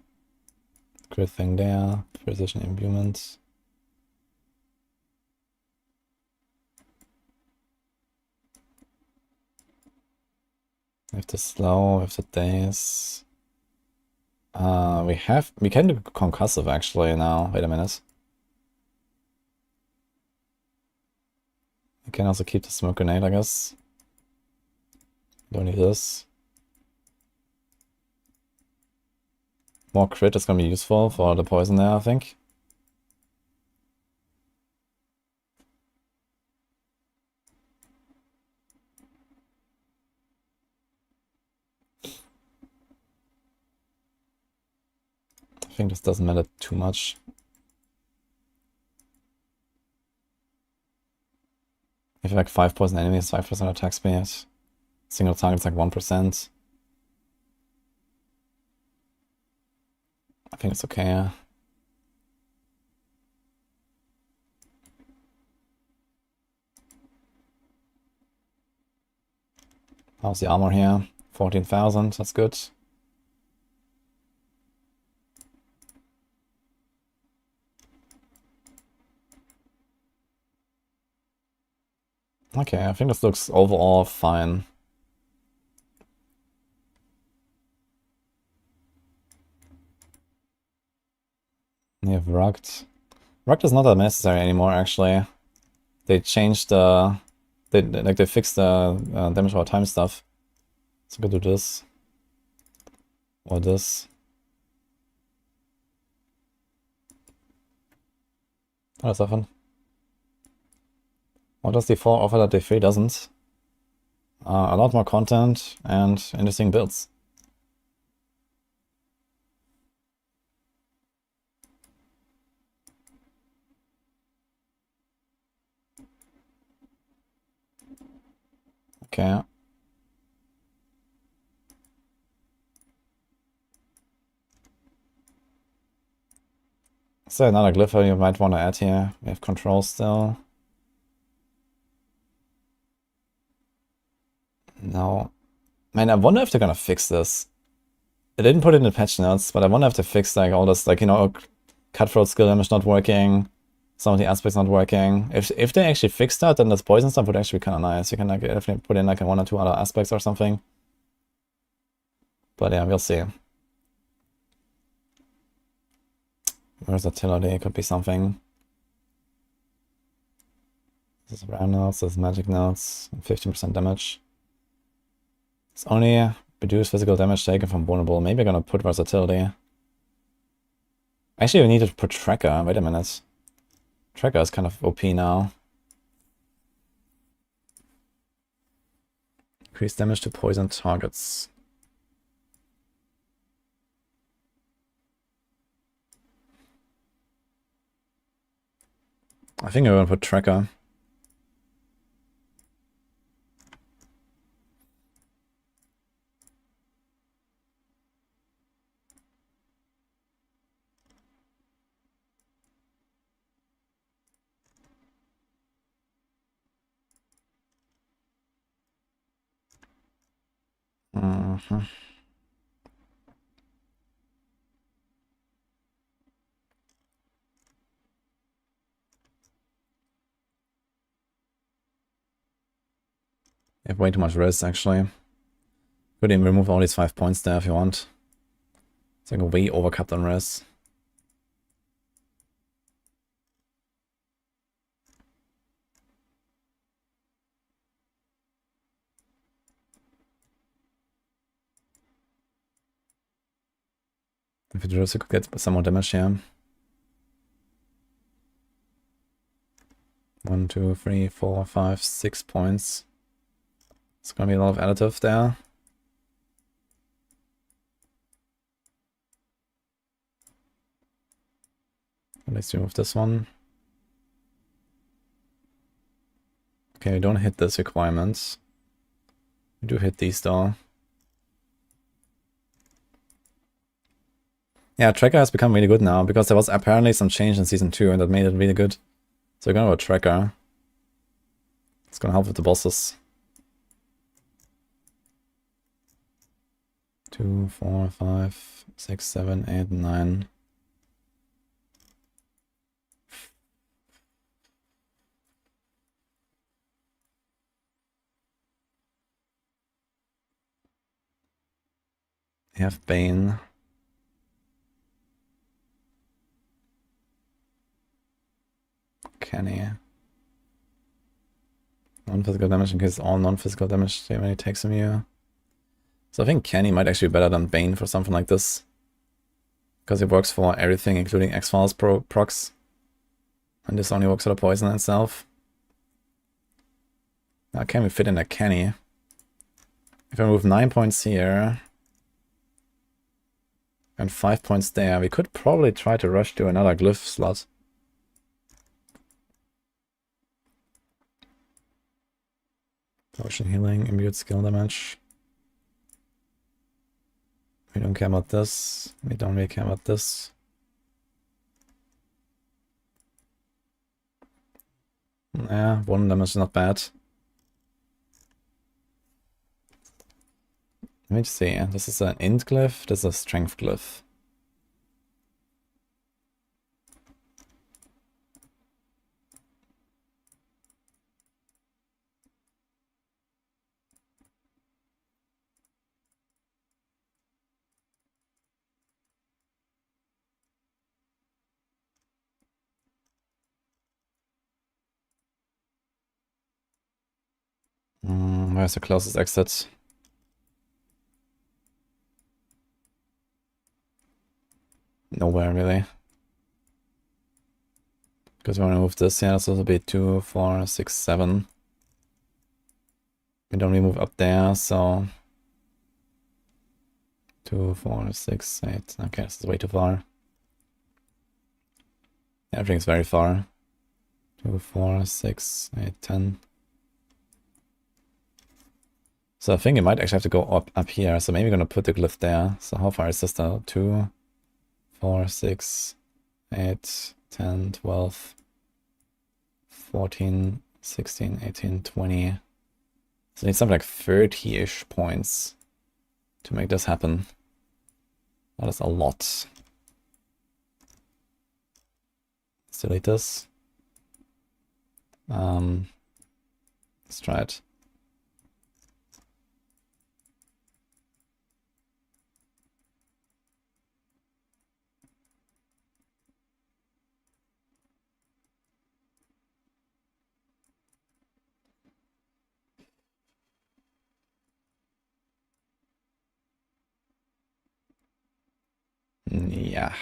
Crit thing there. Precision imbuement. We have the slow, we have the daze. We can do concussive actually now. Wait a minute. We can also keep the smoke grenade, I guess. Don't need this. More crit is gonna be useful for the poison there, I think. I think this doesn't matter too much. If you have like 5 poison enemies, 5% attack speed. Single target's like 1%. I think it's okay, yeah. How's the armor here? 14,000, that's good. Okay, I think this looks overall fine. We have Rugged. Rugged is not that necessary anymore, actually. They changed the... They fixed the damage over time stuff. So we could do this. Or this. Oh, that's often. What does D4 offer that D3 doesn't? A lot more content and interesting builds. Okay. Is there another glyph you might want to add here? We have control still. No. Man, I wonder if they're gonna fix this. They didn't put it in the patch notes, but I wonder if they fixed like all this, like, cutthroat skill damage not working, some of the aspects not working. If they actually fixed that, then this poison stuff would actually be kind of nice. You can like definitely put in like 1 or 2 other aspects or something. But yeah, we'll see. Where's Artillery? Could be something. This is rare notes, this is magic notes, 15% damage. It's only reduce physical damage taken from vulnerable. Maybe I'm gonna put versatility. Actually, we need to put tracker. Wait a minute. Tracker is kind of OP now. Increase damage to poison targets. I think I'm gonna put tracker. Mm-hmm. You have way too much risk, actually. Could even remove all these 5 points there if you want. It's like a way overcapped on res. If you just could get some more damage here. 1, 2, 3, 4, 5, 6 points. It's gonna be a lot of additive there. Let's remove this one. Okay, we don't hit this requirement. We do hit these though. Yeah, tracker has become really good now because there was apparently some change in season 2 and that made it really good. So we're gonna go tracker. It's gonna help with the bosses. 2, 4, 5, 6, 7, 8, 9. We have Bane. Kenny. Non-physical damage in case all non-physical damage when he takes from you. So I think Kenny might actually be better than Bane for something like this. Because it works for everything, including X-Files procs. And this only works for the poison itself. Now can we fit in a Kenny? If I move 9 points here and 5 points there, we could probably try to rush to another glyph slot. Potion healing, imbued skill damage. We don't care about this. We don't really care about this. Yeah, 1 damage is not bad. Let me see. This is an int glyph, this is a strength glyph. Where's the closest exit? Nowhere really. Because we want to move this, yeah, this will be 2, 4, 6, 7. We don't really move up there, so 2, 4, 6, 8. Okay, this is way too far. Everything's very far. 2, 4, 6, 8, 10. So I think it might actually have to go up here. So maybe we're gonna put the glyph there. So how far is this now? 2, 4, 6, 8, 10, 12, 14, 16, 18, 20. So we need something like 30-ish points to make this happen. That is a lot. Let's delete this. Let's try it. Yeah.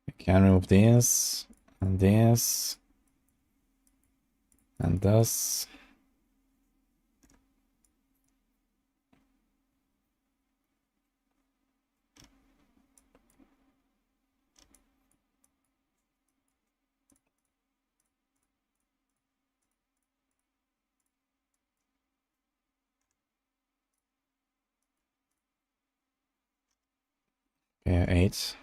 We can remove this, and this, and this. Okay, 8.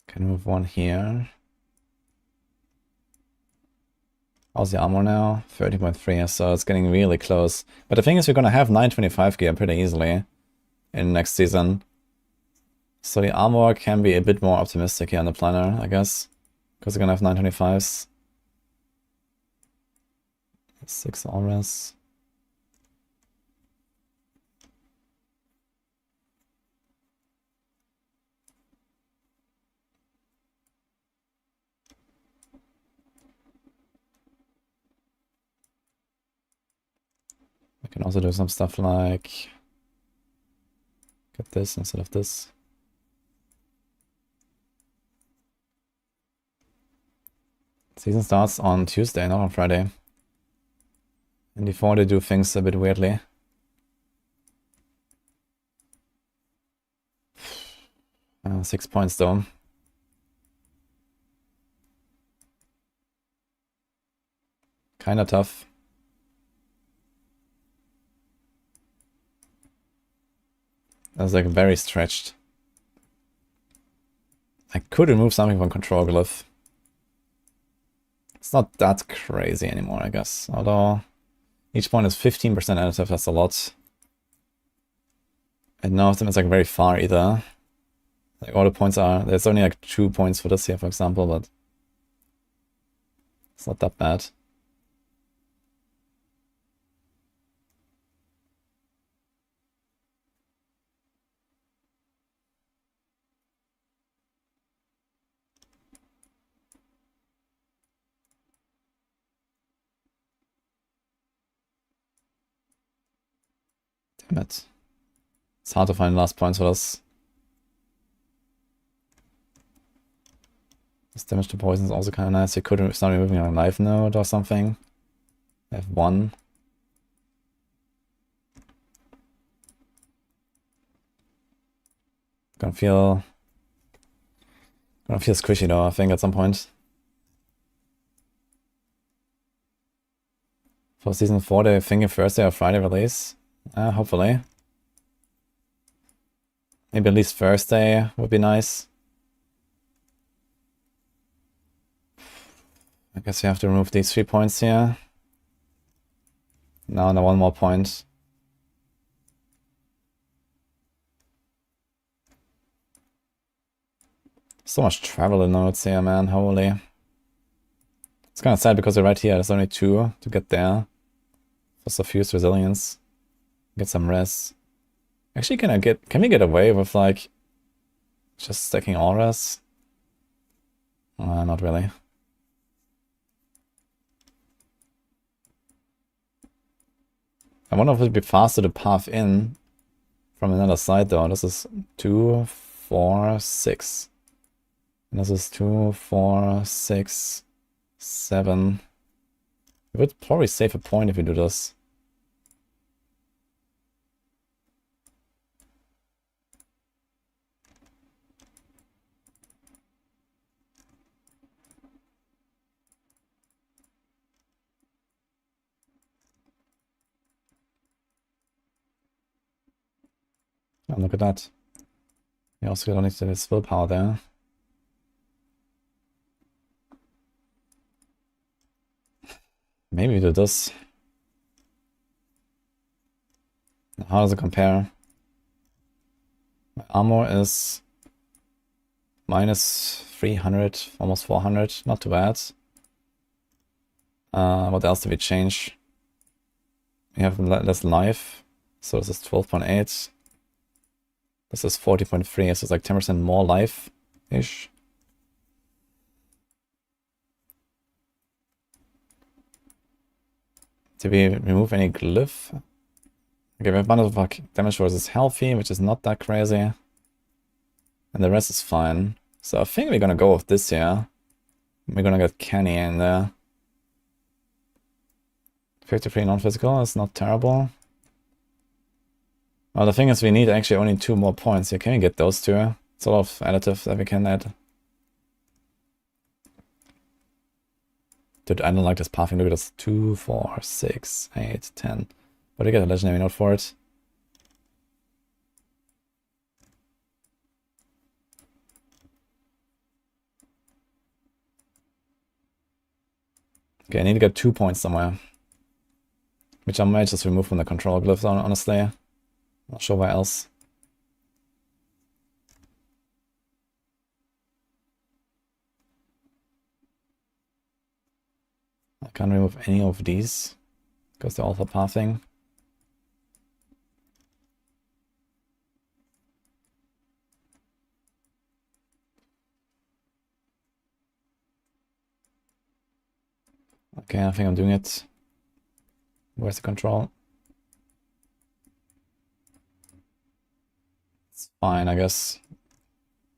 Can move 1 here. How's the armor now? 30.3, so it's getting really close. But the thing is, we're gonna have 925 gear pretty easily in next season. So the armor can be a bit more optimistic here on the planner, I guess. Because we're gonna have 925s. 6 auras. I can also do some stuff like get this instead of this. Season starts on Tuesday, not on Friday. And before they do things a bit weirdly. Uh, 6 points though. Kinda tough. That's like very stretched. I could remove something from control glyph. It's not that crazy anymore, I guess. Although each point is 15% additive, that's a lot. And none of them is like very far either. Like all the points are, there's only like 2 points for this here, for example, but it's not that bad. Damn it. It's hard to find last points for this. This damage to poison is also kind of nice. You could start removing a life node or something. I have 1. Gonna feel squishy though, I think, at some point. For season 4, they think a Thursday or Friday release. Hopefully. Maybe at least Thursday would be nice. I guess you have to remove these 3 points here. Now, 1 more point. So much travel in nodes here, man. Holy. It's kind of sad because right here, there's only 2 to get there. For suffused resilience. Get some res. Actually, can we get away with like just stacking auras? Not really. I wonder if it'd be faster to path in from another side though. This is 2, 4, 6. And this is 2, 4, 6, 7. It would probably save a point if we do this. Oh, look at that. We also don't need this willpower there. Maybe we do this. How does it compare? My armor is minus 300, almost 400. Not too bad. What else did we change? We have less life. So this is 12.8. This is 40.3, so it's like 10% more life-ish. Did we remove any glyph? Okay, we have bundle of damage versus healthy, which is not that crazy. And the rest is fine. So I think we're gonna go with this here. We're gonna get Kenny in there. 53 non-physical is not terrible. Well, the thing is we need actually only 2 more points here. Can we get those two? It's a lot of additive that we can add. Dude, I don't like this pathing. Look at this. 2, 4, 6, 8, 10. But I get a legendary note for it. Okay, I need to get 2 points somewhere. Which I might just remove from the control glyphs, honestly. Not sure where else. I can't remove any of these because they're all for pathing. Okay, I think I'm doing it. Where's the control? It's fine, I guess.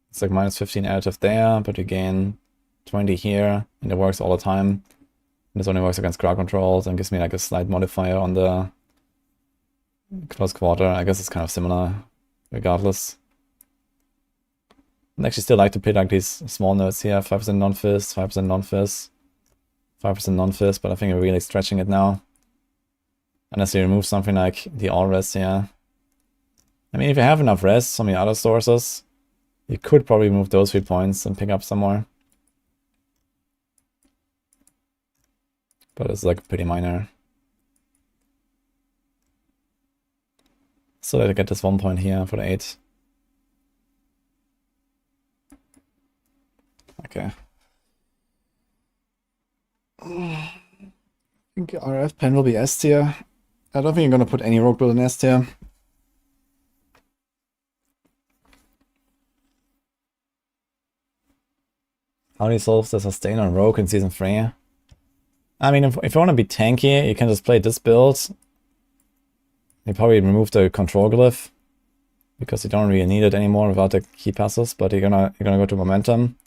It's like minus 15 additive there, but you gain 20 here, and it works all the time. And this only works against crowd controls and gives me like a slight modifier on the close quarter. I guess it's kind of similar, regardless. I'd actually still like to pick like these small notes here, 5% non-fizz, 5% non-fizz, 5% non-fizz, but I think we're really stretching it now. Unless you remove something like the all res here. I mean, if you have enough res from the other sources, you could probably move those 3 points and pick up some more. But it's like pretty minor. So I get this 1 point here for the 8. Okay. I think RF pen will be S tier. I don't think I'm gonna put any rogue build in S tier. How do you solve the sustain on rogue in season 3? I mean, if you want to be tanky, you can just play this build. You probably remove the control glyph because you don't really need it anymore without the key passes. But you're gonna go to momentum.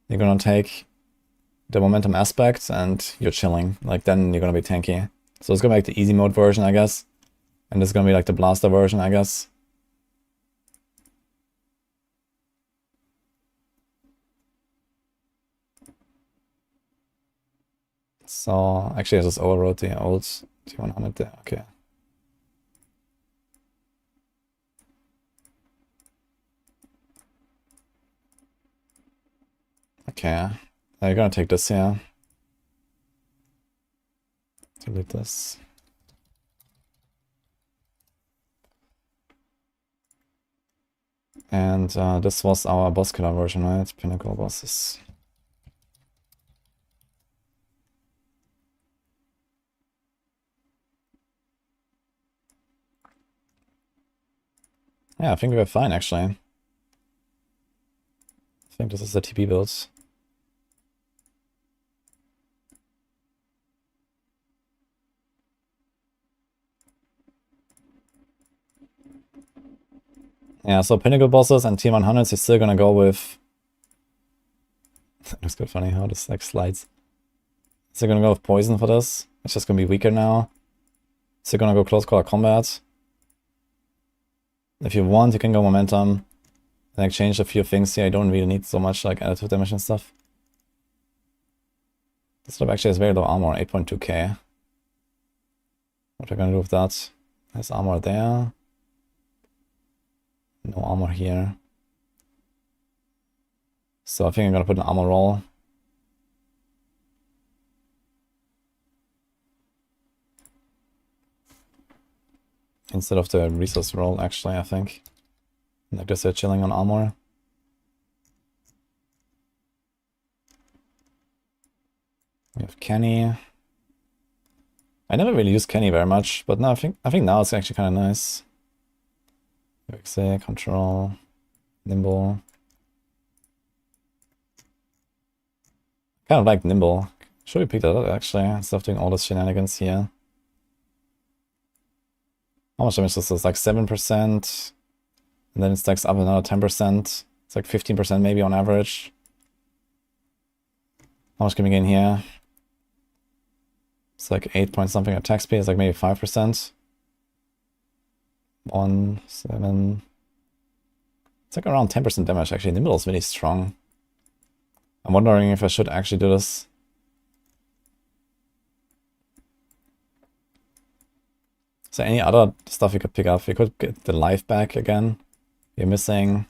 You're gonna take the momentum aspect, and you're chilling. Like then you're gonna be tanky. So it's gonna be like the easy mode version, I guess, and this is gonna be like the blaster version, I guess. So actually, I just overwrote the old T100 there. Okay. Okay, now you're gonna take this here. Delete this. And this was our boss killer version, right? Pinnacle bosses. Yeah, I think we're fine, actually. I think this is the TP build. Yeah, so Pinnacle bosses and T100s, you're still gonna go with... That's good funny how this like slides. So you're gonna go with Poison for this. It's just gonna be weaker now. So you're gonna go Close Quarter Combat. If you want, you can go Momentum. And like change a few things here. I don't really need so much like additive damage and stuff. This stuff actually has very low armor, 8.2k. What are we gonna do with that? There's armor there. No armor here. So I think I'm gonna put an armor roll. Instead of the resource roll, actually, I think. Like this, they're chilling on armor. We have Kenny. I never really used Kenny very much, but now I think now it's actually kind of nice. Say control, nimble. Kind of like nimble. Should we pick that up actually instead of doing all this shenanigans here? How much damage is this? Like 7%, and then it stacks up another 10%. It's like 15% maybe on average. How much can we gain here? It's like 8 point something attack speed. It's like maybe 5%. 1, 7. It's like around 10% damage actually. Nimble is really strong. I'm wondering if I should actually do this. Is there any other stuff you could pick up? You could get the life back again. You're missing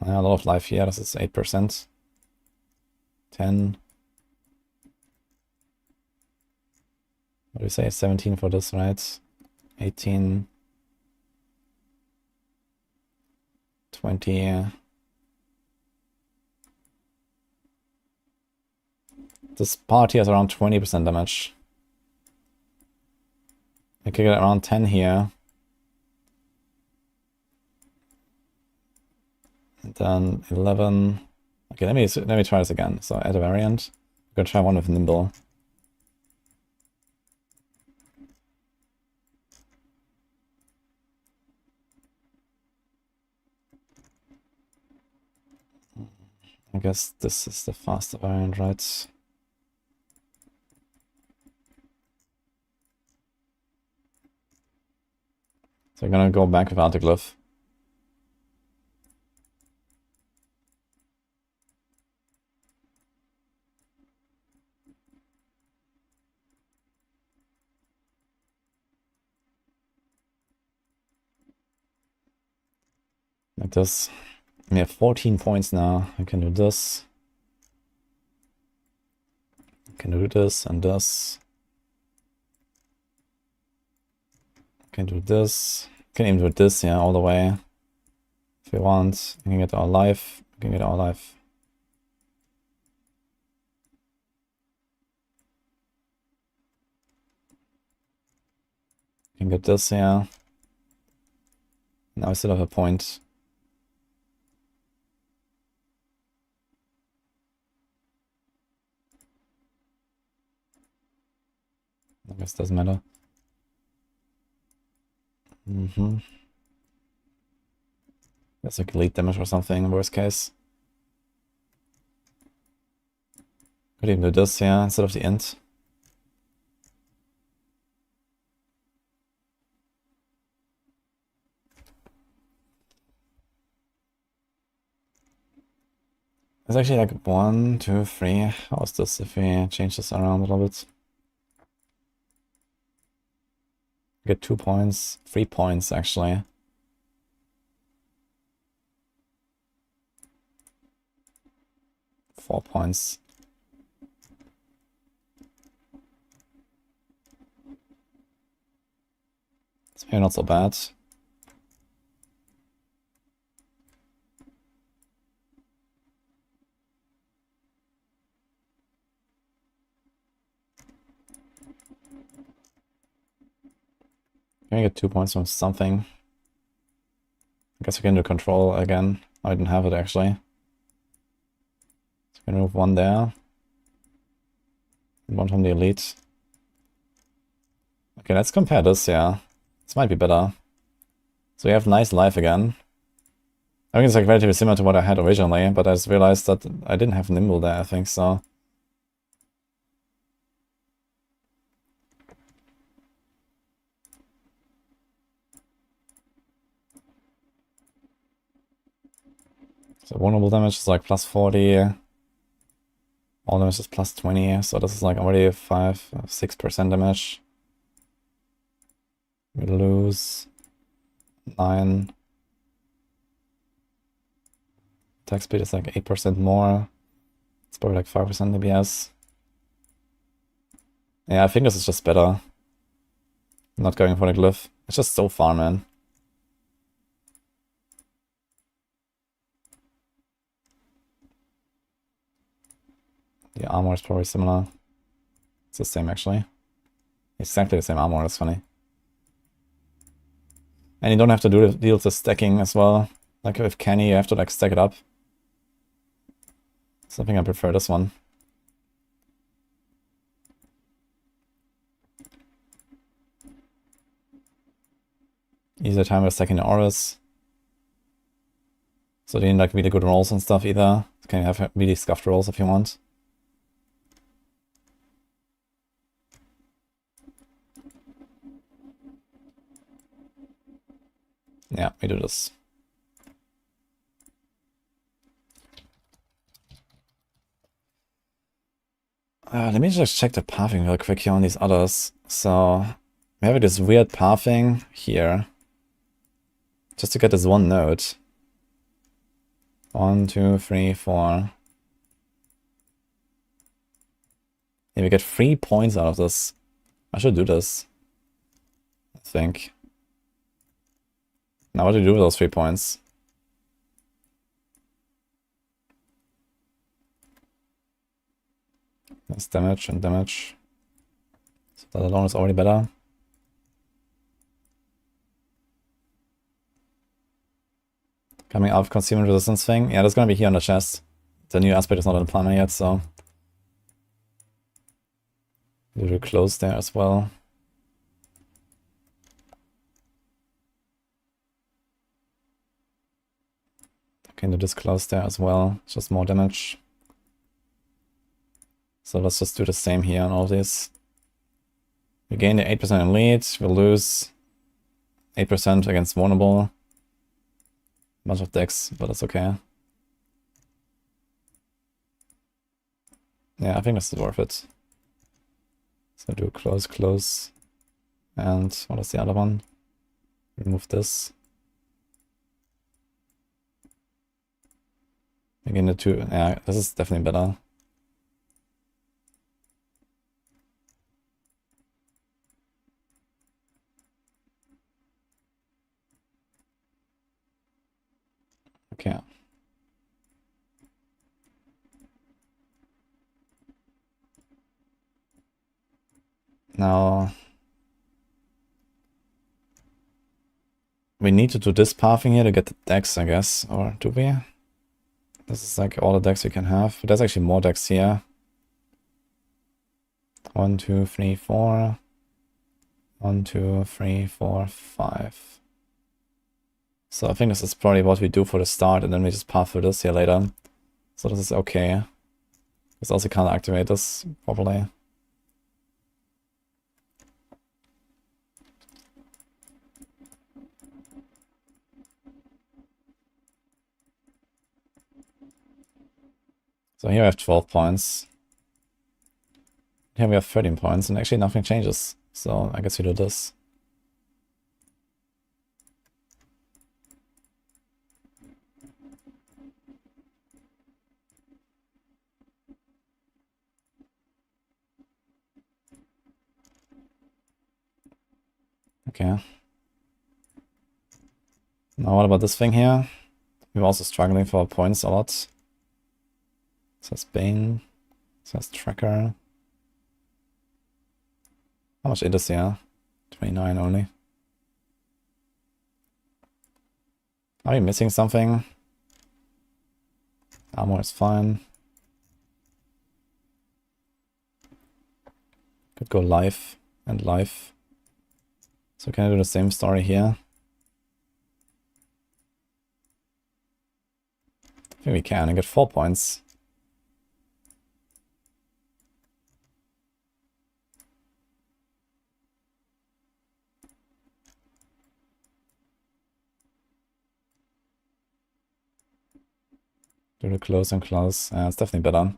a lot of life here. This is 8%. 10. What do you say? 17 for this, right? 18. 20. This part here is around 20% damage. I could get around 10 here. And then 11. Okay, let me try this again. So add a variant. I'm gonna try one with nimble. I guess this is the faster variant, right? So I'm gonna go back without the glyph. Like this. We have 14 points now. I can do this. I can do this and this. I can do this. I can even do this, yeah, all the way. If we want, we can get our life. We can get our life. We can get this, yeah. Now I still have a point. I guess it doesn't matter. That's like elite damage or something, in worst case. Could even do this, yeah, instead of the int. It's actually like 1, 2, 3. How is this if we change this around a little bit? Get 2 points, 3 points actually. Four points. It's maybe not so bad. Can I get 2 points from something? I guess we can do control again. I didn't have it actually. So we can move 1 there. And 1 from the elite. Okay, let's compare this, yeah. This might be better. So we have nice life again. I think it's like relatively similar to what I had originally, but I just realized that I didn't have nimble there, I think, so. So vulnerable damage is like plus 40. All damage is plus 20, so this is like already 5, 6% damage. We lose 9. Attack speed is like 8% more. It's probably like 5% DPS. Yeah, I think this is just better. Not going for the glyph. It's just so far, man. The armor is probably similar. the same actually. Exactly the same armor, that's funny. And you don't have to deal with the stacking as well. Like with Kenny, you have to like stack it up. So I think I prefer this one. Easier time with stacking the auras. So they need like really good rolls and stuff either. You can have really scuffed rolls if you want. Yeah, we do this. Let me just check the pathing real quick here on these others. So we have this weird pathing here. Just to get this one node. 1, 2, 3, 4. Yeah, we get 3 points out of this. I should do this. I think. Now what do you do with those 3 points? That's damage and damage. So that alone is already better. Coming out of consumer resistance thing. Yeah, that's gonna be here on the chest. The new aspect is not in the planner yet, so. A little close there as well. Can do this close there as well. It's just more damage. So let's just do the same here on all of these. We gain the 8% in lead. We'll lose 8% against vulnerable. Bunch of decks, but that's okay. Yeah, I think this is worth it. So do close, close. And what is the other one? Remove this. Again, the two. Yeah, this is definitely better. Okay. Now we need to do this pathing here to get the decks, I guess. Or do we? This is like all the decks we can have. But there's actually more decks here. 1, 2, 3, 4. 1, 2, 3, 4, 5. So I think this is probably what we do for the start, and then we just path through this here later. So this is okay. Because also can't activate this properly. So here we have 12 points. Here we have 13 points, and actually nothing changes. So I guess we do this. Okay. Now what about this thing here? We're also struggling for points a lot. This has Bane. This has Tracker. How much it is here? 29 only. Are we missing something? Armor is fine. Could go life and life. So can I do the same story here? I think we can. I get 4 points. Do the close and close. It's definitely better.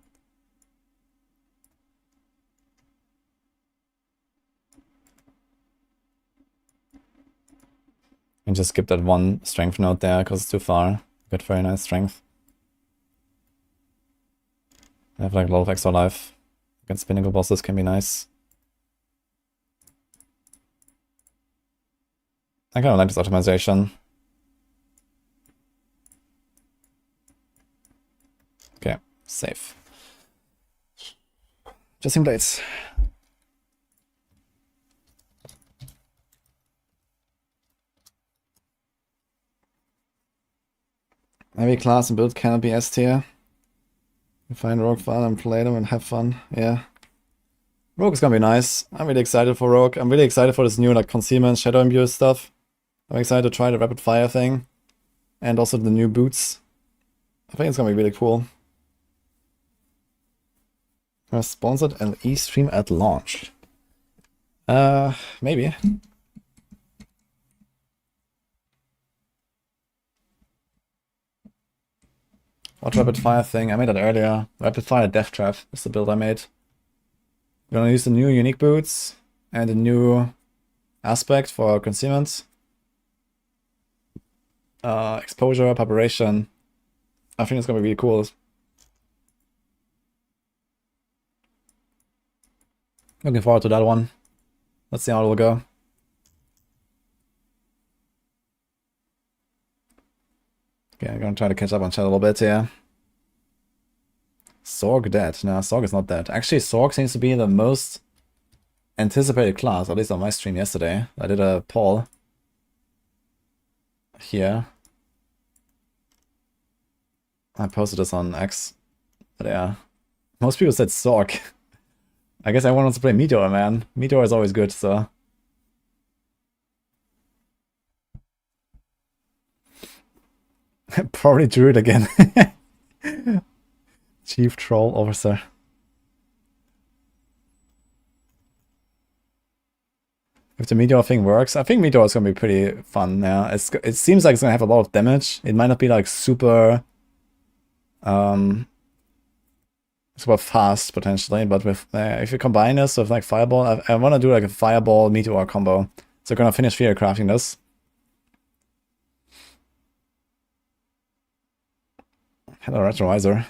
And just skip that one strength node there because it's too far. Get very nice strength. I have like a lot of extra life. Against pinnacle bosses can be nice. I kind of like this optimization. Okay, safe. Just in blades. Every class and build cannot be S tier. You find Rogue fun and play them and have fun. Yeah. Rogue is gonna be nice. I'm really excited for Rogue. I'm really excited for this new like concealment, shadow imbue stuff. I'm excited to try the rapid fire thing. And also the new boots. I think it's gonna be really cool. Sponsored LE stream at launch. Maybe. What rapid fire thing? I made that earlier. Rapid fire death trap is the build I made. We're gonna use the new unique boots and the new aspect for concealment. Exposure, preparation. I think it's gonna be really cool. Looking forward to that one. Let's see how it will go. Okay, I'm gonna try to catch up on chat a little bit here. Sorc dead. No, Sorc is not dead. Actually, Sorc seems to be the most anticipated class, at least on my stream yesterday. I did a poll here. I posted this on X. But yeah, most people said Sorc. I guess everyone wants to play Meteor, man. Meteor is always good, so. Probably Druid again. Chief Troll Officer. If the Meteor thing works, I think Meteor is going to be pretty fun. Yeah, it seems like it's going to have a lot of damage. It might not be like super super fast potentially, but with if you combine this with like Fireball, I want to do like a Fireball Meteor combo. So we're going to finish Theorycrafting this. Hello, Retrovisor.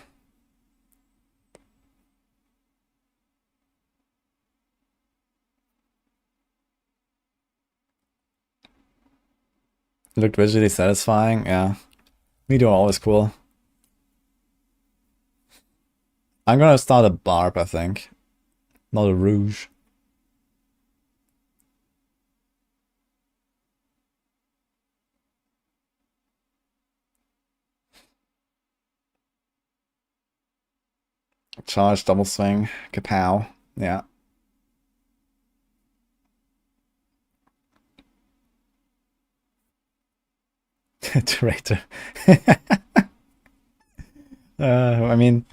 It looked visually satisfying, yeah. Meteor always cool. I'm gonna start a Barb, I think. Not a Rouge. Charge, double swing, kapow. Yeah. Traitor. I mean,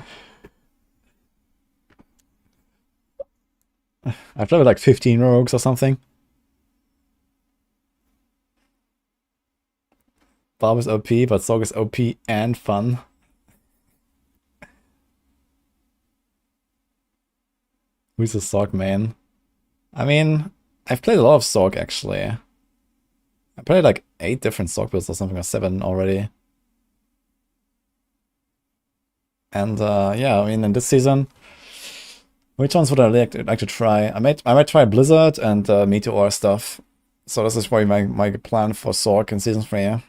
I've played with like 15 rogues or something. Barb is OP, but Sorc is OP and fun. Who's a Sorc main? I mean, I've played a lot of Sorc actually. I played like 8 different Sorc builds or something, or 7 already. And yeah, I mean, in this season, which ones would I like to try? I might try Blizzard and Meteor stuff. So this is probably my plan for Sorc in Season 3.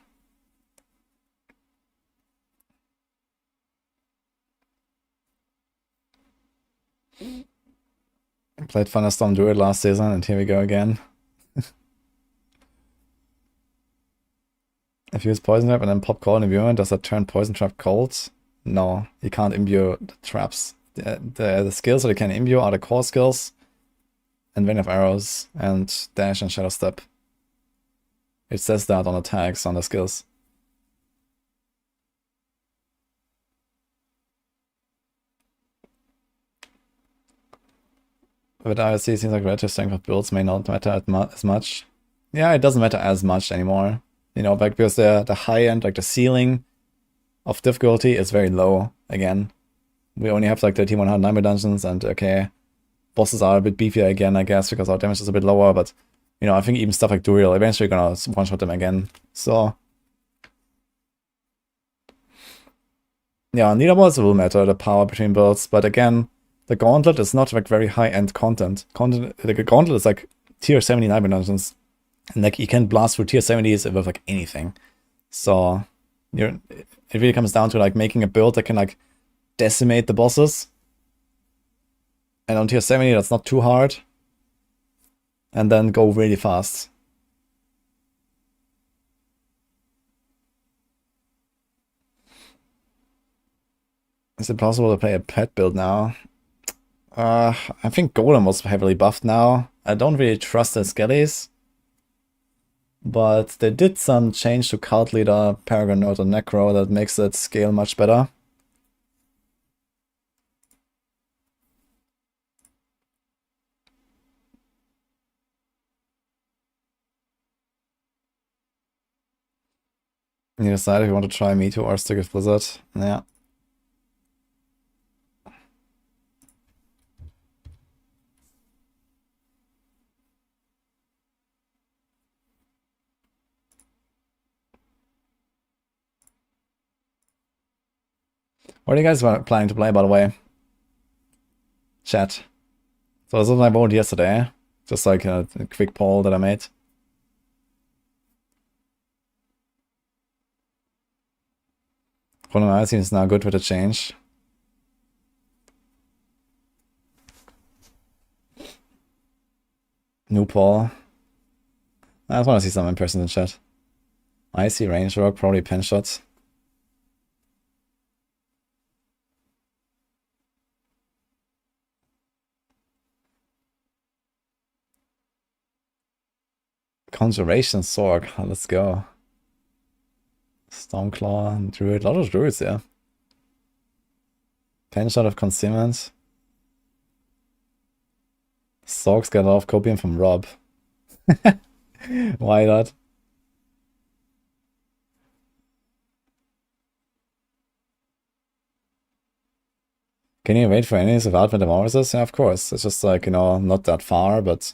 I played Thunderstorm Druid last season, and here we go again. If you use Poison Trap and then pop Cold Imbue, does that turn Poison Trap cold? No, you can't imbue the traps. The skills that you can imbue are the core skills, and Vein of Arrows, and Dash and Shadow Step. It says that on the tags on the skills. But IRC seems like relative strength of builds may not matter as much. Yeah, it doesn't matter as much anymore. You know, like because the high end, like the ceiling of difficulty is very low again. We only have like the T100 Nightmare Dungeons, and okay, bosses are a bit beefier again, I guess, because our damage is a bit lower, but you know, I think even stuff like Duel, eventually you're gonna one-shot them again. So yeah, leaderboards will matter, the power between builds, but again, the Gauntlet is not like very high-end content. Like a Gauntlet is like tier 70 Nightmare Dungeons. And like you can blast through tier 70s with like anything. So it really comes down to like making a build that can like decimate the bosses. And on tier 70 that's not too hard. And then go really fast. Is it possible to play a pet build now? I think Golem was heavily buffed now. I don't really trust the Skellies. But they did some change to Cult Leader, Paragon Node, and Necro that makes it scale much better. You decide if you want to try Me Too or stick with Blizzard. Yeah. What are you guys planning to play, by the way? Chat. So this was my vote yesterday. Just like a quick poll that I made. Chronomancy is now good with the change. New poll. I just want to see some in person in chat. Icy, range rock, probably pen shots. Conjuration Sorc, let's go. Stormclaw, Druid, a lot of Druids, yeah. Pen shot of concealment. Sorcs got a lot of copium from Rob. Why not? Can you wait for enemies without metamorphosis? Yeah, of course. It's just like, you know, not that far, but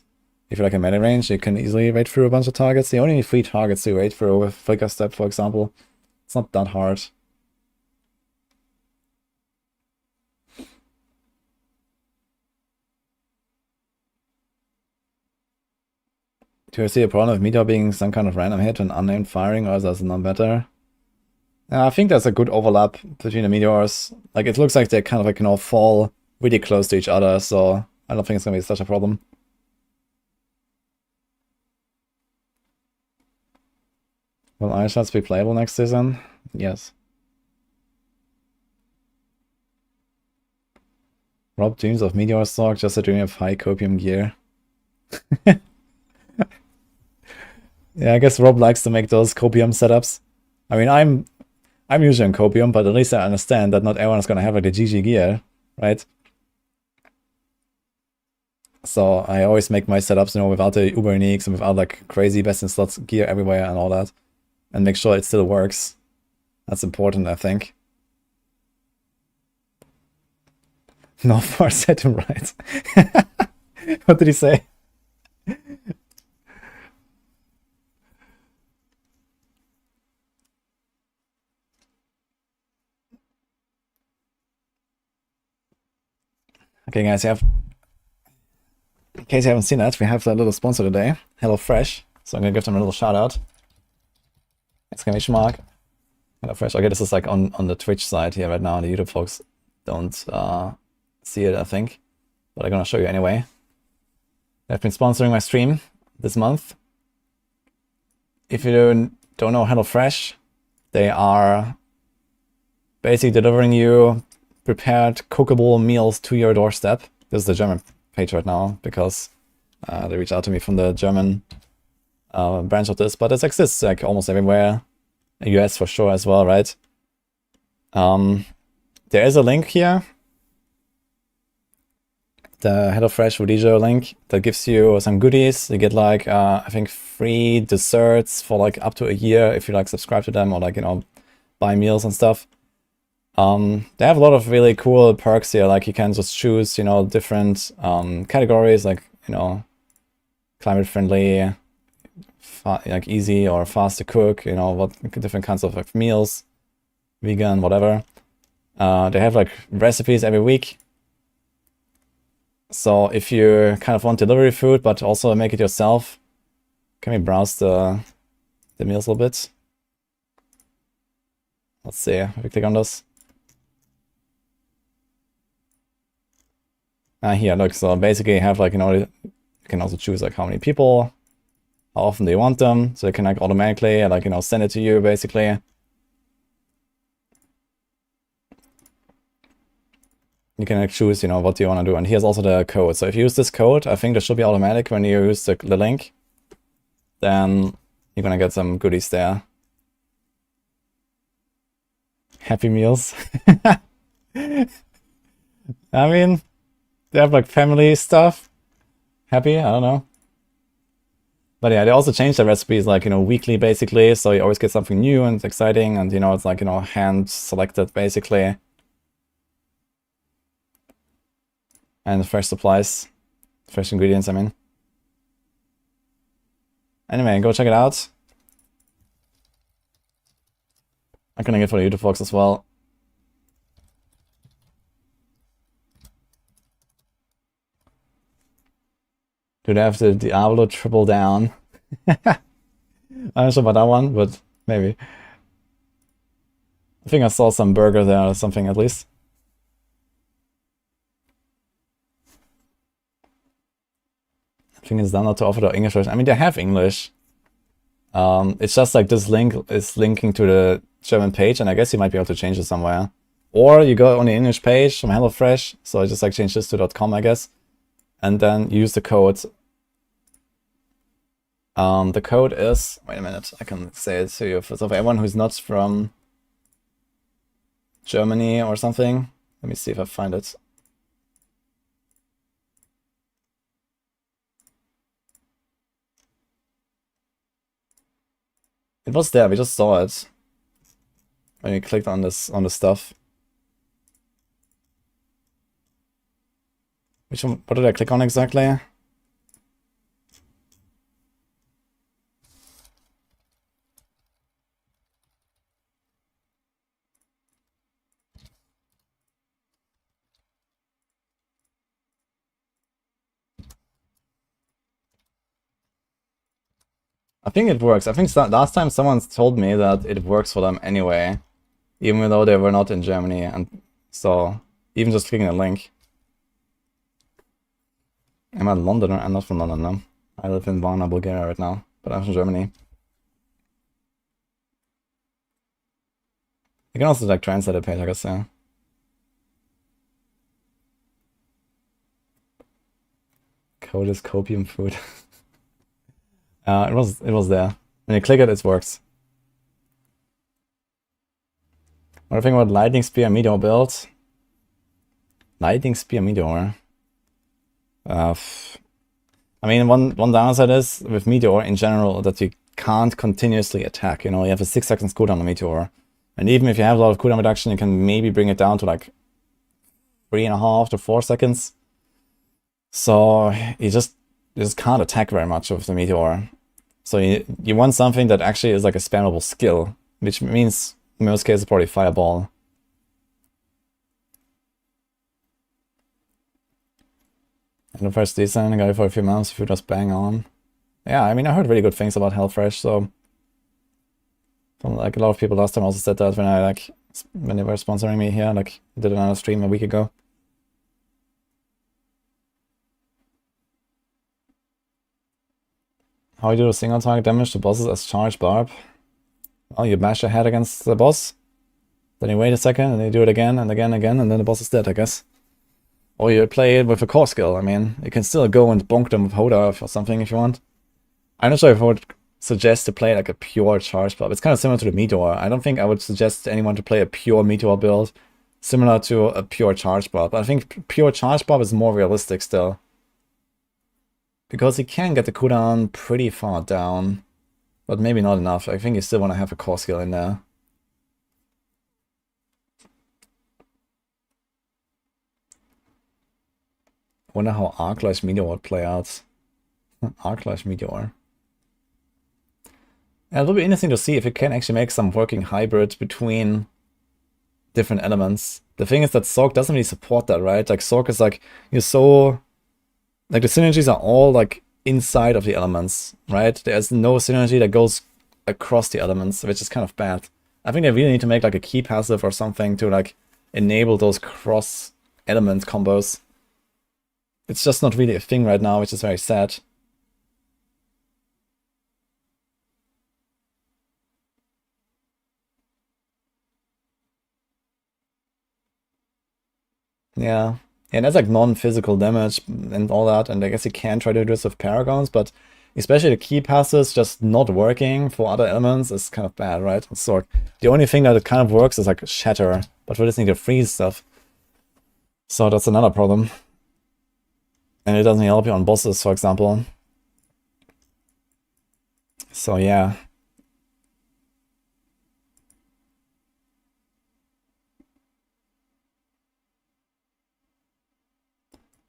if you're like in melee range, you can easily wait through a bunch of targets. You only need 3 targets to wait through with Flicker Step, for example. It's not that hard. Do you see a problem with Meteor being some kind of random hit and unnamed firing, or does it not matter? I think there's a good overlap between the meteors. Like, it looks like they kind of like, you know, fall really close to each other, so I don't think it's gonna be such a problem. Will Iron Shots be playable next season? Yes. Rob dreams of Meteor Sorc, just a dream of high copium gear. Yeah, I guess Rob likes to make those copium setups. I mean, I'm usually on copium, but at least I understand that not everyone's gonna have like the GG gear, right? So I always make my setups, you know, without the uber uniques and without like crazy best in slots gear everywhere and all that, and make sure it still works. That's important, I think. No force set him right. What did he say? Okay, guys, in case you haven't seen that, we have a little sponsor today, HelloFresh. So I'm gonna give them a little shout out. Exclamation mark. HelloFresh. Okay, this is like on the Twitch side here right now. The YouTube folks don't see it, I think, but I'm gonna show you anyway. They've been sponsoring my stream this month. If you don't know HelloFresh, they are basically delivering you prepared cookable meals to your doorstep. This is the German page right now because they reached out to me from the German branch of this, but it exists like almost everywhere. US for sure as well, right? There is a link here, the HelloFresh wudijo link, that gives you some goodies. You get like I think free desserts for like up to a year if you like subscribe to them or like, you know, buy meals and stuff. They have a lot of really cool perks here, like you can just choose, you know, different categories, like, you know, climate friendly, like easy or fast to cook, you know, what different kinds of like meals, vegan, whatever. They have like recipes every week. So if you kind of want delivery food, but also make it yourself, can we browse the meals a little bit? Let's see, if we click on this. Here, look, so basically you have like, you know, you can also choose like how many people, how often do you want them, so you can like automatically like, you know, send it to you basically. you can like, choose, you know, what you want to do. And here's also the code. So if you use this code, I think this should be automatic when you use the link. Then you're gonna get some goodies there. Happy Meals. I mean, they have like family stuff. Happy, I don't know. But yeah, they also changed the recipes like, you know, weekly basically. So you always get something new and exciting. And, you know, it's like, you know, hand selected basically. And fresh supplies. Fresh ingredients, I mean. Anyway, go check it out. I'm gonna get for the YouTube folks as well. Do they have the Diablo triple down? I'm not sure about that one, but maybe. I think I saw some burger there or something at least. I think it's down not to offer the English version. I mean, they have English. It's just like this link is linking to the German page, and I guess you might be able to change it somewhere. Or you go on the English page from HelloFresh, so I just like change this to .com, I guess. And then use the code. The code is, wait a minute, I can say it to you. So for everyone who's not from Germany or something, let me see if I find it. It was there, we just saw it. When you clicked on this, on the stuff. Which one, what did I click on exactly? I think it works. I think last time someone told me that it works for them anyway, even though they were not in Germany, and so even just clicking a link. I'm in London. I'm not from London, no. I live in Varna, Bulgaria right now, but I'm from Germany. You can also like translate the page, I guess, yeah. Code is copium food. It was there. When you click it, it works. What do you think about Lightning Spear Meteor build? Lightning Spear Meteor. I mean, one downside is with Meteor in general that you can't continuously attack. You know, you have a 6 seconds cooldown on Meteor, and even if you have a lot of cooldown reduction, you can maybe bring it down to like 3.5 to 4 seconds. So you just can't attack very much with the Meteor. So you want something that actually is like a spammable skill, which means in most cases probably Fireball. And the first decent, I got it for a few months if you just bang on. Yeah, I mean, I heard really good things about HelloFresh, so from like a lot of people last time also said that when they were sponsoring me here, like I did another stream a week ago. How you do single target damage to bosses as charged barb? Well, you bash your head against the boss, then you wait a second, and you do it again and again and again, and then the boss is dead, I guess. Or you play it with a core skill. I mean, you can still go and bonk them with Hoda or something if you want. I'm not sure if I would suggest to play like a pure charge barb. It's kind of similar to the Meteor. I don't think I would suggest to anyone to play a pure Meteor build similar to a pure charge barb. But I think pure charge barb is more realistic still. Because you can get the cooldown pretty far down, but maybe not enough. I think you still want to have a core skill in there. Wonder how Arc-Lash Meteor would play out. Arc-Lash Meteor. Yeah, it will be interesting to see if you can actually make some working hybrid between different elements. The thing is that Sorc doesn't really support that, right? Like Sorc is like, you're so... Like the synergies are all like inside of the elements, right? There's no synergy that goes across the elements, which is kind of bad. I think they really need to make like a key passive or something to like enable those cross element combos. It's just not really a thing right now, which is very sad. Yeah. And that's like non-physical damage and all that, and I guess you can try to do this with Paragons, but especially the key passes just not working for other elements is kind of bad, right? Sorc. The only thing that it kind of works is like Shatter, but we just need to freeze stuff. So that's another problem. And it doesn't help you on bosses, for example. So yeah.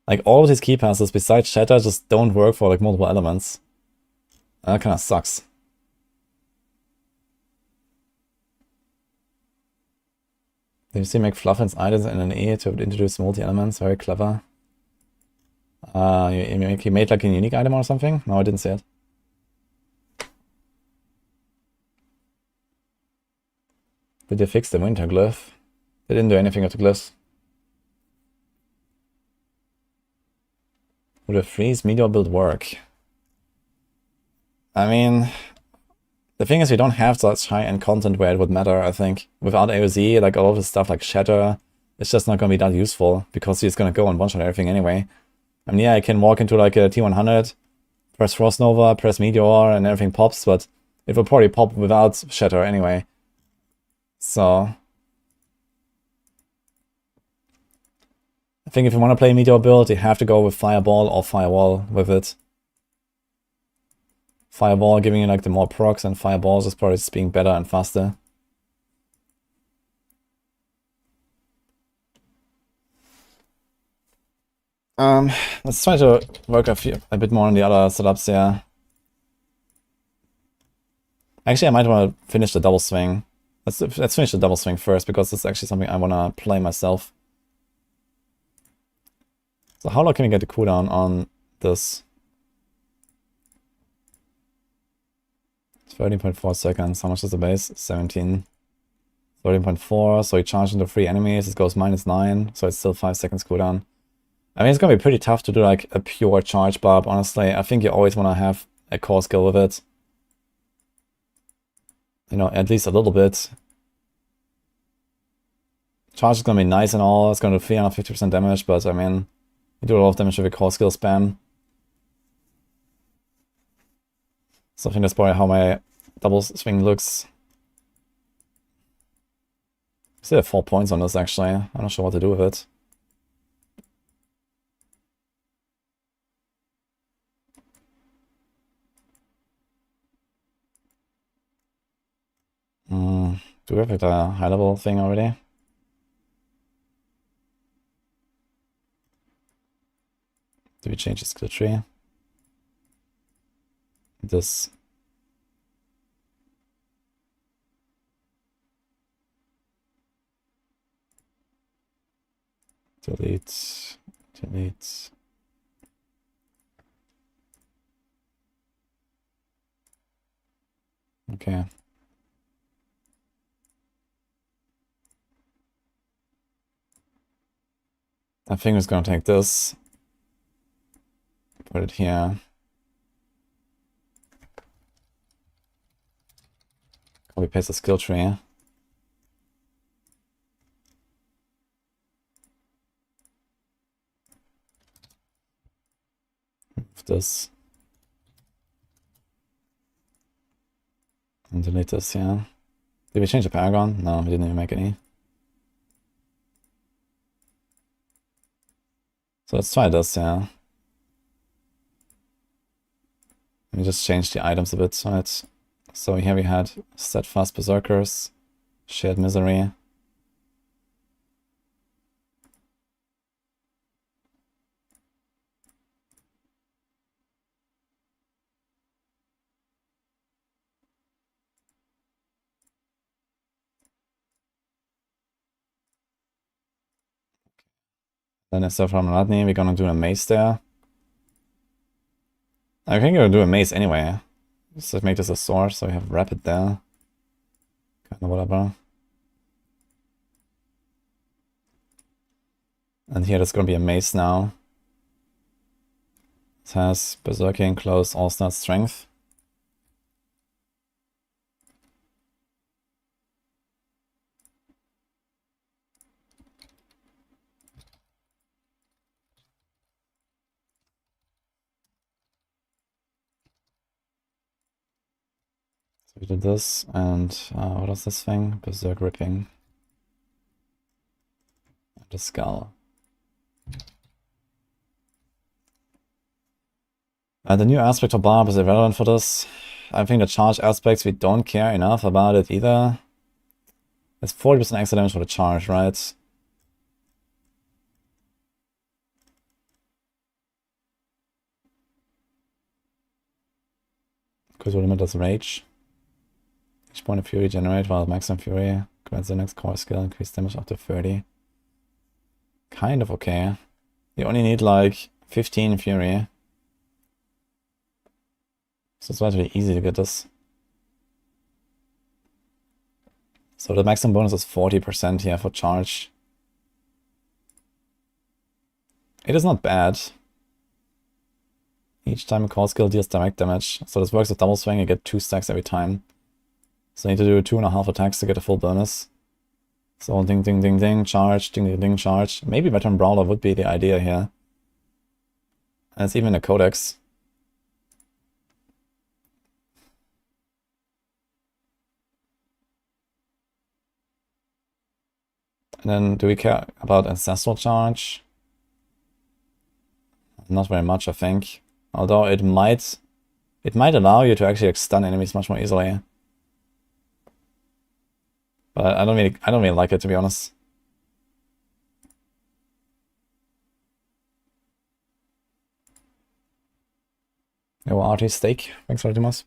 Like all of these key passes besides Shatter just don't work for like multiple elements. And that kind of sucks. Did you see make Fluffin's items in an E to introduce multi-elements? Very clever. He made like a unique item or something? No, I didn't see it. Did they fix the winter glyph? They didn't do anything with the glyphs. Would a freeze meteor build work? I mean, the thing is we don't have such high-end content where it would matter, I think. Without AOZ, like all of this stuff like Shatter, it's just not going to be that useful because he's going to go and one-shot everything anyway. I mean, yeah, I can walk into like a T100, press Frost Nova, press Meteor, and everything pops, but it will probably pop without Shatter anyway. So I think if you want to play Meteor build, you have to go with Fireball or Firewall with it. Fireball giving you like the more procs, and Fireballs is probably just being better and faster. Let's try to work a bit more on the other setups here. Actually, I might want to finish the double swing. Let's finish the double swing first, because it's actually something I want to play myself. So how long can we get the cooldown on this? 13.4 seconds. How much is the base? 17. 13.4. So he charged into 3 enemies. It goes -9. So it's still 5 seconds cooldown. I mean, it's going to be pretty tough to do like a pure charge barb, honestly. I think you always want to have a core skill with it. You know, at least a little bit. Charge is going to be nice and all. It's going to do 350% damage, but I mean, you do a lot of damage with a core skill spam. So I think that's probably how my double swing looks. Still have 4 points on this, actually. I'm not sure what to do with it. Do we have like the high level thing already? Do we change the skill tree? This. Delete. Delete. Okay. I think I'm just gonna take this. Put it here. Copy paste the skill tree. Move this. And delete this, yeah. Did we change the Paragon? No, we didn't even make any. So let's try this, yeah. Let me just change the items a bit, right? So here we had Steadfast Berserkers, Shared Misery. Then instead from Radney, we're gonna do a mace there. I think we're gonna do a mace anyway. Just make this a sword, so we have rapid there. Kind of whatever. And here there's gonna be a mace now. It has Berserking, Close, All-Star Strength. So we did this, and what is this thing? Berserk Ripping. And the Skull. The new aspect of Barb is irrelevant for this. I think the charge aspects, we don't care enough about it either. It's 40% extra damage for the charge, right? Because we limit this rage. Each point of fury generate while maximum fury grants the next core skill, increase damage up to 30. Kind of okay. You only need like 15 fury. So it's relatively easy to get this. So the maximum bonus is 40% here for charge. It is not bad. Each time a core skill deals direct damage. So this works with double swing, you get 2 stacks every time. So I need to do 2.5 attacks to get a full bonus. So ding ding ding ding, charge, ding ding ding, charge. Maybe Veteran Brawler would be the idea here. And it's even a codex. And then do we care about Ancestral Charge? Not very much, I think. Although it might allow you to actually stun enemies much more easily. But I don't really like it, to be honest. Yo, RT Steak. Thanks for the Dimas.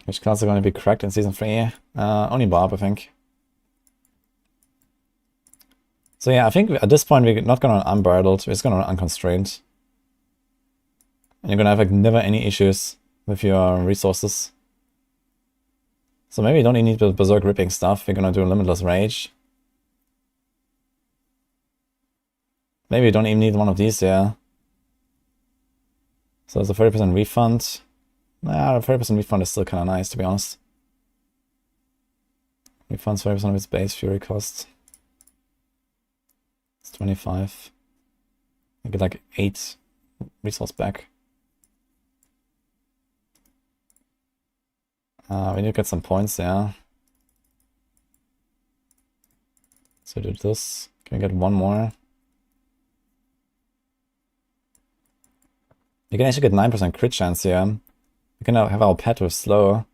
Which cards are going to be cracked in Season 3? Only Barb, I think. So yeah, I think at this point we're not going to Unbridled, we're just going to Unconstrained. And you're going to have like never any issues with your resources. So maybe you don't even need the Berserk Ripping stuff, we're going to do Limitless Rage. Maybe you don't even need one of these, yeah. So it's a 30% refund. Nah, the 30% refund is still kind of nice, to be honest. Refunds 30% of its base fury cost. It's 25. I get like 8 resource back. We need to get some points there. So do this. Can we get one more? You can actually get 9% crit chance here. We can now have our pet with slow.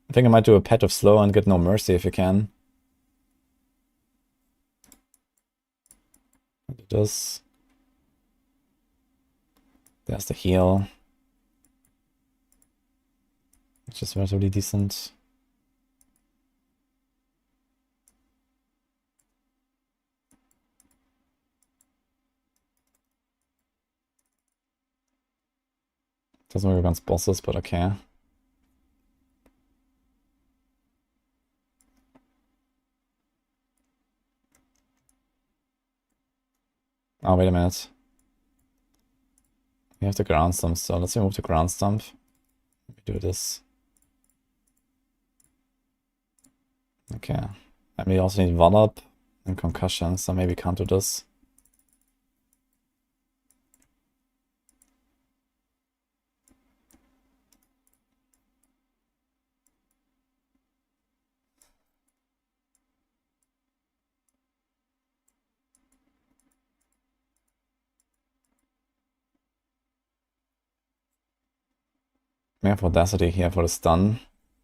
I think I might do a pet of slow and get no mercy if you can. Do this. There's the heal. Which is relatively decent. Doesn't work against bosses, but okay. Oh, wait a minute. We have the ground stump, so let's remove the ground stump. Let me do this. Okay. And we also need Wallop and Concussion, so maybe can't do this. We have Audacity here for the stun.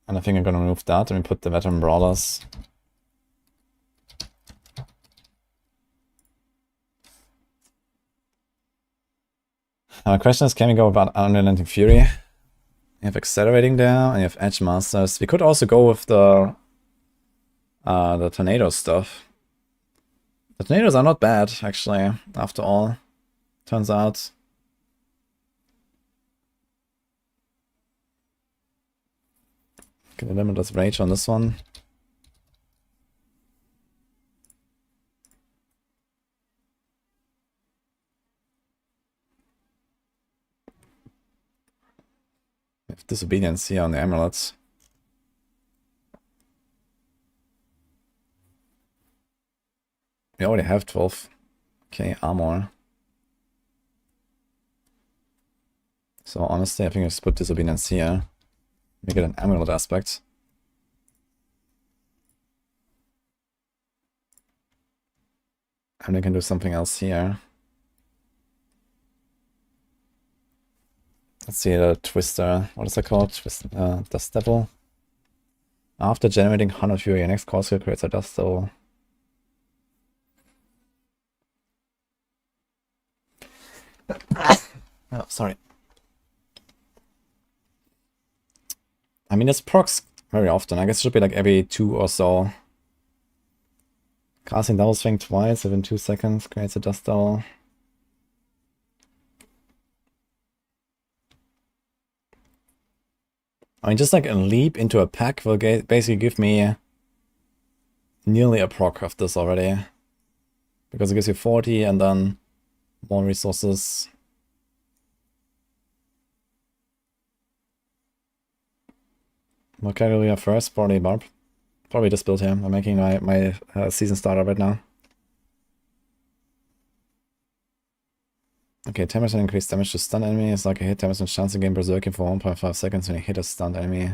And I think I'm gonna remove that and we put the Veteran Brawlers. Now the question is, can we go about Unrelenting Fury? You have Accelerating there, and you have Edge Masters. We could also go with the Tornado stuff. The Tornadoes are not bad, actually, after all. Turns out. Get a Limitless Rage on this one. We have Disobedience here on the Amulets. We already have 12k armor. So honestly, I think I just put Disobedience here. Make it an amulet aspect. And I can do something else here. Let's see the Twister. What is that called? Dust Devil. After generating 100 Fury, your next core skill creates a Dust Devil. Oh, sorry. I mean, it's procs very often. I guess it should be like every 2 or so. Casting Double Swing twice within 2 seconds creates a Dust Devil. I mean, just like a leap into a pack will basically give me nearly a proc of this already. Because it gives you 40 and then more resources. What can I do here first? Probably Barb. Probably this build here. I'm making my season starter right now. Okay, 10% increased damage to stun enemy. It's like a hit 10% chance to gain berserking for 1.5 seconds when you hit a stunned enemy.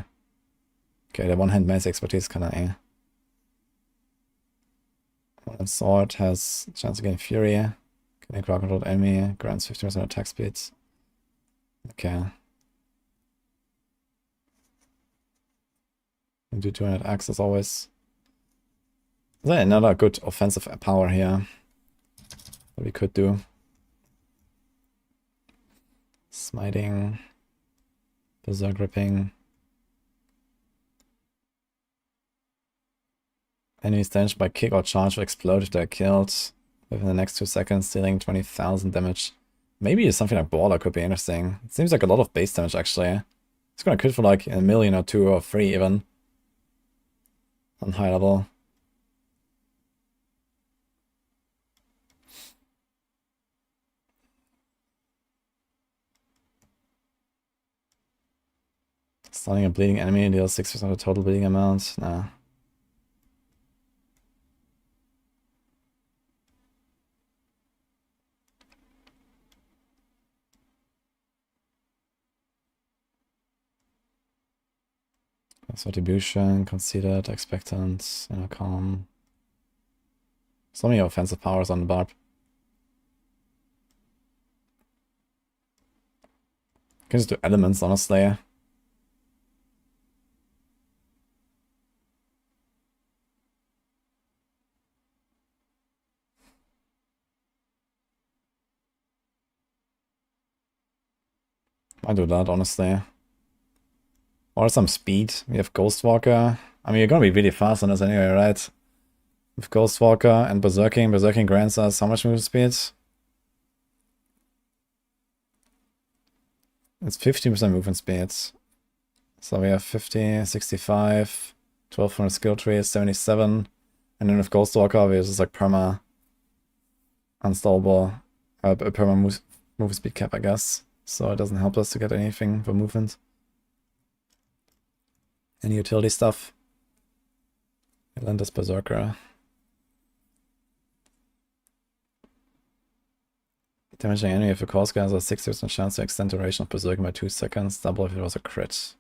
Okay, the one-hand mace expertise kinda eh. One-hand sword has chance to gain fury. Can crowd controlled enemy. Grants 50% attack speed. Okay. And do 200 axe as always. Is there another good offensive power here that we could do? Smiting. Berserk ripping. Enemies damaged by kick or charge will explode if they're killed within the next 2 seconds, dealing 20,000 damage. Maybe something like Baller could be interesting. It seems like a lot of base damage actually. It's gonna crit for like a million or 2 or 3 even. On high level. Stunning a bleeding enemy deals 6% of the total bleeding amount. Nah. Retribution, considered, expectant, inner calm. So many offensive powers on the Barb. Can just do elements, honestly. I do that, honestly. Or some speed. We have Ghostwalker. I mean, you're gonna be really fast on this anyway, right? With Ghostwalker and Berserking. Berserking grants us how much movement speed? It's 15% movement speed. So we have 50, 65, 1200 skill tree, 77. And then with Ghostwalker, we're just like perma unstoppable. Perma move speed cap, I guess. So it doesn't help us to get anything for movement. Any utility stuff. Atlantis Berserker. Damaging enemy if a course has a 60% chance to extend duration of Berserking by 2 seconds, double if it was a crit.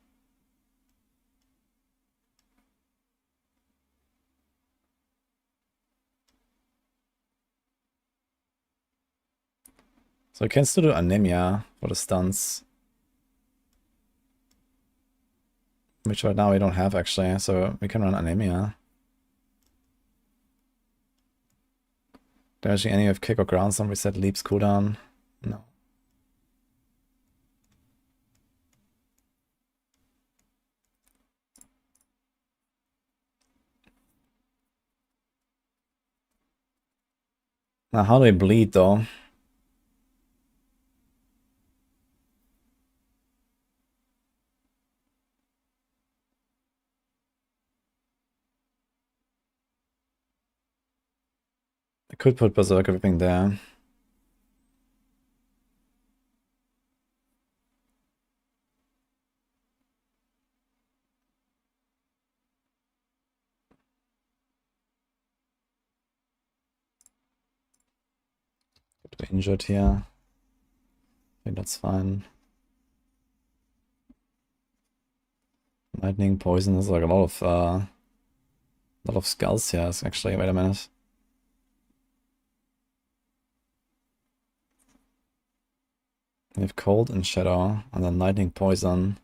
So I can still do Anemia for the stuns. Which right now we don't have actually, so we can run Anemia. Damaging enemy with kick or ground some reset leaps cooldown. No. Now how do we bleed though? I could put Berserker Ripping there. Could be injured here. I think that's fine. Lightning, poison, there's like a lot of skulls here, actually. Wait a minute. We have cold and shadow, and then lightning, poison.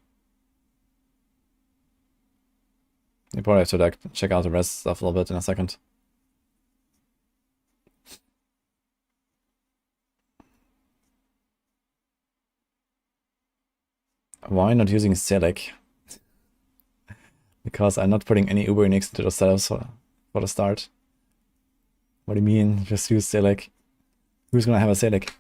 You probably have to like check out the rest stuff a little bit in a second. Why not using Selic? Because I'm not putting any Uber Unix into the setups for the start. What do you mean? Just use Selic. Who's gonna have a Selic?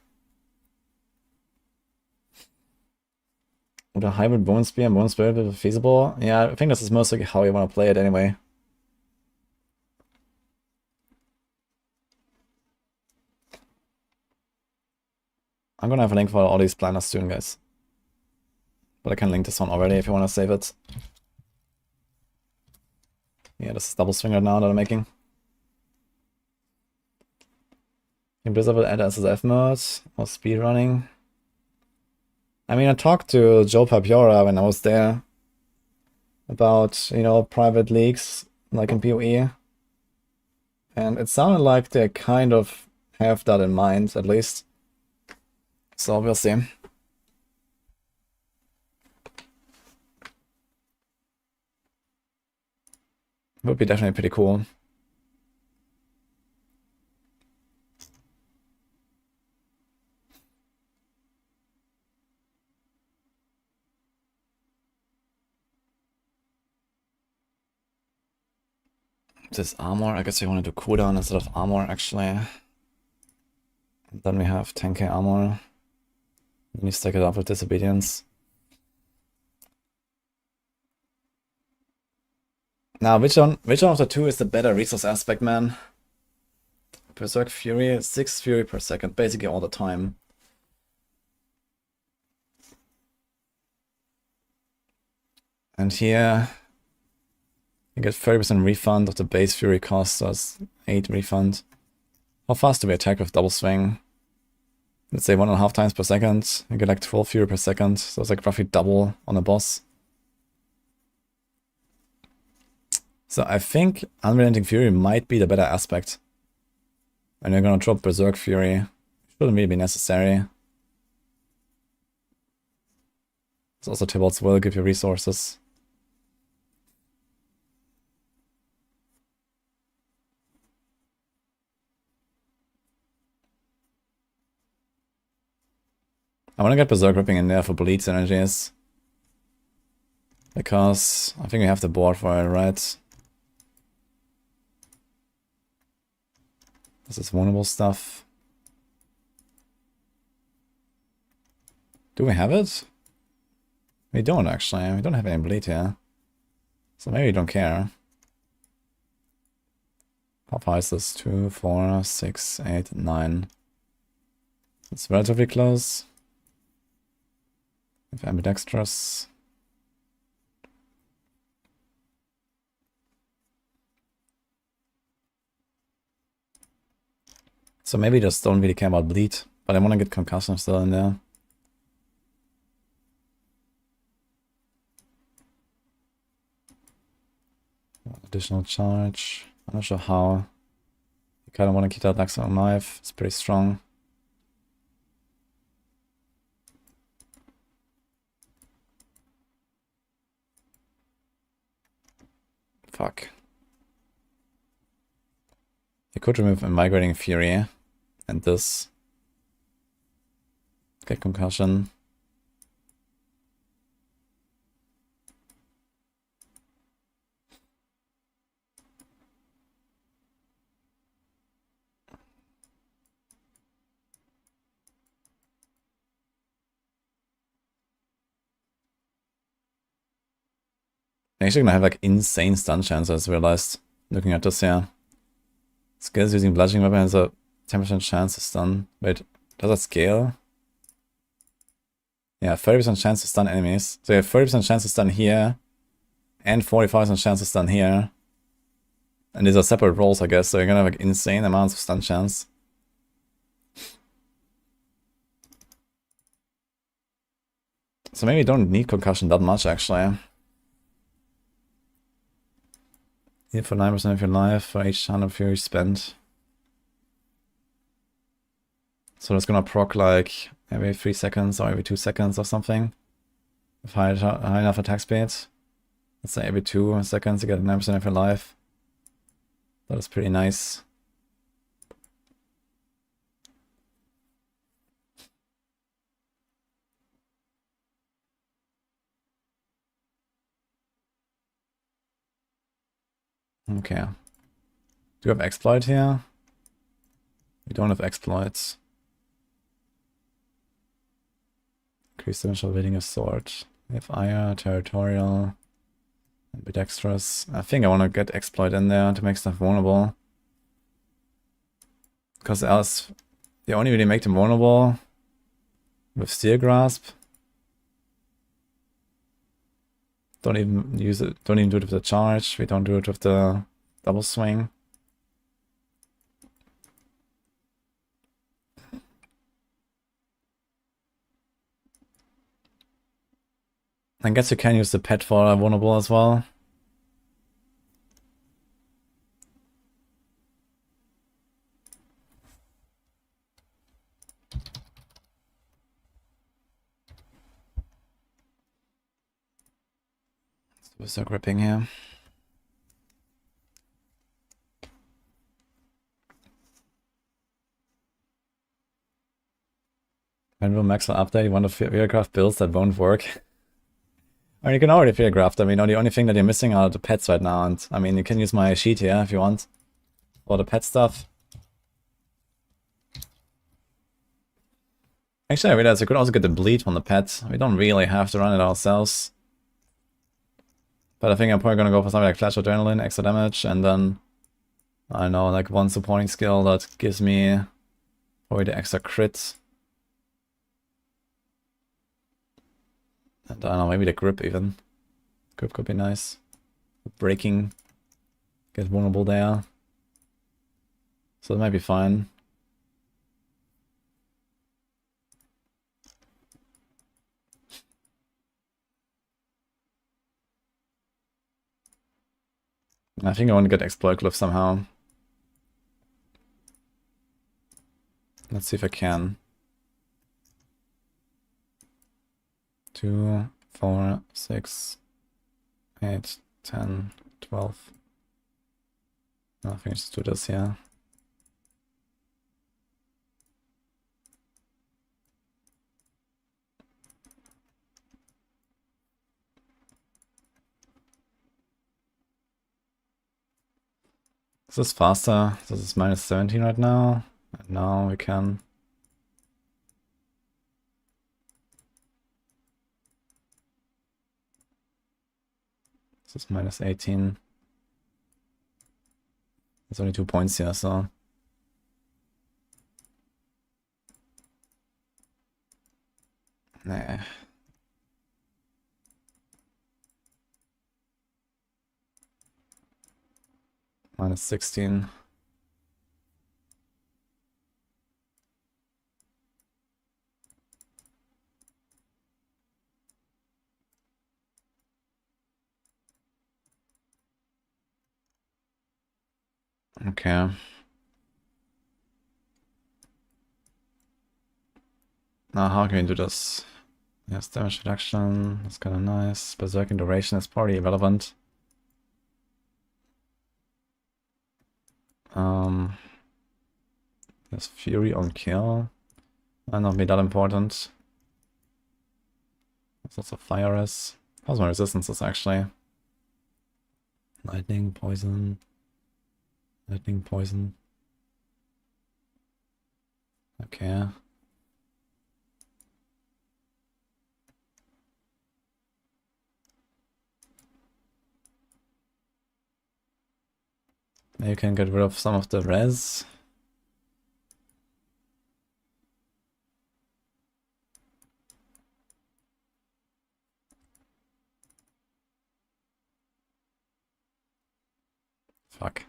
Would a hybrid Bone Spear and Bone Spirit be feasible? Yeah, I think this is mostly how you want to play it anyway. I'm gonna have a link for all these planners soon, guys. But I can link this one already if you want to save it. Yeah, this is double swing right now that I'm making. In Blizzard will add SSF mode or speedrunning. I mean, I talked to Joe Papiora when I was there about, you know, private leagues like in PoE. And it sounded like they kind of have that in mind, at least. So we'll see. Would be definitely pretty cool. This armor, I guess we want to do cooldown instead of armor, actually. And then we have 10k armor. Then you stack it up with disobedience. Now, which one of the two is the better resource aspect, man? Berserk Fury, 6 Fury per second, basically all the time. And here, you get 30% refund of the base Fury cost, so it's 8 refund. How fast do we attack with double swing? Let's say 1.5 times per second. You get like 12 Fury per second, so it's like roughly double on a boss. So I think Unrelenting Fury might be the better aspect. And you're gonna drop Berserk Fury. Shouldn't really be necessary. It's also Tybalt's will give you resources. I want to get Berserk Ripping in there for bleed synergies. Because I think we have the board for it, right? This is vulnerable stuff. Do we have it? We don't actually. We don't have any bleed here. So maybe we don't care. How far is this? 2, 4, 6, 8, 9. It's relatively close. We have ambidextrous. So maybe just don't really care about bleed, but I want to get concussion still in there. Additional charge. I'm not sure how. You kind of want to keep that Laxon knife. It's pretty strong. Fuck. You could remove a Migrating Fury and this. Get concussion. I'm actually gonna have like insane stun chances, I realized, looking at this here. Skills using bludgeoning weapon has a 10% chance to stun. Wait, does that scale? Yeah, 30% chance to stun enemies. So you have 30% chance to stun here, and 45% chance to stun here. And these are separate rolls, I guess, so you're gonna have like insane amounts of stun chance. So maybe you don't need concussion that much, actually. Heal for 9% of your life for each 100 fury spent. So it's gonna proc like every 3 seconds or every 2 seconds or something. With high enough attack speed. Let's say every 2 seconds you get 9% of your life. That is pretty nice. Okay. Do you have exploit here? We don't have exploits. Increase the initial rating of sword. We have ire, territorial, ambidextrous. I think I want to get exploit in there to make stuff vulnerable. Because else, they only really make them vulnerable with steel grasp. Don't even use it. Don't even do it with the charge. We don't do it with the double swing. I guess you can use the pet for vulnerable as well. We're still gripping here. When will Maxwell update one of Theorycraft builds that won't work? I mean, you can already Theorycraft. I mean, the only thing that you're missing are the pets right now. And I mean, you can use my sheet here if you want for the pet stuff. Actually, I realized I could also get the bleed from the pet. We don't really have to run it ourselves. But I think I'm probably gonna go for something like Flash Adrenaline, extra damage, and then I don't know, like one supporting skill that gives me probably the extra crit. And I don't know, maybe the grip even. Grip could be nice. Breaking, get vulnerable there. So that might be fine. I think I want to get Exploit Glyph somehow. Let's see if I can. 2, 4, 6, 8, 10, 12. No, I think I just do this here. This is faster. This is minus 17 right now. And now we can. This is minus 18. There's only 2 points here, so. Nah. Minus 16. Okay. Now how can we do this? Yes, damage reduction, that's kind of nice. Berserking duration is probably irrelevant. There's Fury on kill. Might not be that important. There's also Fire S. How's my resistances actually? Lightning, poison. Lightning, poison. Okay. Now you can get rid of some of the res. Fuck.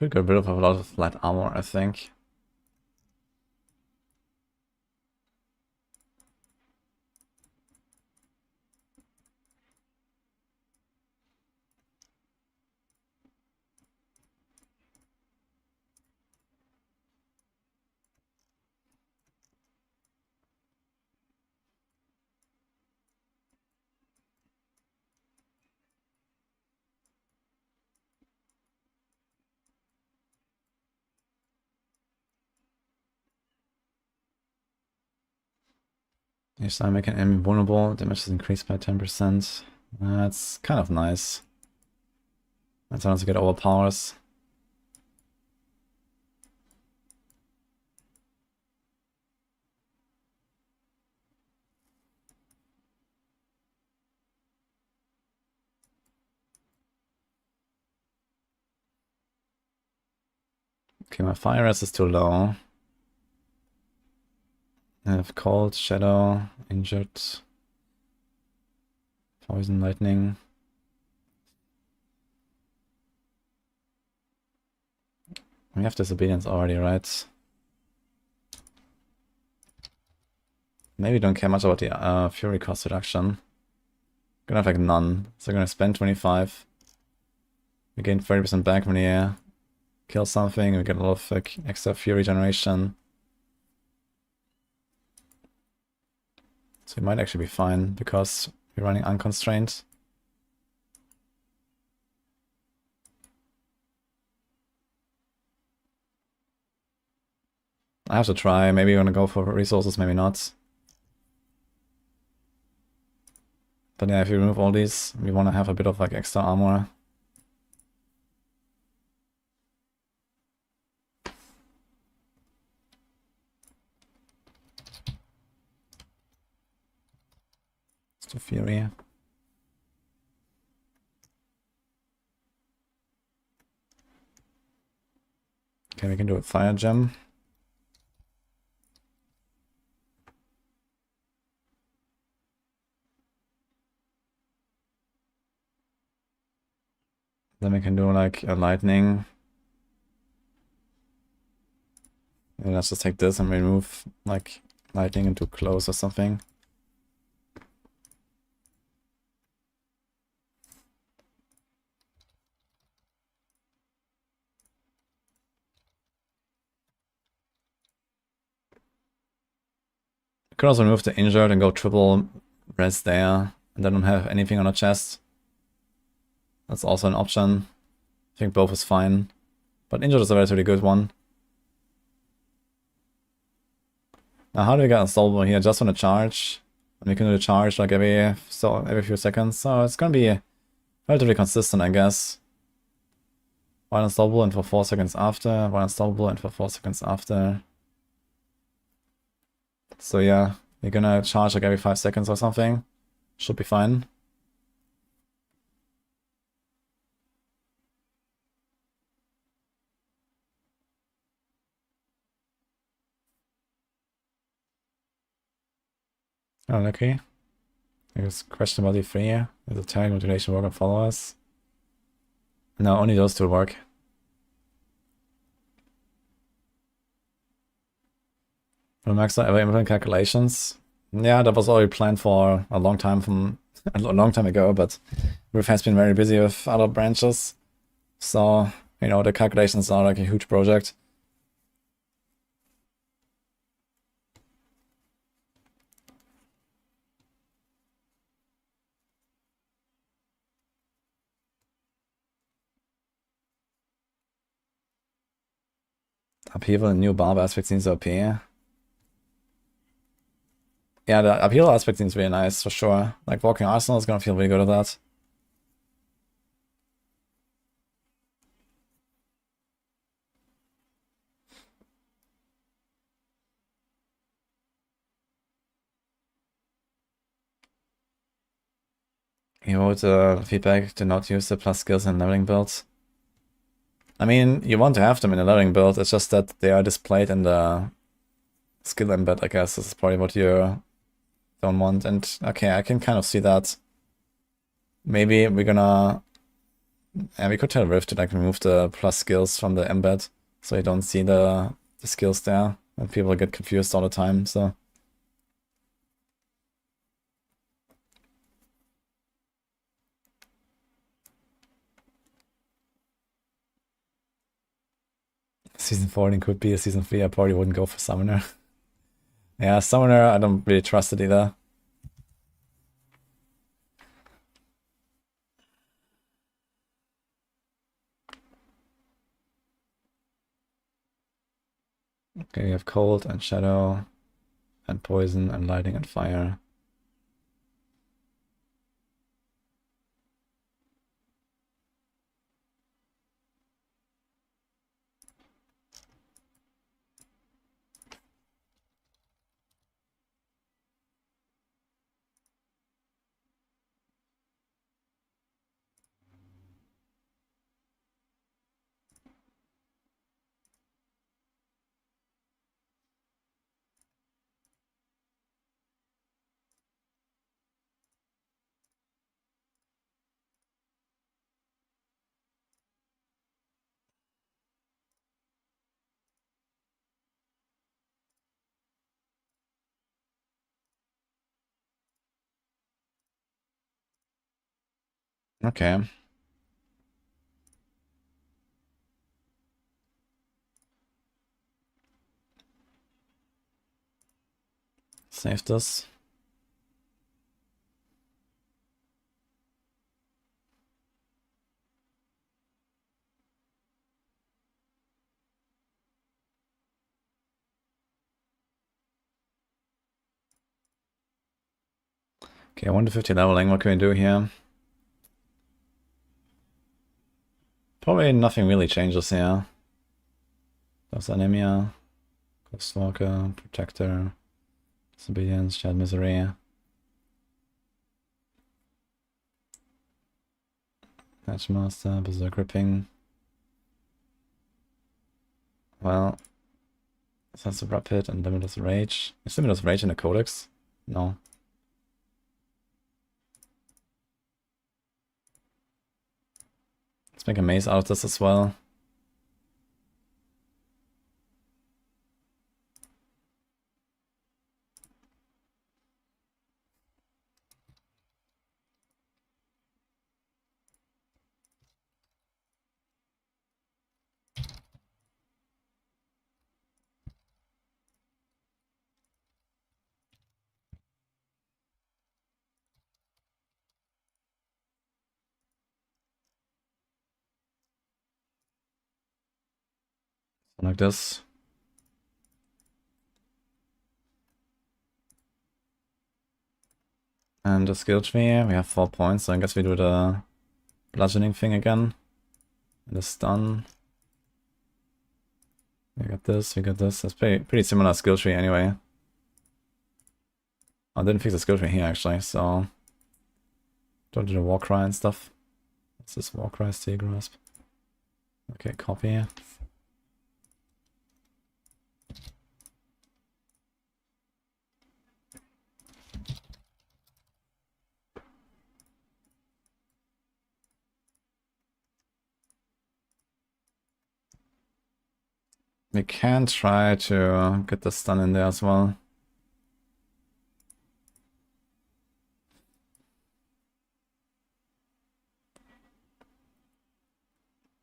Could get rid of a lot of flat armor, I think. Each time I make an enemy vulnerable, damage is increased by 10%. That's kind of nice. That's how to get overpowers. Okay, my fire res is too low. I have cold, shadow, injured, poison, lightning. We have disobedience already, right? Maybe don't care much about the fury cost reduction. Gonna have like none, so gonna spend 25. We gain 30% back when you kill something. We get a lot of like extra fury generation. So it might actually be fine because we're running unconstrained. I have to try. Maybe you want to go for resources, maybe not. But yeah, if you remove all these, we want to have a bit of like extra armor. It's the fury. Okay, we can do a fire gem. Then we can do like a lightning. And let's just take this and remove like lightning into close or something. Could also remove the injured and go triple res there, and then don't have anything on the chest. That's also an option. I think both is fine. But injured is a relatively good one. Now how do we get unstoppable here? Just on a charge. And we can do the charge like every few seconds. So it's gonna be relatively consistent, I guess. One unstoppable and for 4 seconds after. One unstoppable and for 4 seconds after. So yeah, you're gonna charge like every 5 seconds or something. Should be fine. Oh, lucky. There's question about E3. Is the tag motivation work on followers? No, only those two work. Will Maxer ever implement calculations? Yeah, that was already planned for a long time ago, but Riff has been very busy with other branches. So, you know, the calculations are like a huge project. Upheaval and new barb aspect seems OP. Yeah, the upheaval aspect seems really nice for sure. Like walking arsenal is gonna feel really good at that. He wrote feedback to not use the plus skills in leveling builds. I mean, you want to have them in a leveling build, it's just that they are displayed in the skill embed, I guess. This is probably what you don't want. And okay, I can kind of see that. Maybe we're gonna And we could tell Rift to like remove the plus skills from the embed, so you don't see the skills there, and people get confused all the time, so. Season 14 could be a Season 3, I probably wouldn't go for Summoner. Yeah, Summoner, I don't really trust it either. Okay, we have Cold and Shadow and Poison and Lighting and Fire. Okay. Save this. Okay, 1 to 50 leveling, what can we do here? Probably nothing really changes here. There's Anemia, Ghostwalker, Protector, Disobedience, Shared Misery. Matchmaster, Berserk Ripping. Well, that's a Rapid and Limitless Rage. Is Limitless Rage in the Codex? No. Let's make a maze out of this as well. Like this. And the skill tree, we have 4 points, so I guess we do the bludgeoning thing again. And the stun. We got this, we got this. That's pretty similar skill tree anyway. I didn't fix the skill tree here actually, so don't do the war cry and stuff. What's this war cry? Steel grasp. Okay, copy. We can try to get the stun in there as well.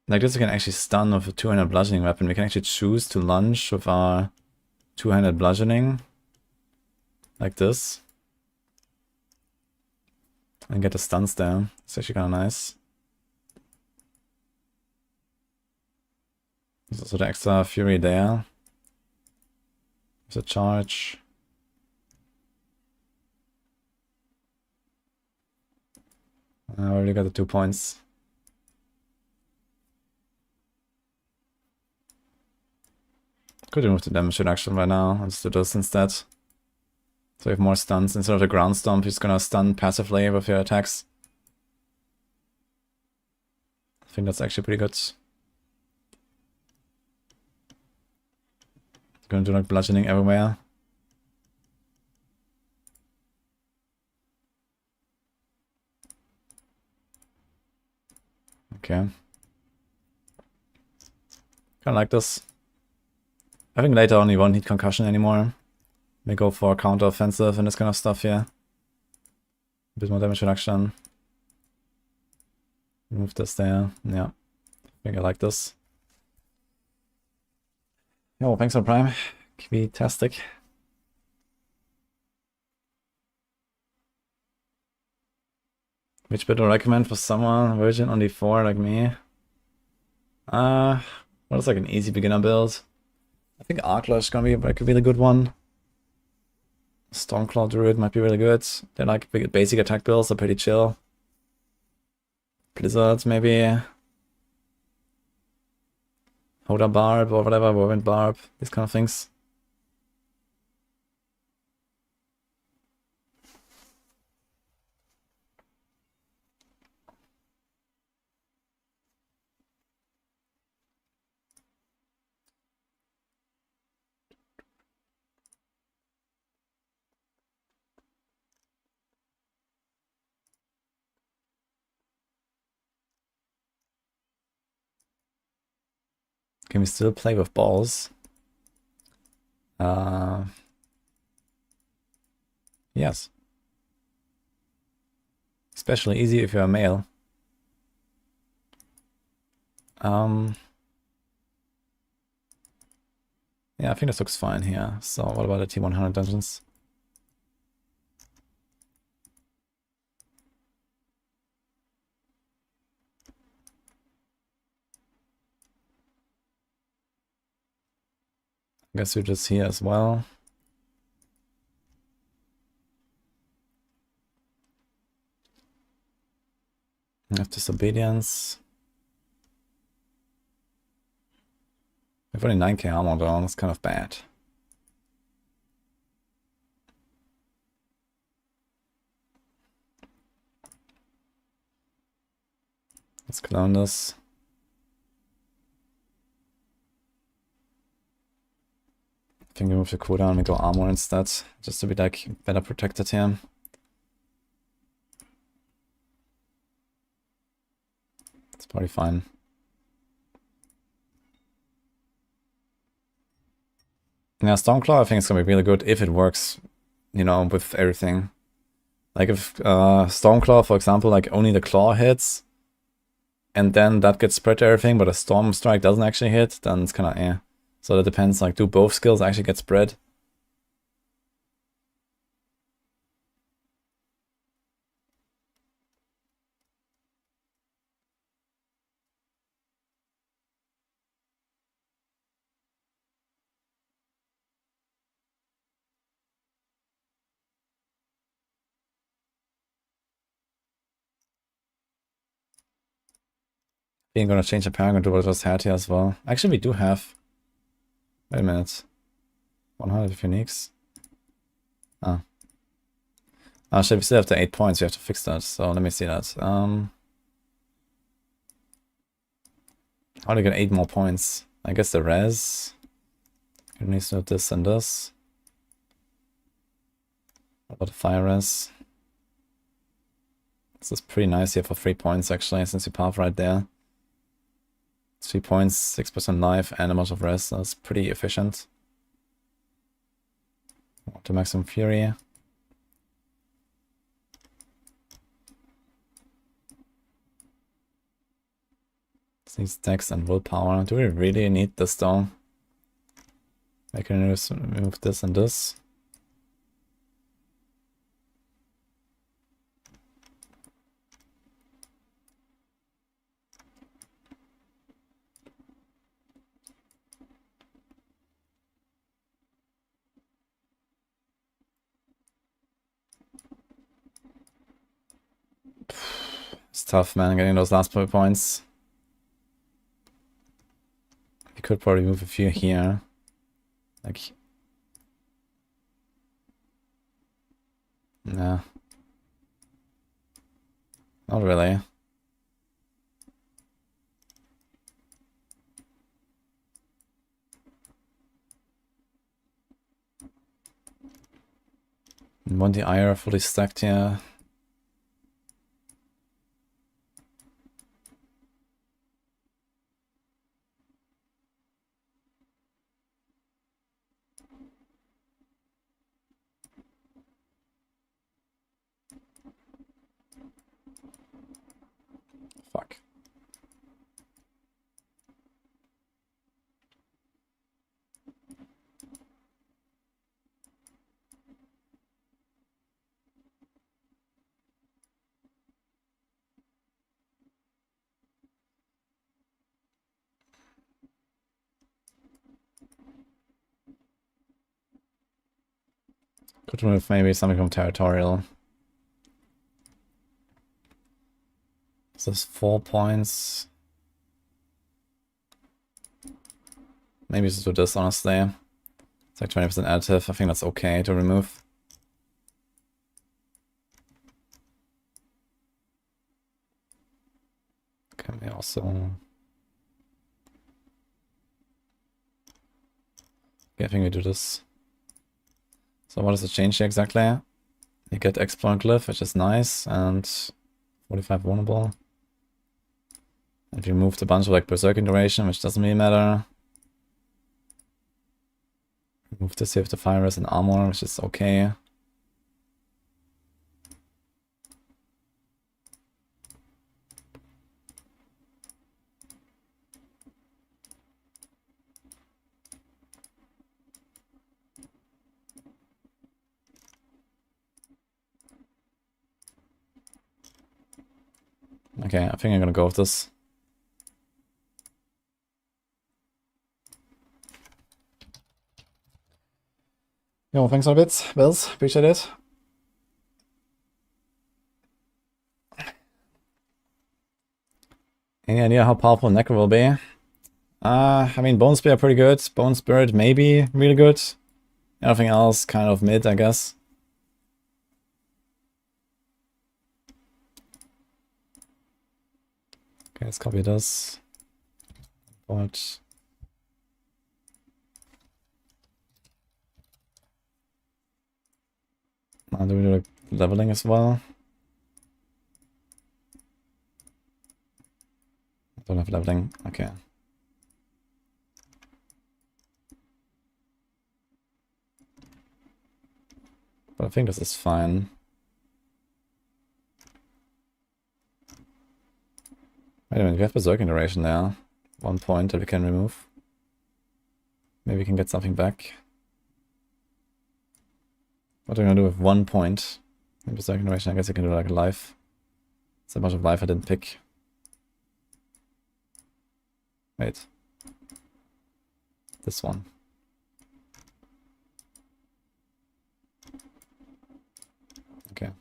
Like this we can actually stun with a two-handed bludgeoning weapon. We can actually choose to lunge with our two-handed bludgeoning. Like this. And get the stuns there. It's actually kind of nice. There's also the extra fury there. There's a charge. I already got the 2 points. Could remove the damage reduction right now. Let's do this instead. So we have more stuns. Instead of the ground stomp, he's gonna stun passively with your attacks. I think that's actually pretty good. Gonna do like bludgeoning everywhere. Okay. Kinda like this. I think later on you won't need concussion anymore. We go for counter offensive and this kind of stuff here. A bit more damage reduction. Move this there. Yeah. I think I like this. Yo, thanks for Prime. Tastic. Which bit do I recommend for someone virgin on D4 like me? What is like an easy beginner build? I think Arclash is gonna be like a really good one. Stormclaw Druid might be really good. They're like basic attack builds, are pretty chill. Blizzards maybe. Hoda Barb or whatever, Whirlwind Barb, these kind of things. Can we still play with balls? Yes. Especially easy if you're a male. Yeah, I think this looks fine here. So what about the T100 dungeons? I guess we're just here as well. We have disobedience. We have only 9k armor down, that's kind of bad. Let's clone this. I think we move the cooldown and go armor instead, just to be like better protected here. It's probably fine. Yeah, Stormclaw I think it's gonna be really good if it works, you know, with everything. Like if Stormclaw, for example, like only the claw hits, and then that gets spread to everything, but a Storm Strike doesn't actually hit, then it's kinda eh. So that depends, like do both skills actually get spread? Being gonna change the Paragon to what I just had here as well. Actually we do have... Wait a minute. 100 uniques. Ah. Oh shit, we still have the 8 points, we have to fix that, so let me see that. How do you get 8 more points? I guess the res. You need to do this and this. What about the fire res? This is pretty nice here for 3 points actually, since you path right there. 3 points, 6% life, and a bunch of res. That's pretty efficient. To maximum fury. These dex and willpower. Do we really need this though? I can remove this and this. It's tough, man, getting those last points. You could probably move a few here. Like... Nah. Not really. Want the ire fully stacked here. Fuck. Could remove maybe something from territorial. So this 4 points. Maybe just do this, honestly. It's like 20% additive. I think that's okay to remove. Can we also... Yeah, I think we do this. So what is the change here exactly? You get Explorer Glyph, which is nice, and 45 vulnerable. And we removed a bunch of like Berserking duration, which doesn't really matter. Remove this here with the Fire Res and Armor, which is okay. Okay, I think I'm gonna go with this. Yo, thanks a bit, Bills. Appreciate it. Any idea how powerful Necro will be? I mean, Bone Spear pretty good. Bone Spirit maybe really good. Everything else kind of mid, I guess. Okay, let's copy this. But now do we do like leveling as well? I don't have leveling. Okay. But I think this is fine. Wait a minute, we have Berserking duration there. 1 point that we can remove. Maybe we can get something back. What are we gonna do with 1 point? In Berserking duration, I guess you can do like life. It's a bunch of life I didn't pick. Wait. This one. Okay.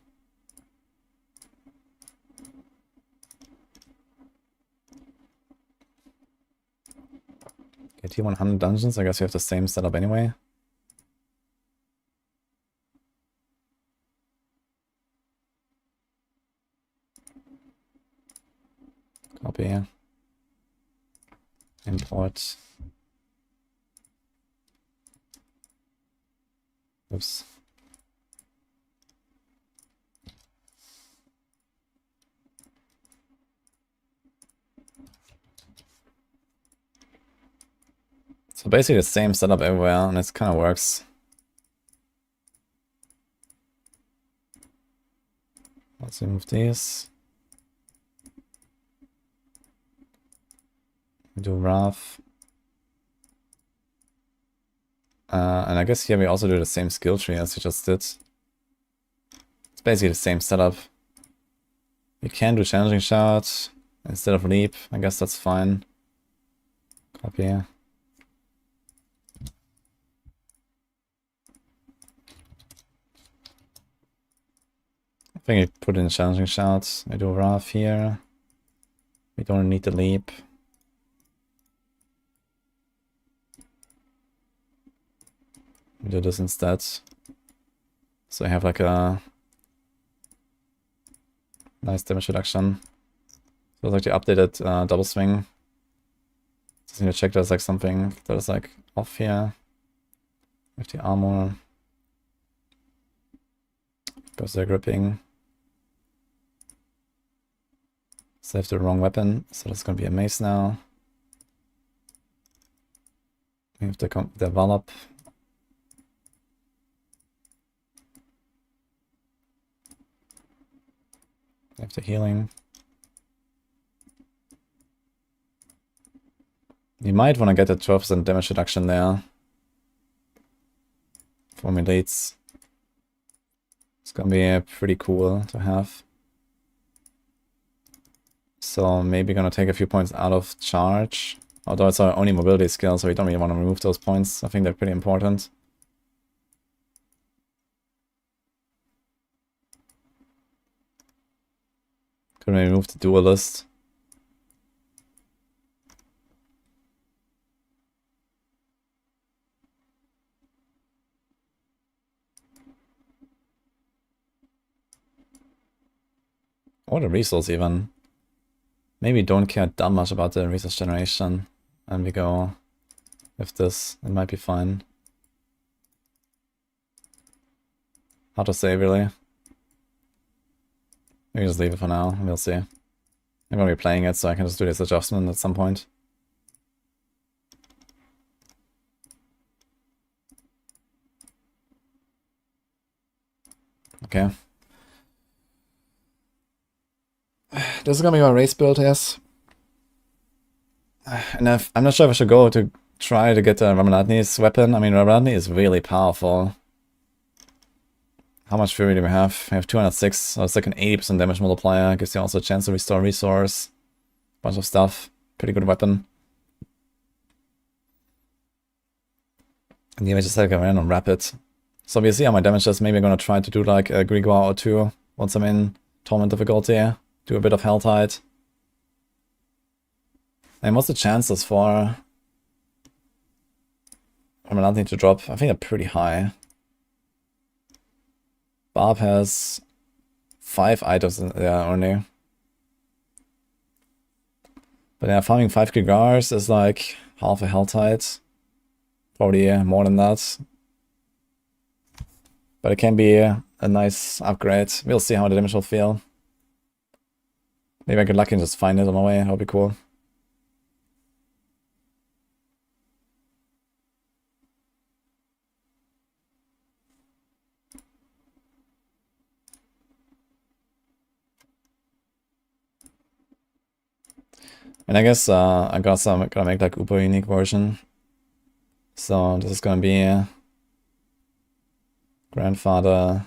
Okay, T100 dungeons, I guess we have the same setup anyway. Copy. Import. Oops. So basically the same setup everywhere, and it kind of works. Let's remove these. We do Wrath. And I guess here we also do the same skill tree as we just did. It's basically the same setup. You can do Challenging Shout instead of Leap. I guess that's fine. Copy. I think I put in Challenging Shouts. I do Wrath here. We don't need the Leap. We do this instead. So I have like a nice damage reduction. So it's like the updated double swing. Just need to check there's like something that is like off here. With the armor. Berserk gripping. So I have the wrong weapon, so that's gonna be a mace now. We have the Wallop. We have the healing. You might want to get a 12% damage reduction there. For me leads. It's gonna be pretty cool to have. So maybe gonna take a few points out of charge. Although it's our only mobility skill, so we don't really want to remove those points. I think they're pretty important. Could maybe move the duelist. Or the resource even. Maybe don't care that much about the resource generation. And we go with this. It might be fine. Hard to say really. Maybe just leave it for now. We'll see. I'm gonna be playing it, so I can just do this adjustment at some point. Okay. This is gonna be my race build, yes. And I'm not sure if I should go to try to get Ramanatni's weapon. I mean, Ramanatni is really powerful. How much fury do we have? We have 206, so it's like an 80% damage multiplier. Gives you also a chance to restore resource. Bunch of stuff. Pretty good weapon. And the image is like a random rapid. So we see how my damage is. Maybe I'm gonna try to do like a Grimoire or two once I'm in Torment difficulty. Do a bit of Helltide. And what's the chances for Ramanatni to drop? I think they're pretty high. Barb has 5 items in there only. But yeah, farming 5 Gigars is like half a Helltide. Probably more than that. But it can be a nice upgrade. We'll see how the damage will feel. Maybe I get lucky and just find it on my way. That'll be cool. And I guess I gotta make like Uber unique version. So this is gonna be Grandfather.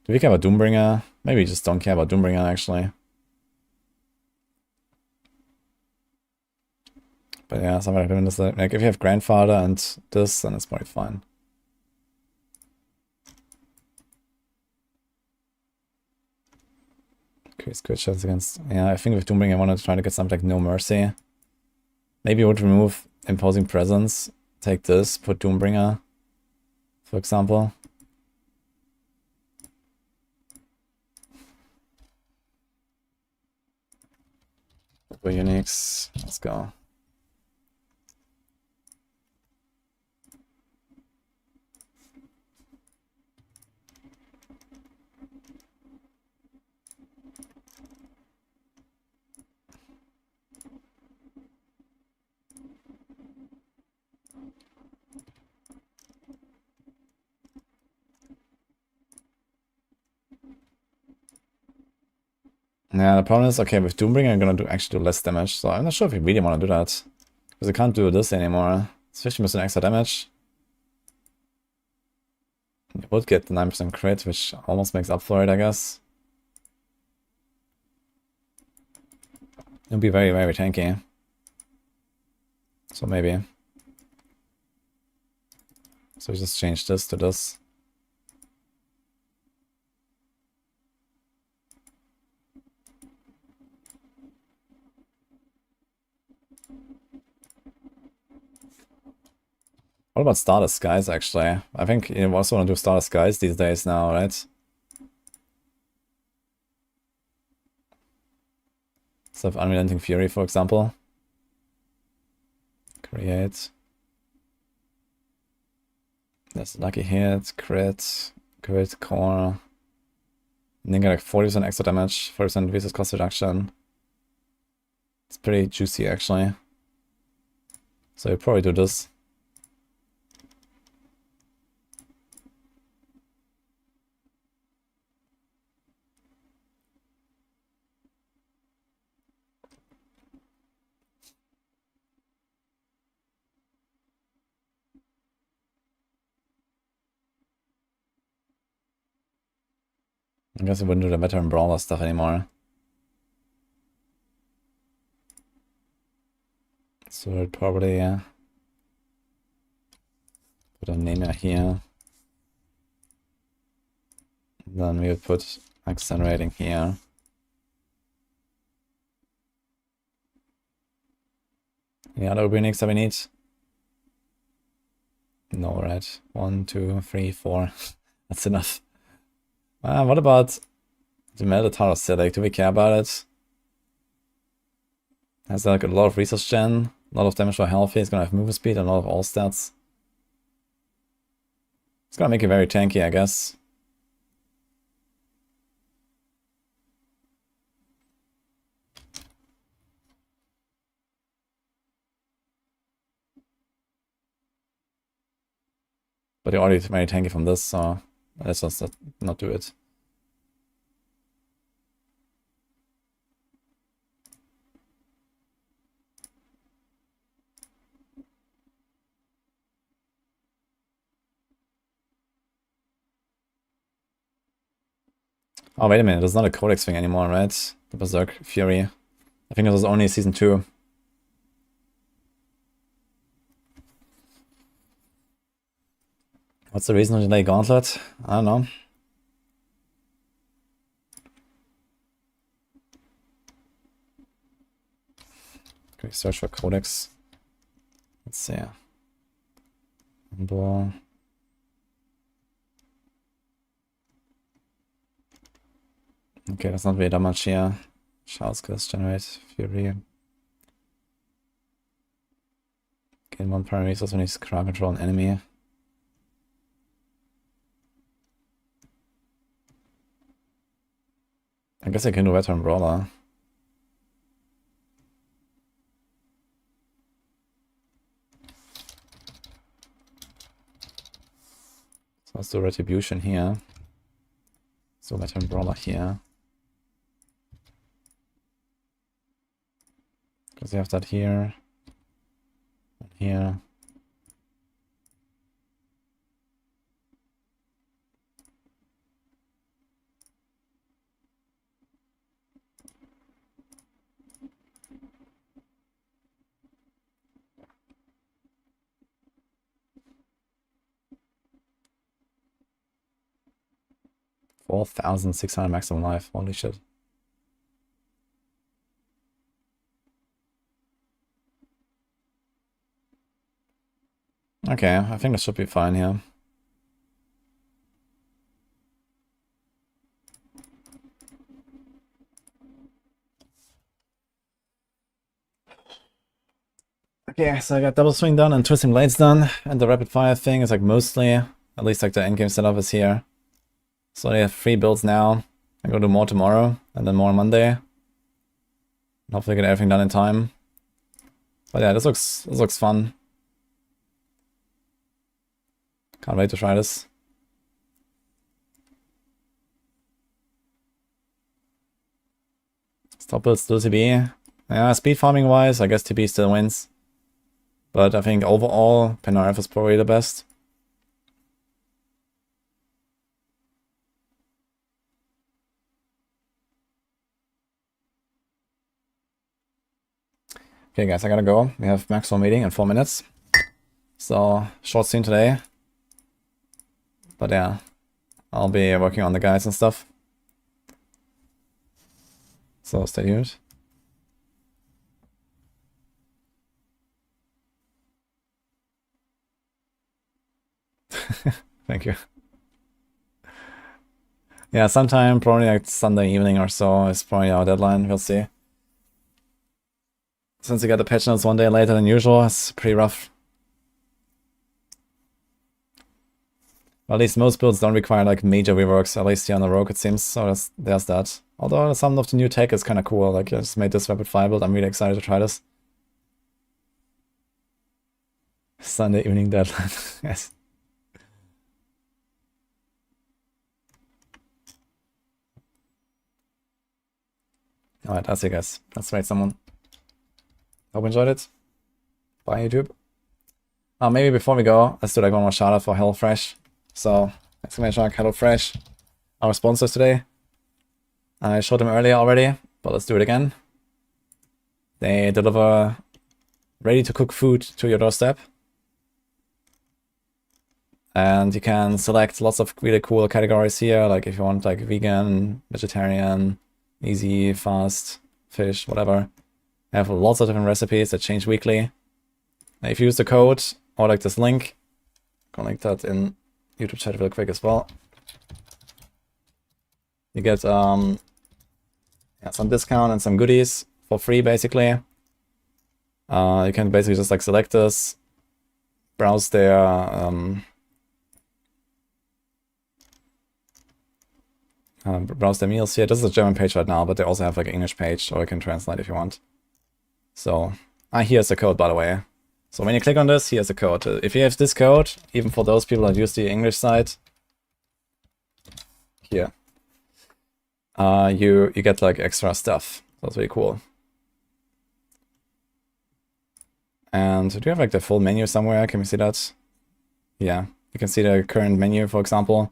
Do we care about Doombringer? Maybe we just don't care about Doombringer actually. But yeah, something like this. Like if you have Grandfather and this, then it's probably fine. Increase crit chance against. Yeah, I think with Doombringer I want to try to get something like No Mercy. Maybe I would remove Imposing Presence. Take this, put Doombringer, for example. For Unix, let's go. Yeah, the problem is, okay, with Doombringer I'm gonna actually do less damage, so I'm not sure if we really want to do that. Because I can't do this anymore. It's 50% extra damage. You would get the 9% crit, which almost makes up for it, I guess. It'll be very, very tanky. So maybe. So we just change this to this. What about Starless Skies, actually? I think you also want to do Starless Skies these days now, right? So Unrelenting Fury, for example. Create. That's lucky hit, crit, core. And then get like 40% extra damage, 40% versus cost reduction. It's pretty juicy, actually. So you probably do this. I guess I wouldn't do the veteran brawler stuff anymore. So I'd probably put a Nina here. Then we would put accelerating here. Any other uniques that we need? No, right? 1, 2, 3, 4. That's enough. What about the Melatonin Acidic? Do we care about it? Has like a lot of resource gen, a lot of damage for healthy, it's gonna have movement speed and a lot of all stats. It's gonna make it very tanky, I guess. But you're already very tanky from this, so let's just not do it. Oh, wait a minute, it's not a Codex thing anymore, right? The Berserk Fury. I think it was only Season 2. What's the reason to delay Gauntlet? I don't know. Can we search for Codex? Let's see. Blah. Okay, that's not really that much here. Shouts skills generate Fury. Gain 1 primary resource when you crowd control an enemy. I guess I can do veteran brawler. So let's do retribution here. So veteran brawler here. Because you have that here. And here. $4,600 maximum life. Holy shit. Okay, I think this should be fine here. Okay, so I got double swing done and twisting blades done, and the rapid fire thing is like mostly, at least like the endgame setup is here. So I have 3 builds now. I'm gonna do more tomorrow, and then more on Monday. And hopefully get everything done in time. But yeah, this looks fun. Can't wait to try this. Stop build still TB. Yeah, speed farming wise, I guess TB still wins. But I think overall, Penarf is probably the best. Okay guys, I gotta go. We have maximum meeting in 4 minutes. So, short stream today. But yeah, I'll be working on the guides and stuff. So stay tuned. Thank you. Yeah, sometime, probably like Sunday evening or so is probably our deadline. We'll see. Since we got the patch notes 1 day later than usual, it's pretty rough. Well, at least most builds don't require like major reworks, at least here on the Rogue it seems, so there's that. Although some of the new tech is kind of cool, like I just made this rapid fire build, I'm really excited to try this. Sunday evening deadline, yes. Alright, that's it guys. Let's rate someone. Hope you enjoyed it. Bye YouTube. Maybe before we go, let's do like one more shout out for HelloFresh. So, exclamation mark HelloFresh, our sponsors today. I showed them earlier already, but let's do it again. They deliver ready-to-cook food to your doorstep. And you can select lots of really cool categories here, like if you want like vegan, vegetarian, easy, fast, fish, whatever. I have lots of different recipes that change weekly. Now, if you use the code or like this link, I'll link that in YouTube chat real quick as well. You get some discount and some goodies for free, basically. You can basically just like select this, browse their meals here. This is a German page right now, but they also have like an English page, or you can translate if you want. So, here's the code, by the way. So when you click on this, here's the code. If you have this code, even for those people that use the English side, here, you get like extra stuff. That's really cool. And do you have like the full menu somewhere? Can we see that? Yeah, you can see the current menu, for example.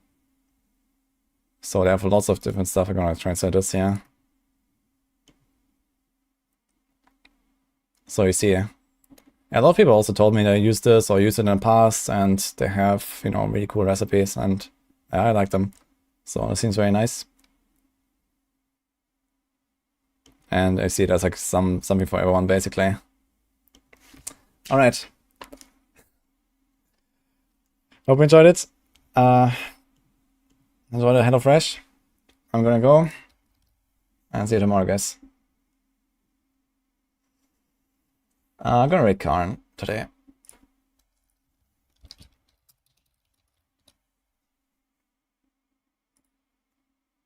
So they have lots of different stuff. I'm gonna translate this here. So you see, a lot of people also told me they use this or used it in the past, and they have, you know, really cool recipes, and I like them. So it seems very nice. And I see there's like something for everyone, basically. All right. Hope you enjoyed it. Enjoy the HelloFresh. I'm gonna go and see you tomorrow, guys. I'm gonna raid Karn today.